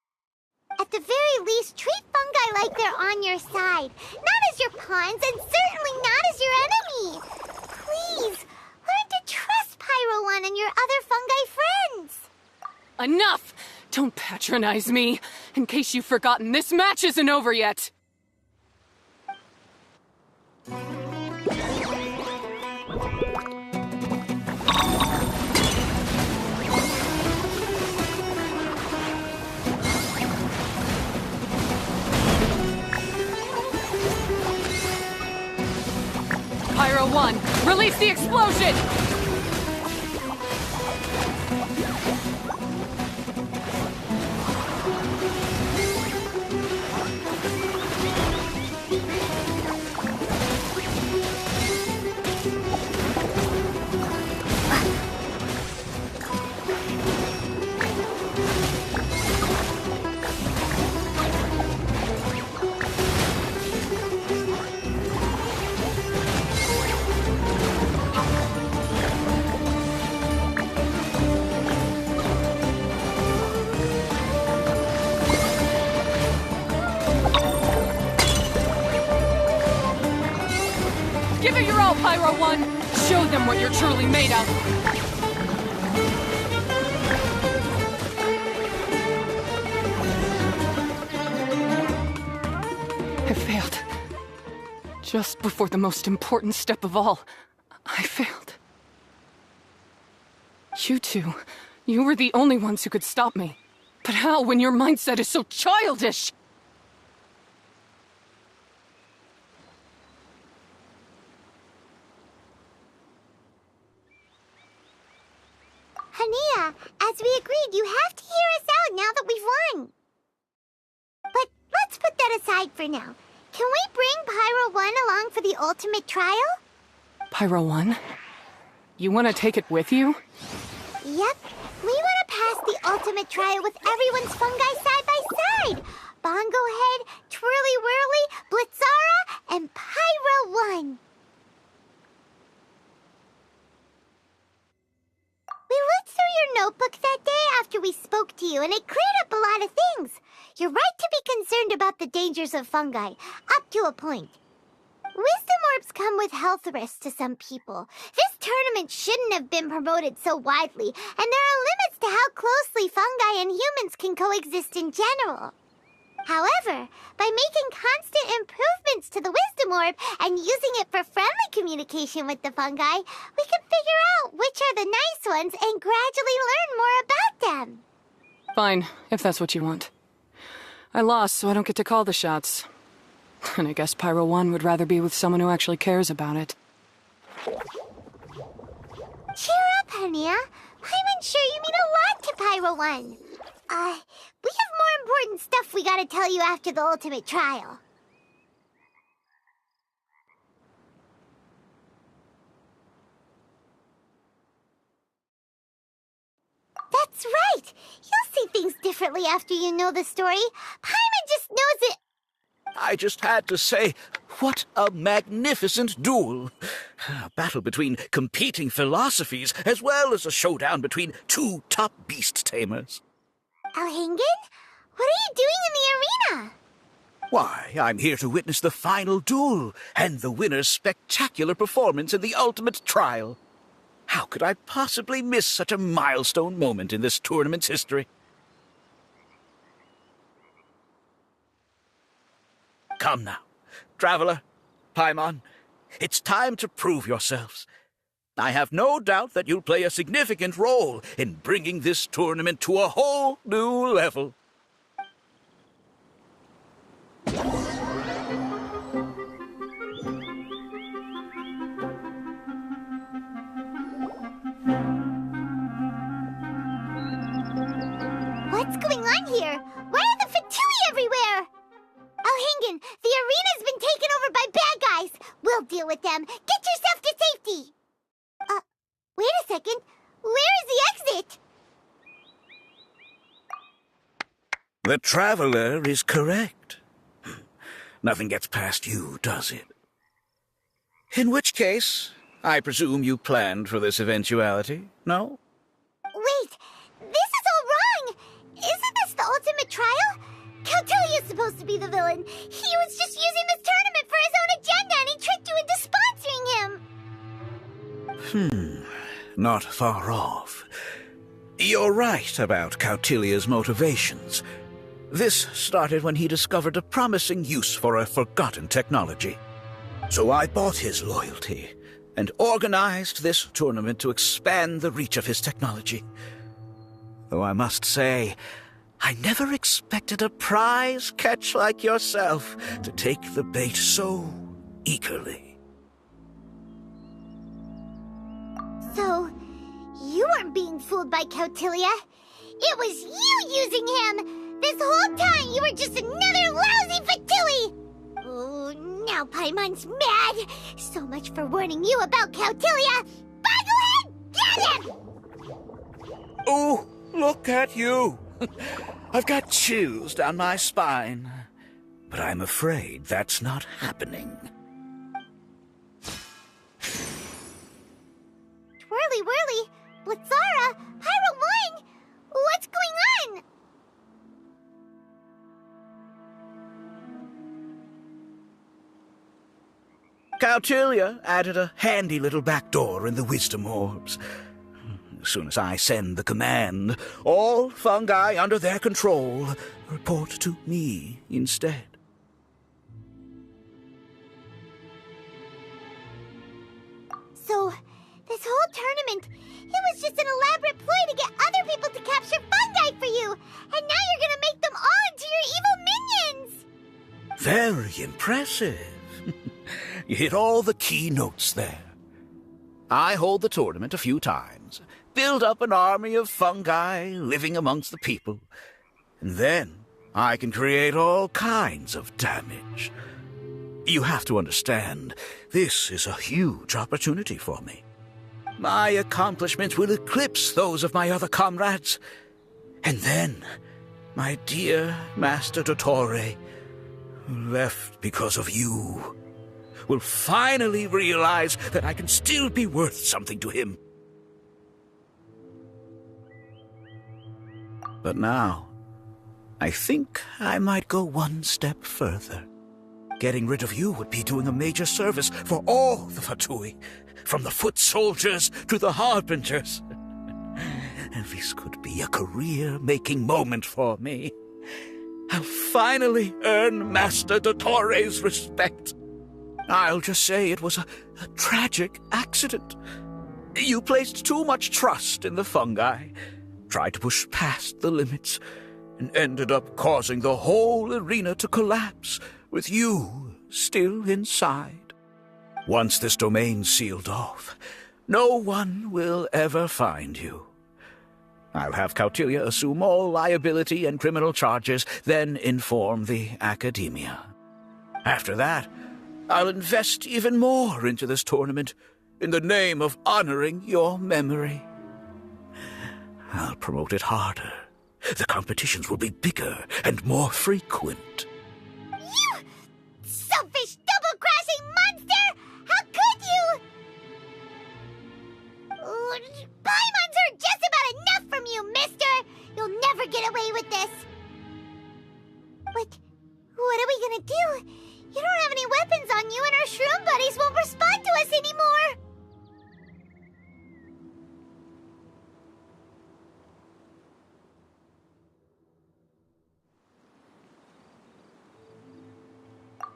At the very least, treat fungi like they're on your side, not as your pawns and certainly not as your enemy. Please, learn to trust Pyro 1 and your Enough! Don't patronize me. In case you've forgotten, this match isn't over yet. Pyro 1, release the explosion! Give it your all, Pyro 1! Show them what you're truly made of! I failed. Just before the most important step of all, I failed. You two, you were the only ones who could stop me. But how when your mindset is so childish? Hania, as we agreed, you have to hear us out now that we've won. But let's put that aside for now. Can we bring Pyro 1 along for the ultimate trial? Pyro 1? You want to take it with you? Yep. We want to pass the ultimate trial with everyone's fungi side by side. Bongo Head, Twirly Whirly, Blitzara, and Pyro 1. We looked through your notebook that day after we spoke to you, and it cleared up a lot of things. You're right to be concerned about the dangers of fungi, up to a point. Wisdom orbs come with health risks to some people. This tournament shouldn't have been promoted so widely, and there are limits to how closely fungi and humans can coexist in general. However, by making constant improvements to the Wisdom Orb and using it for friendly communication with the fungi, we can figure out which are the nice ones and gradually learn more about them. Fine, if that's what you want. I lost, so I don't get to call the shots. And I guess Pyro 1 would rather be with someone who actually cares about it. Cheer up, Hania. I'm sure you mean a lot to Pyro 1. We have more important stuff we gotta tell you after the ultimate trial. That's right! You'll see things differently after you know the story. Paimon just knows it. I just had to say, what a magnificent duel. A battle between competing philosophies, as well as a showdown between two top beast tamers. Alhingen? What are you doing in the arena? Why, I'm here to witness the final duel and the winner's spectacular performance in the ultimate trial. How could I possibly miss such a milestone moment in this tournament's history? Come now, Traveler, Paimon, it's time to prove yourselves. I have no doubt that you'll play a significant role in bringing this tournament to a whole new level. What's going on here? Why are the Fatui everywhere? Alhingen, the arena's been taken over by bad guys. We'll deal with them. Get yourself to safety. Wait a second. Where is the exit? The Traveler is correct. Nothing gets past you, does it? In which case, I presume you planned for this eventuality, no? Wait, this is all wrong. Isn't this the ultimate trial? Cautelia's supposed to be the villain. He was just using this tournament for his own agenda, and he tricked you into sponsoring him. Not far off. You're right about Cautilia's motivations. This started when he discovered a promising use for a forgotten technology. So I bought his loyalty and organized this tournament to expand the reach of his technology. Though I must say, I never expected a prize catch like yourself to take the bait so eagerly. So, you weren't being fooled by Cautilia. It was you using him! This whole time you were just another lousy Fatui! Oh, now Paimon's mad! So much for warning you about Cautilia! Boglehead, get him! Oh, look at you! I've got chills down my spine. But I'm afraid that's not happening. Twirly whirly, Blitzara, Pyro 1! What's going on? Cautilia added a handy little back door in the wisdom orbs. As soon as I send the command, all fungi under their control report to me instead. So, this whole tournament, it was just an elaborate ploy to get other people to capture fungi for you! And now you're gonna make them all into your evil minions! Very impressive. You hit all the key notes there. I hold the tournament a few times, build up an army of fungi living amongst the people, and then I can create all kinds of damage. You have to understand, this is a huge opportunity for me. My accomplishments will eclipse those of my other comrades. And then, my dear Master Dottore, who left because of you, will finally realize that I can still be worth something to him. But now, I think I might go one step further. Getting rid of you would be doing a major service for all the Fatui, from the foot soldiers to the harbingers. And this could be a career-making moment for me. I'll finally earn Master Dottore's respect. I'll just say it was a tragic accident. You placed too much trust in the fungi, tried to push past the limits, and ended up causing the whole arena to collapse, with you still inside. Once this domain's sealed off, no one will ever find you. I'll have Cautilia assume all liability and criminal charges, then inform the Academia. After that, I'll invest even more into this tournament in the name of honoring your memory. I'll promote it harder. The competitions will be bigger and more frequent. You selfish, double-crossing monster! How could you? Paimons are just about enough from you, mister! You'll never get away with this! But what are we gonna do? You don't have any weapons on you, and our shroom buddies won't respond to us anymore!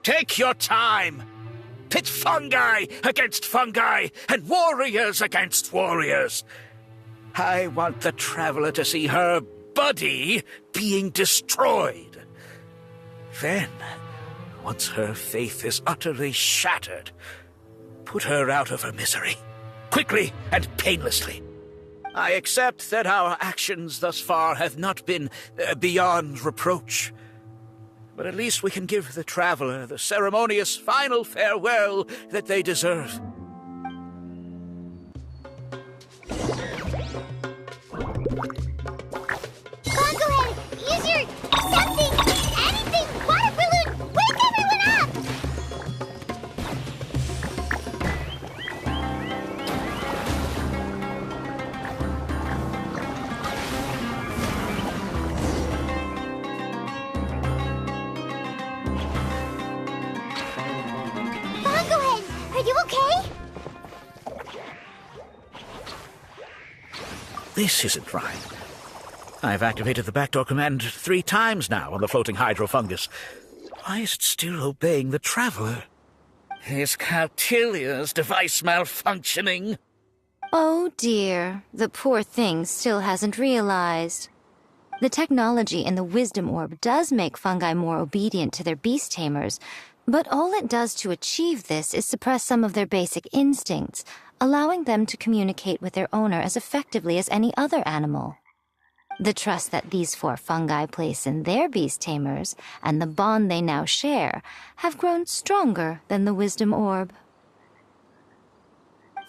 Take your time! Pit fungi against fungi, and warriors against warriors. I want the Traveler to see her buddy being destroyed. Then, once her faith is utterly shattered, put her out of her misery, quickly and painlessly. I accept that our actions thus far have not been beyond reproach. But at least we can give the Traveler the ceremonious final farewell that they deserve. Bongohead, use your something, anything, water balloon, wake everyone up! Bongohead, are you okay? This isn't right. I've activated the backdoor command 3 times now on the floating hydrofungus. Why is it still obeying the traveler? Is Cautilia's device malfunctioning? Oh dear, the poor thing still hasn't realized. The technology in the Wisdom Orb does make fungi more obedient to their beast tamers, but all it does to achieve this is suppress some of their basic instincts, allowing them to communicate with their owner as effectively as any other animal. The trust that these 4 fungi place in their beast tamers, and the bond they now share, have grown stronger than the Wisdom Orb.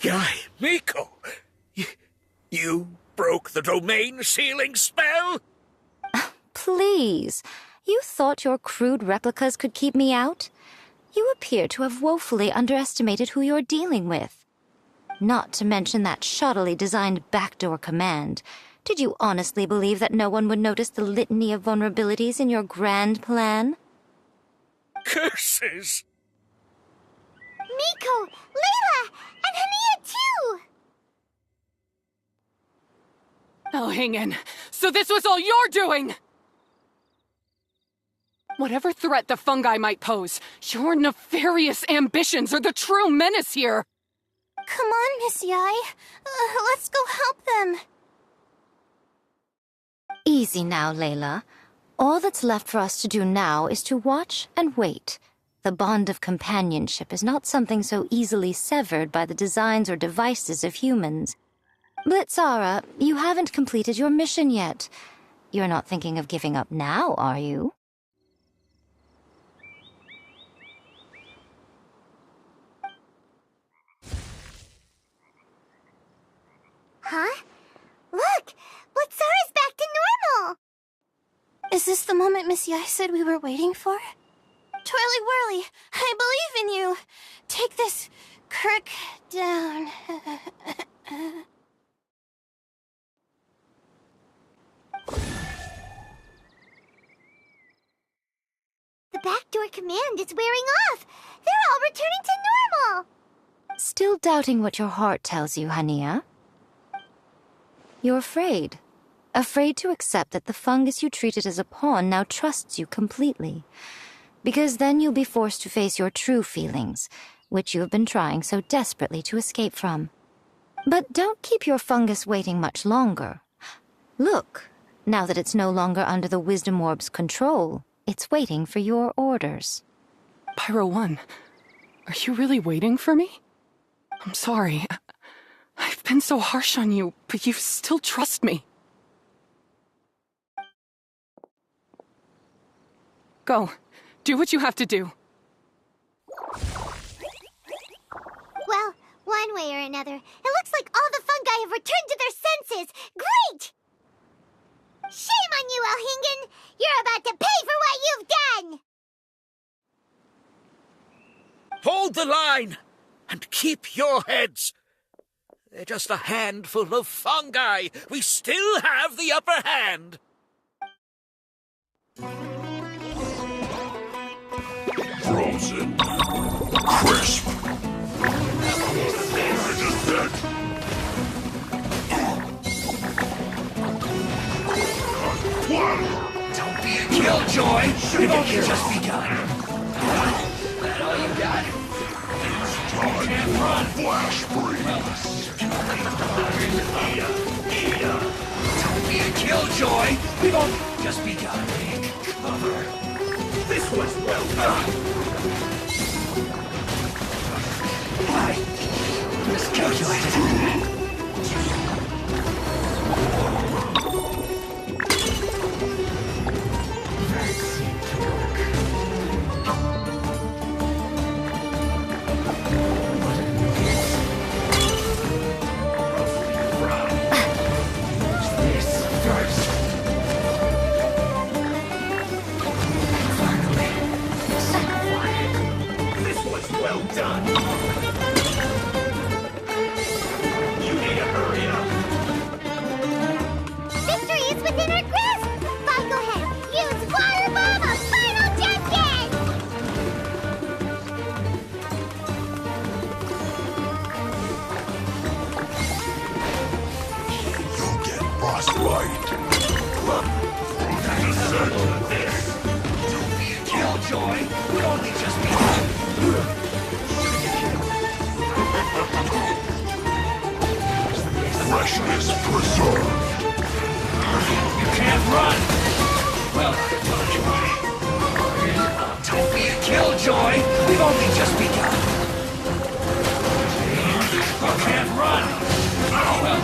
Yai, Miko! You broke the domain sealing spell? Please, you thought your crude replicas could keep me out? You appear to have woefully underestimated who you're dealing with. Not to mention that shoddily designed backdoor command. Did you honestly believe that no one would notice the litany of vulnerabilities in your grand plan? Curses! Miko, Layla, and Hania too! Oh, hang in. So this was all you're doing! Whatever threat the fungi might pose, your nefarious ambitions are the true menace here! Come on, Miss Yai. Let's go help them. Easy now, Layla. All that's left for us to do now is to watch and wait. The bond of companionship is not something so easily severed by the designs or devices of humans. Blitzara, you haven't completed your mission yet. You're not thinking of giving up now, are you? Huh? Look! Blitzara's back to normal! Is this the moment Miss Yai said we were waiting for? Twirly Whirly, I believe in you! Take this crook down. The backdoor command is wearing off! They're all returning to normal! Still doubting what your heart tells you, Hania? You're afraid. Afraid to accept that the fungus you treated as a pawn now trusts you completely. Because then you'll be forced to face your true feelings, which you have been trying so desperately to escape from. But don't keep your fungus waiting much longer. Look, now that it's no longer under the Wisdom Orb's control, it's waiting for your orders. Pyro 1, are you really waiting for me? I'm sorry. I've been so harsh on you, but you still trust me. Go. Do what you have to do. Well, one way or another, it looks like all the fungi have returned to their senses! Great! Shame on you, Elhingen! You're about to pay for what you've done! Hold the line! And keep your heads! They're just a handful of fungi. We still have the upper hand. Frozen. Crisp. Don't be a killjoy! You've only just begun. That all you got? Time for a flash freeze. Don't be a killjoy! We've only just begun. Take cover. This was well done. I miscalculated. You last light. Don't be a killjoy. We've only just begun. Freshness preserved. You can't run. Well, don't be a killjoy. We've only just begun. You can't run. Well,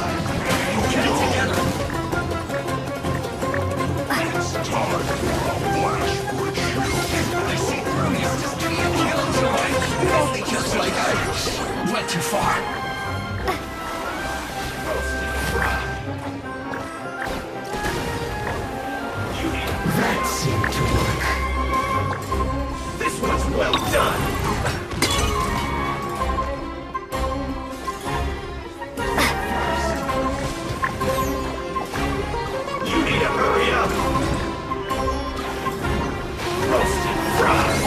get it together. It's time for a flash bridge shield. I see through you. Just be a killjoy. We've only just like I went too far. That seemed to work. This one's well done. You need to hurry up. Roasted fried.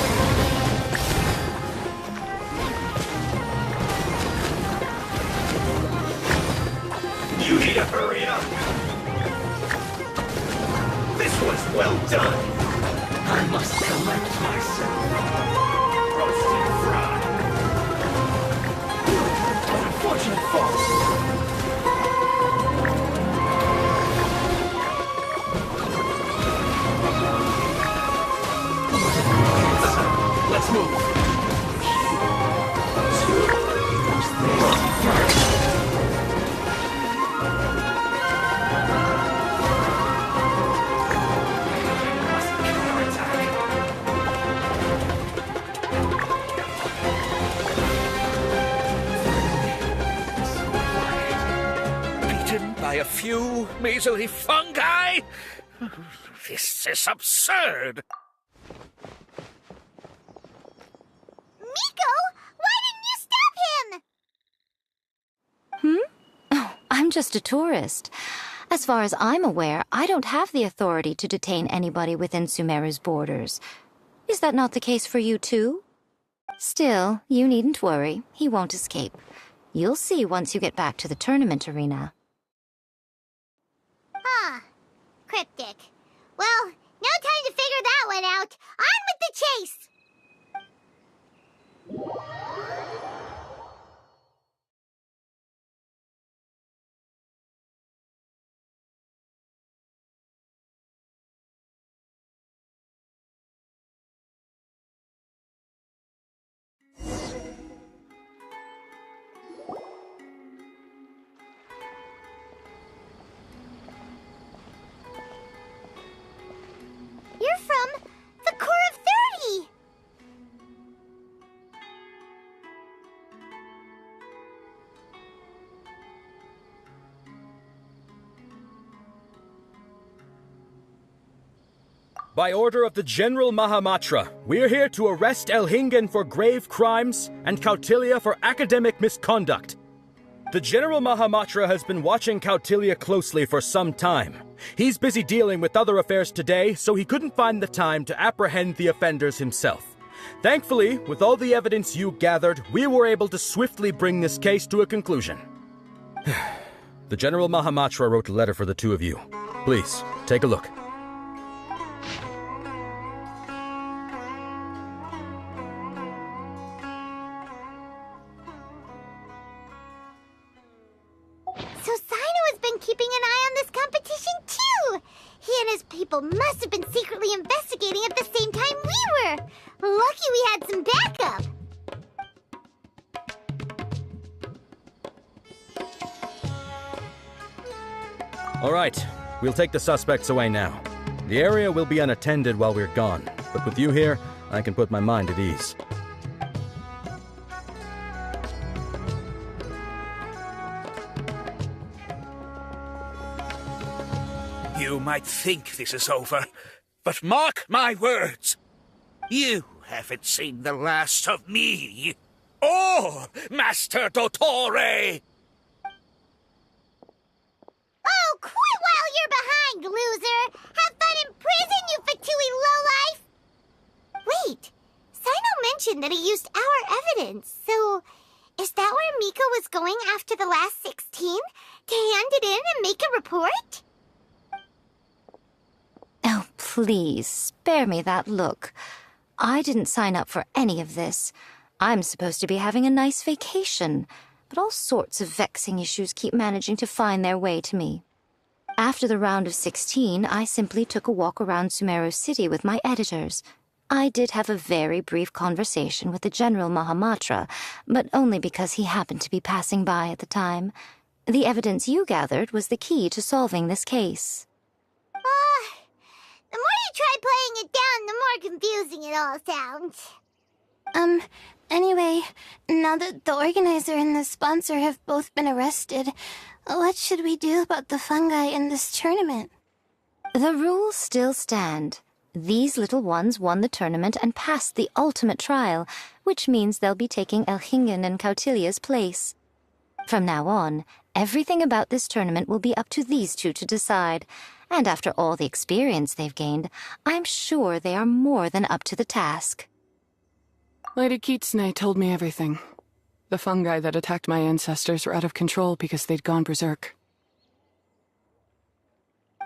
You need to hurry up. This one's well done. I must collect myself. Roasted fried. Unfortunate fault. Let's move. Beaten by a few measly fungi? This is absurd. Miko, why didn't you stop him? Oh, I'm just a tourist. As far as I'm aware, I don't have the authority to detain anybody within Sumeru's borders. Is that not the case for you too? Still, you needn't worry. He won't escape. You'll see once you get back to the tournament arena. Huh. Cryptic. Well, no time to figure that one out. On with the chase! You're from the Core of 30! By order of the General Mahamatra, we're here to arrest Elhingen for grave crimes and Kautilya for academic misconduct. The General Mahamatra has been watching Kautilya closely for some time. He's busy dealing with other affairs today, so he couldn't find the time to apprehend the offenders himself. Thankfully, with all the evidence you gathered, we were able to swiftly bring this case to a conclusion. The General Mahamatra wrote a letter for the two of you. Please, take a look. So Sino has been keeping an eye on this competition too! He and his people must have been secretly investigating at the same time we were! Lucky we had some backup! All right, we'll take the suspects away now. The area will be unattended while we're gone, but with you here, I can put my mind at ease. You might think this is over, but mark my words. You haven't seen the last of me, or Master Dottore. Oh, quit while you're behind, loser! Have fun in prison, you fatui lowlife! Wait, Sino mentioned that he used our evidence, so is that where Miko was going after the last 16? To hand it in and make a report? please, spare me that look. I didn't sign up for any of this. I'm supposed to be having a nice vacation, but all sorts of vexing issues keep managing to find their way to me. After the round of 16, I simply took a walk around Sumeru City with my editors. I did have a very brief conversation with the General Mahamatra, but only because he happened to be passing by at the time. The evidence you gathered was the key to solving this case. The more you try playing it down, the more confusing it all sounds. Anyway, now that the organizer and the sponsor have both been arrested, what should we do about the fungi in this tournament? The rules still stand. These little ones won the tournament and passed the ultimate trial, which means they'll be taking Elhingen and Cautilia's place. From now on, everything about this tournament will be up to these two to decide, and after all the experience they've gained, I'm sure they are more than up to the task. Lady Kitsune told me everything. The fungi that attacked my ancestors were out of control because they'd gone berserk.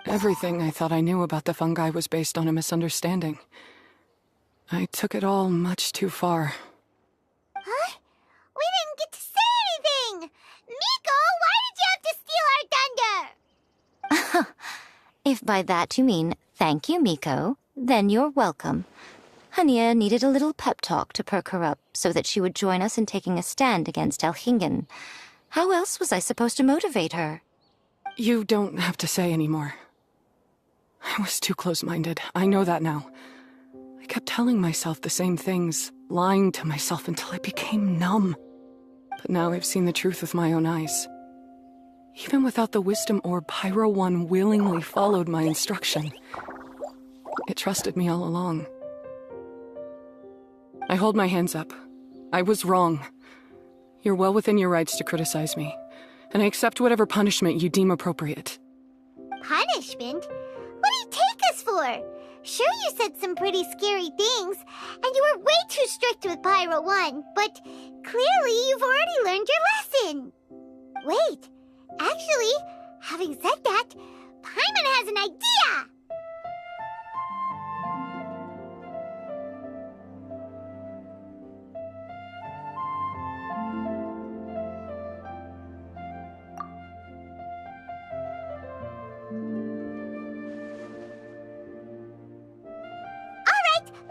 Everything I thought I knew about the fungi was based on a misunderstanding. I took it all much too far. Huh? We didn't get to say anything! Miko, why did you have to steal our thunder? If by that you mean thank you, Miko, then you're welcome. Hania needed a little pep talk to perk her up so that she would join us in taking a stand against Elhingen. How else was I supposed to motivate her? You don't have to say anymore. I was too close-minded. I know that now. I kept telling myself the same things, lying to myself until I became numb. But now I've seen the truth with my own eyes. Even without the wisdom orb, Pyro 1 willingly followed my instruction. It trusted me all along. I hold my hands up. I was wrong. You're well within your rights to criticize me, and I accept whatever punishment you deem appropriate. Punishment? What do you take us for? Sure, you said some pretty scary things, and you were way too strict with Pyro 1, but clearly you've already learned your lesson. Wait, actually, having said that, Paimon has an idea!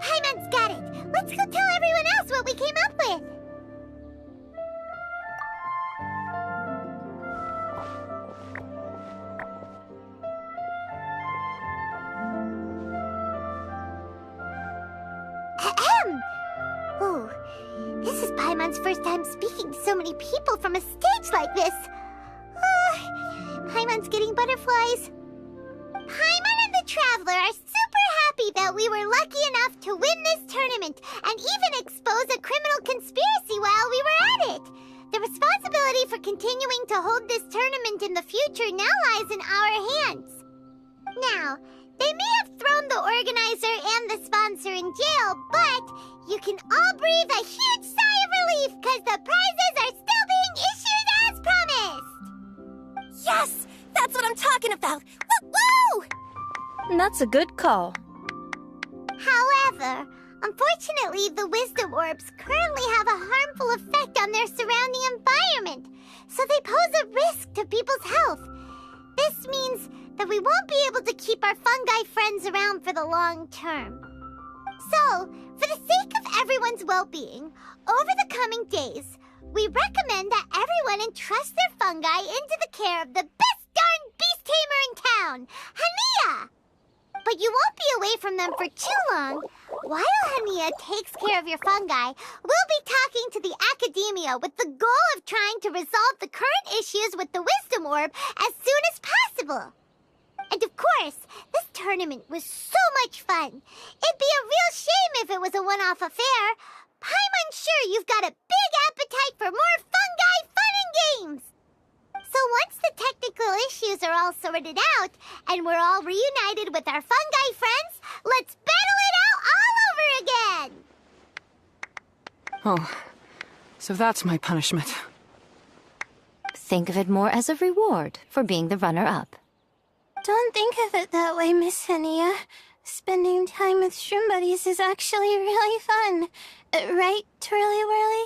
Paimon's got it! Let's go tell everyone else what we came up with! Ahem! Ooh, this is Paimon's first time speaking to so many people from a stage like this. Paimon's getting butterflies. Paimon and the Traveler are super happy that we were lucky enough to win this tournament and even expose a criminal conspiracy while we were at it. The responsibility for continuing to hold this tournament in the future now lies in our hands. Now, they may have thrown the organizer and the sponsor in jail, but you can all breathe a huge sigh of relief because the prizes are still being issued as promised. Yes! That's what I'm talking about! Woo-woo! That's a good call. However, unfortunately, the wisdom orbs currently have a harmful effect on their surrounding environment, so they pose a risk to people's health. This means that we won't be able to keep our fungi friends around for the long term. So, for the sake of everyone's well-being, over the coming days, we recommend that everyone entrust their fungi into the care of the best darn beast tamer in town, Hania! But you won't be away from them for too long. While Hania takes care of your fungi, we'll be talking to the academia with the goal of trying to resolve the current issues with the wisdom orb as soon as possible. And of course, this tournament was so much fun. It'd be a real shame if it was a one-off affair. Paimon's sure you've got a big appetite for more fungi fun and games. So once the technical issues are all sorted out, and we're all reunited with our fungi friends, let's battle it out all over again! Oh, so that's my punishment. Think of it more as a reward for being the runner-up. Don't think of it that way, Miss Hania. Spending time with shroom buddies is actually really fun. Right, Twirly Whirly?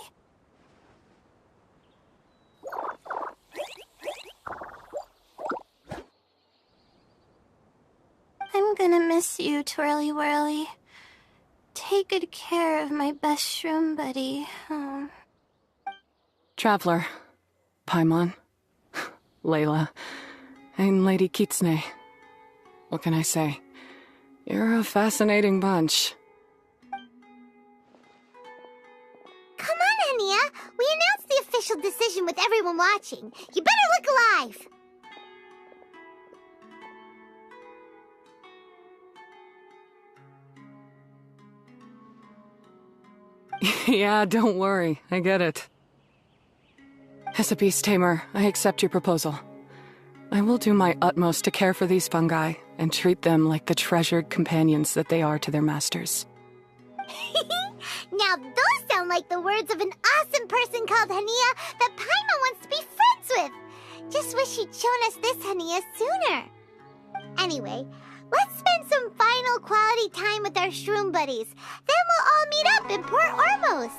I'm gonna miss you, Twirly Whirly. Take good care of my best shroom buddy. Traveler, Paimon, Layla, and Lady Kitsune. What can I say? You're a fascinating bunch. Come on, Hania. We announced the official decision with everyone watching. You better look alive. Yeah, don't worry. I get it. As a beast tamer, I accept your proposal. I will do my utmost to care for these fungi and treat them like the treasured companions that they are to their masters. Now those sound like the words of an awesome person called Hania that Paimon wants to be friends with. Just wish he'd shown us this Hania sooner. Anyway, let's spend some final quality time with our shroom buddies. Then we'll all meet up in Port Ormos.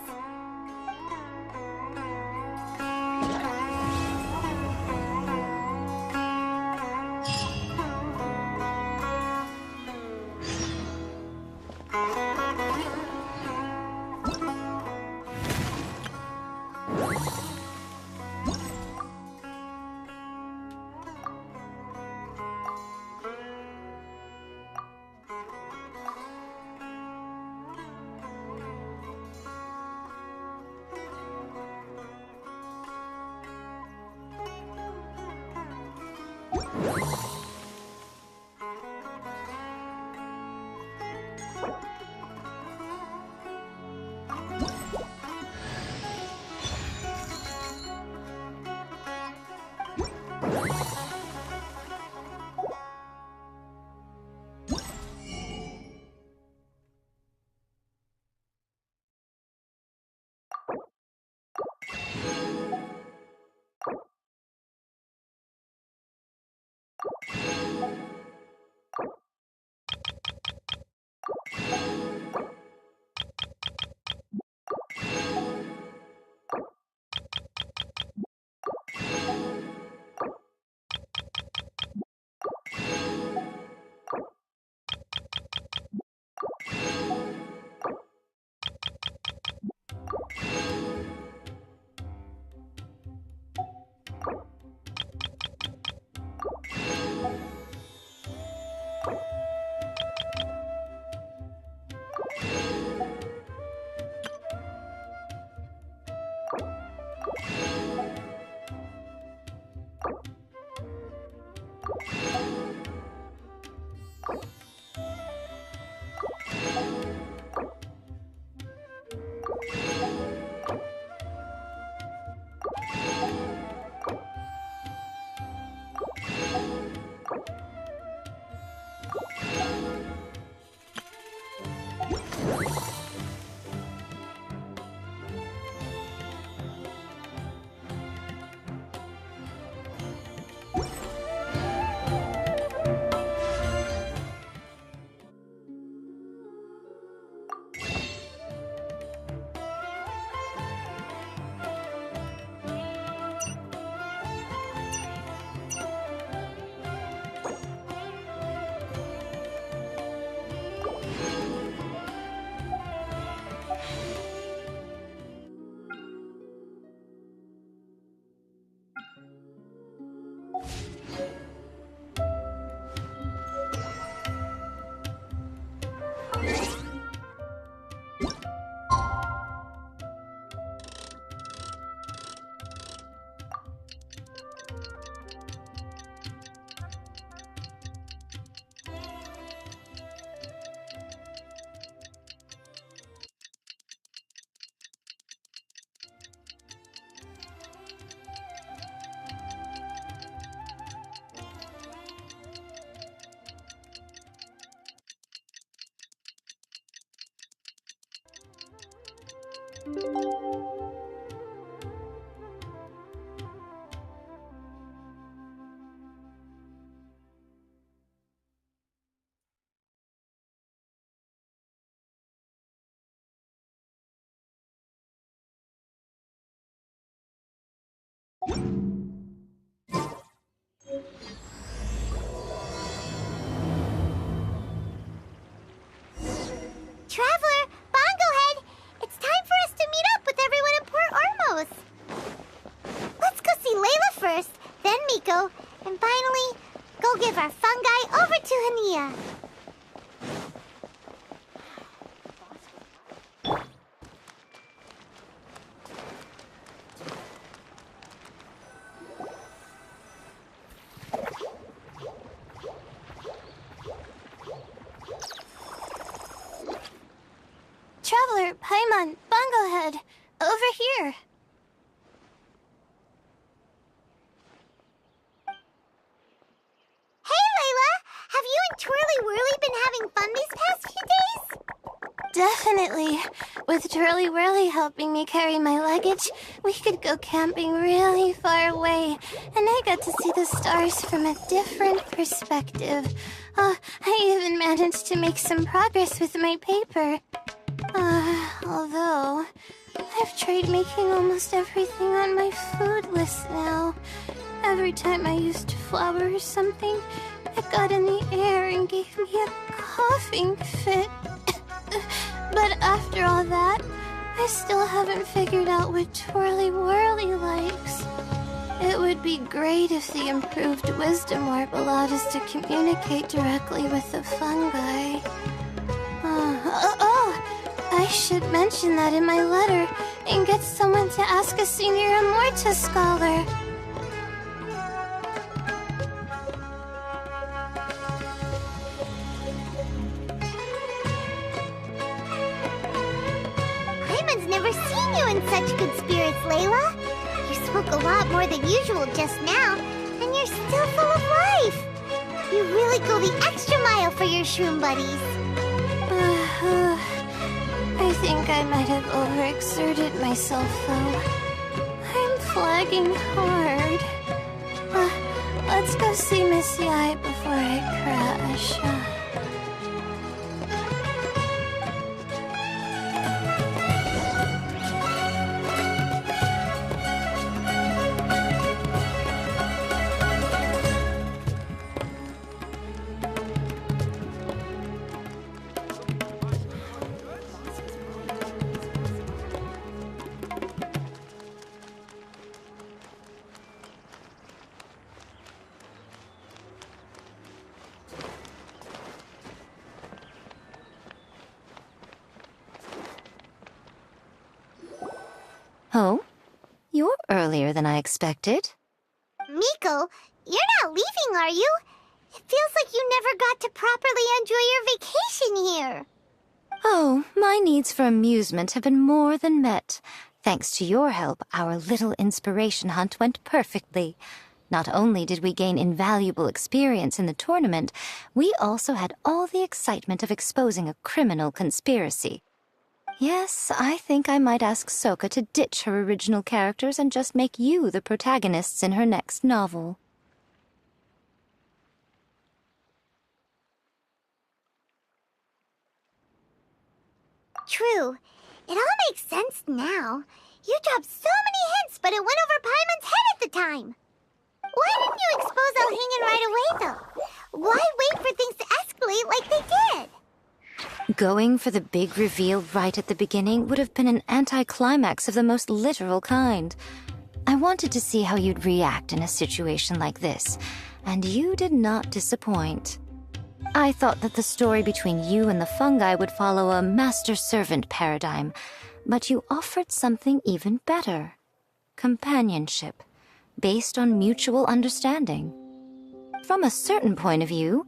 give our fungi over to Hania. Traveler, Paimon, Bunglehead, over here. Hey, Layla! Have you and Twirly Whirly been having fun these past few days? Definitely. With Twirly Whirly helping me carry my luggage, we could go camping really far away, and I got to see the stars from a different perspective. Oh, I even managed to make some progress with my paper. Although, I've tried making almost everything on my food list now. Every time I used flour or something, it got in the air and gave me a coughing fit. But after all that, I still haven't figured out what Twirly Whirly likes. It would be great if the improved wisdom orb allowed us to communicate directly with the fungi. I should mention that in my letter and get someone to ask a senior Amorta scholar. Paimon's never seen you in such good spirits, Layla. You spoke a lot more than usual just now, and you're still full of life. You really go the extra mile for your shroom buddies. I think I might have overexerted myself, though. I'm flagging hard. Let's go see Miss Yai before I crash. Oh? You're earlier than I expected. Miko, you're not leaving, are you? It feels like you never got to properly enjoy your vacation here. Oh, my needs for amusement have been more than met. Thanks to your help, our little inspiration hunt went perfectly. Not only did we gain invaluable experience in the tournament, we also had all the excitement of exposing a criminal conspiracy. Yes, I think I might ask Sokka to ditch her original characters and just make you the protagonists in her next novel. True. It all makes sense now. You dropped so many hints, but it went over Paimon's head at the time. Why didn't you expose Elhingen right away, though? Why wait for things to escalate like they did? Going for the big reveal right at the beginning would have been an anticlimax of the most literal kind. I wanted to see how you'd react in a situation like this, and you did not disappoint. I thought that the story between you and the fungi would follow a master-servant paradigm, but you offered something even better. Companionship, based on mutual understanding. From a certain point of view,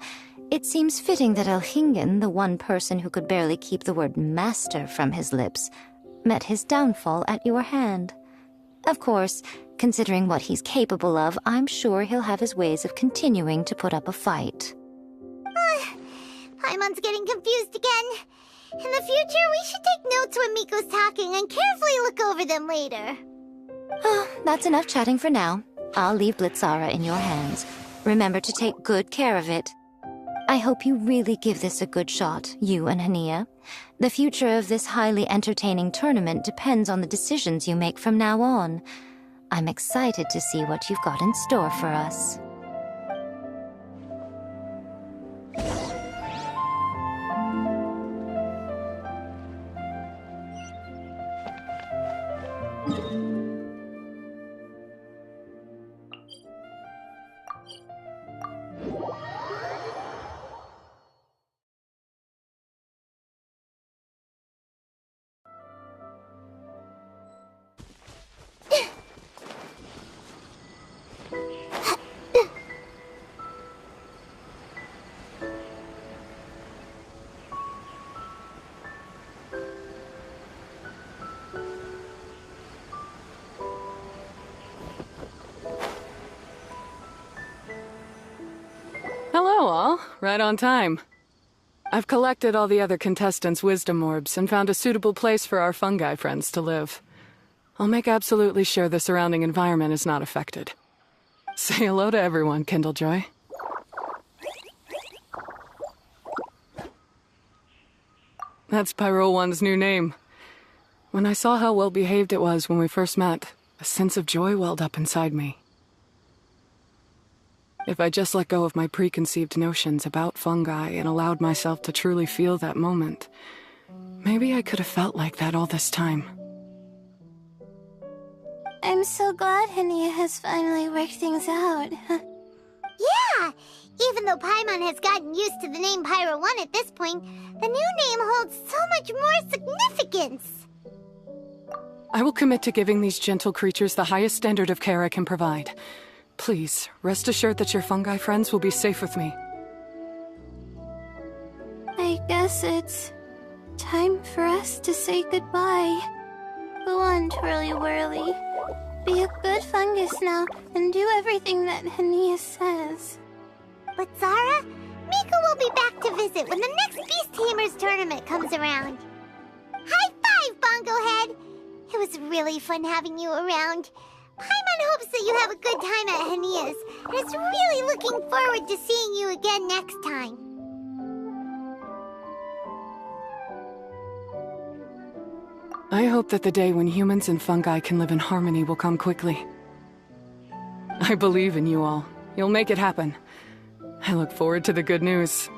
it seems fitting that Elhingen, the one person who could barely keep the word master from his lips, met his downfall at your hand. Of course, considering what he's capable of, I'm sure he'll have his ways of continuing to put up a fight. Paimon's getting confused again. In the future, we should take notes when Miko's talking and carefully look over them later. That's enough chatting for now. I'll leave Blitzara in your hands. Remember to take good care of it. I hope you really give this a good shot, you and Hania. The future of this highly entertaining tournament depends on the decisions you make from now on. I'm excited to see what you've got in store for us. Hello, all. Right on time. I've collected all the other contestants' wisdom orbs and found a suitable place for our fungi friends to live. I'll make absolutely sure the surrounding environment is not affected. Say hello to everyone, Kindlejoy. That's Pyro One's new name. When I saw how well behaved it was when we first met, a sense of joy welled up inside me. If I just let go of my preconceived notions about fungi and allowed myself to truly feel that moment, maybe I could have felt like that all this time. I'm so glad Hania has finally worked things out. Yeah! Even though Paimon has gotten used to the name Pyro 1 at this point, the new name holds so much more significance! I will commit to giving these gentle creatures the highest standard of care I can provide. Please, rest assured that your fungi friends will be safe with me. I guess it's time for us to say goodbye. Go on, Twirly Whirly. Be a good fungus now and do everything that Hania says. But Zara, Mika will be back to visit when the next Beast Tamers tournament comes around. High five, Bongo Head! It was really fun having you around. Paimon hopes that you have a good time at Hania's, and is really looking forward to seeing you again next time. I hope that the day when humans and fungi can live in harmony will come quickly. I believe in you all. You'll make it happen. I look forward to the good news.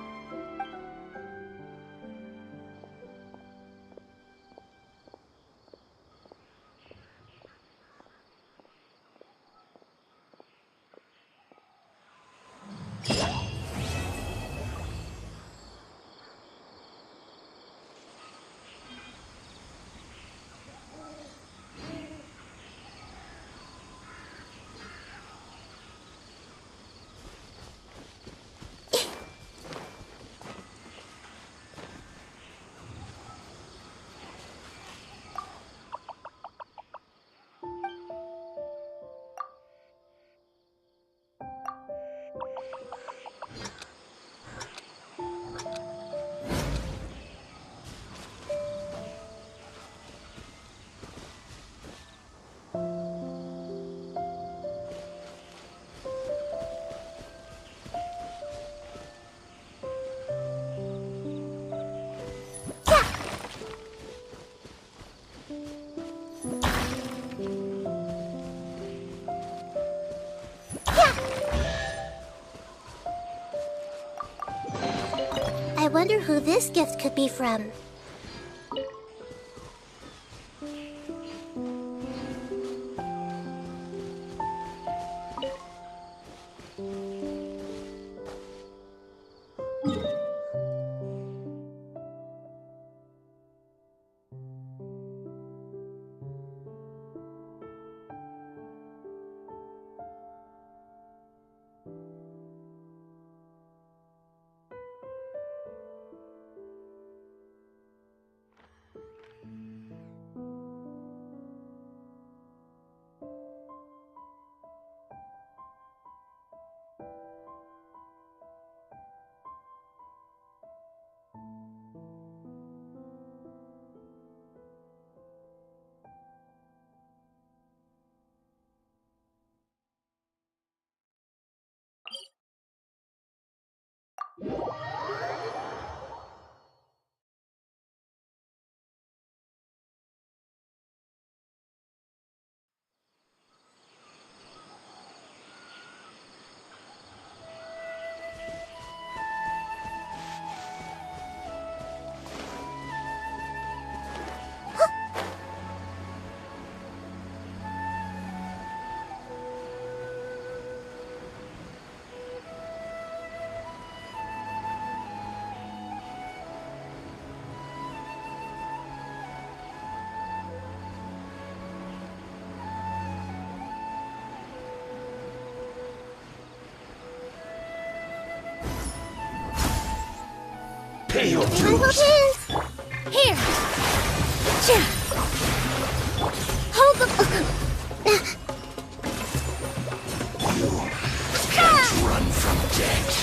I wonder who this gift could be from. Pay your Uncle dues. Pins! Here! Cha! Hold the... You can't run from death.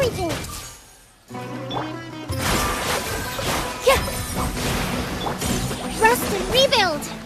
everything. Yeah. Rest and rebuild.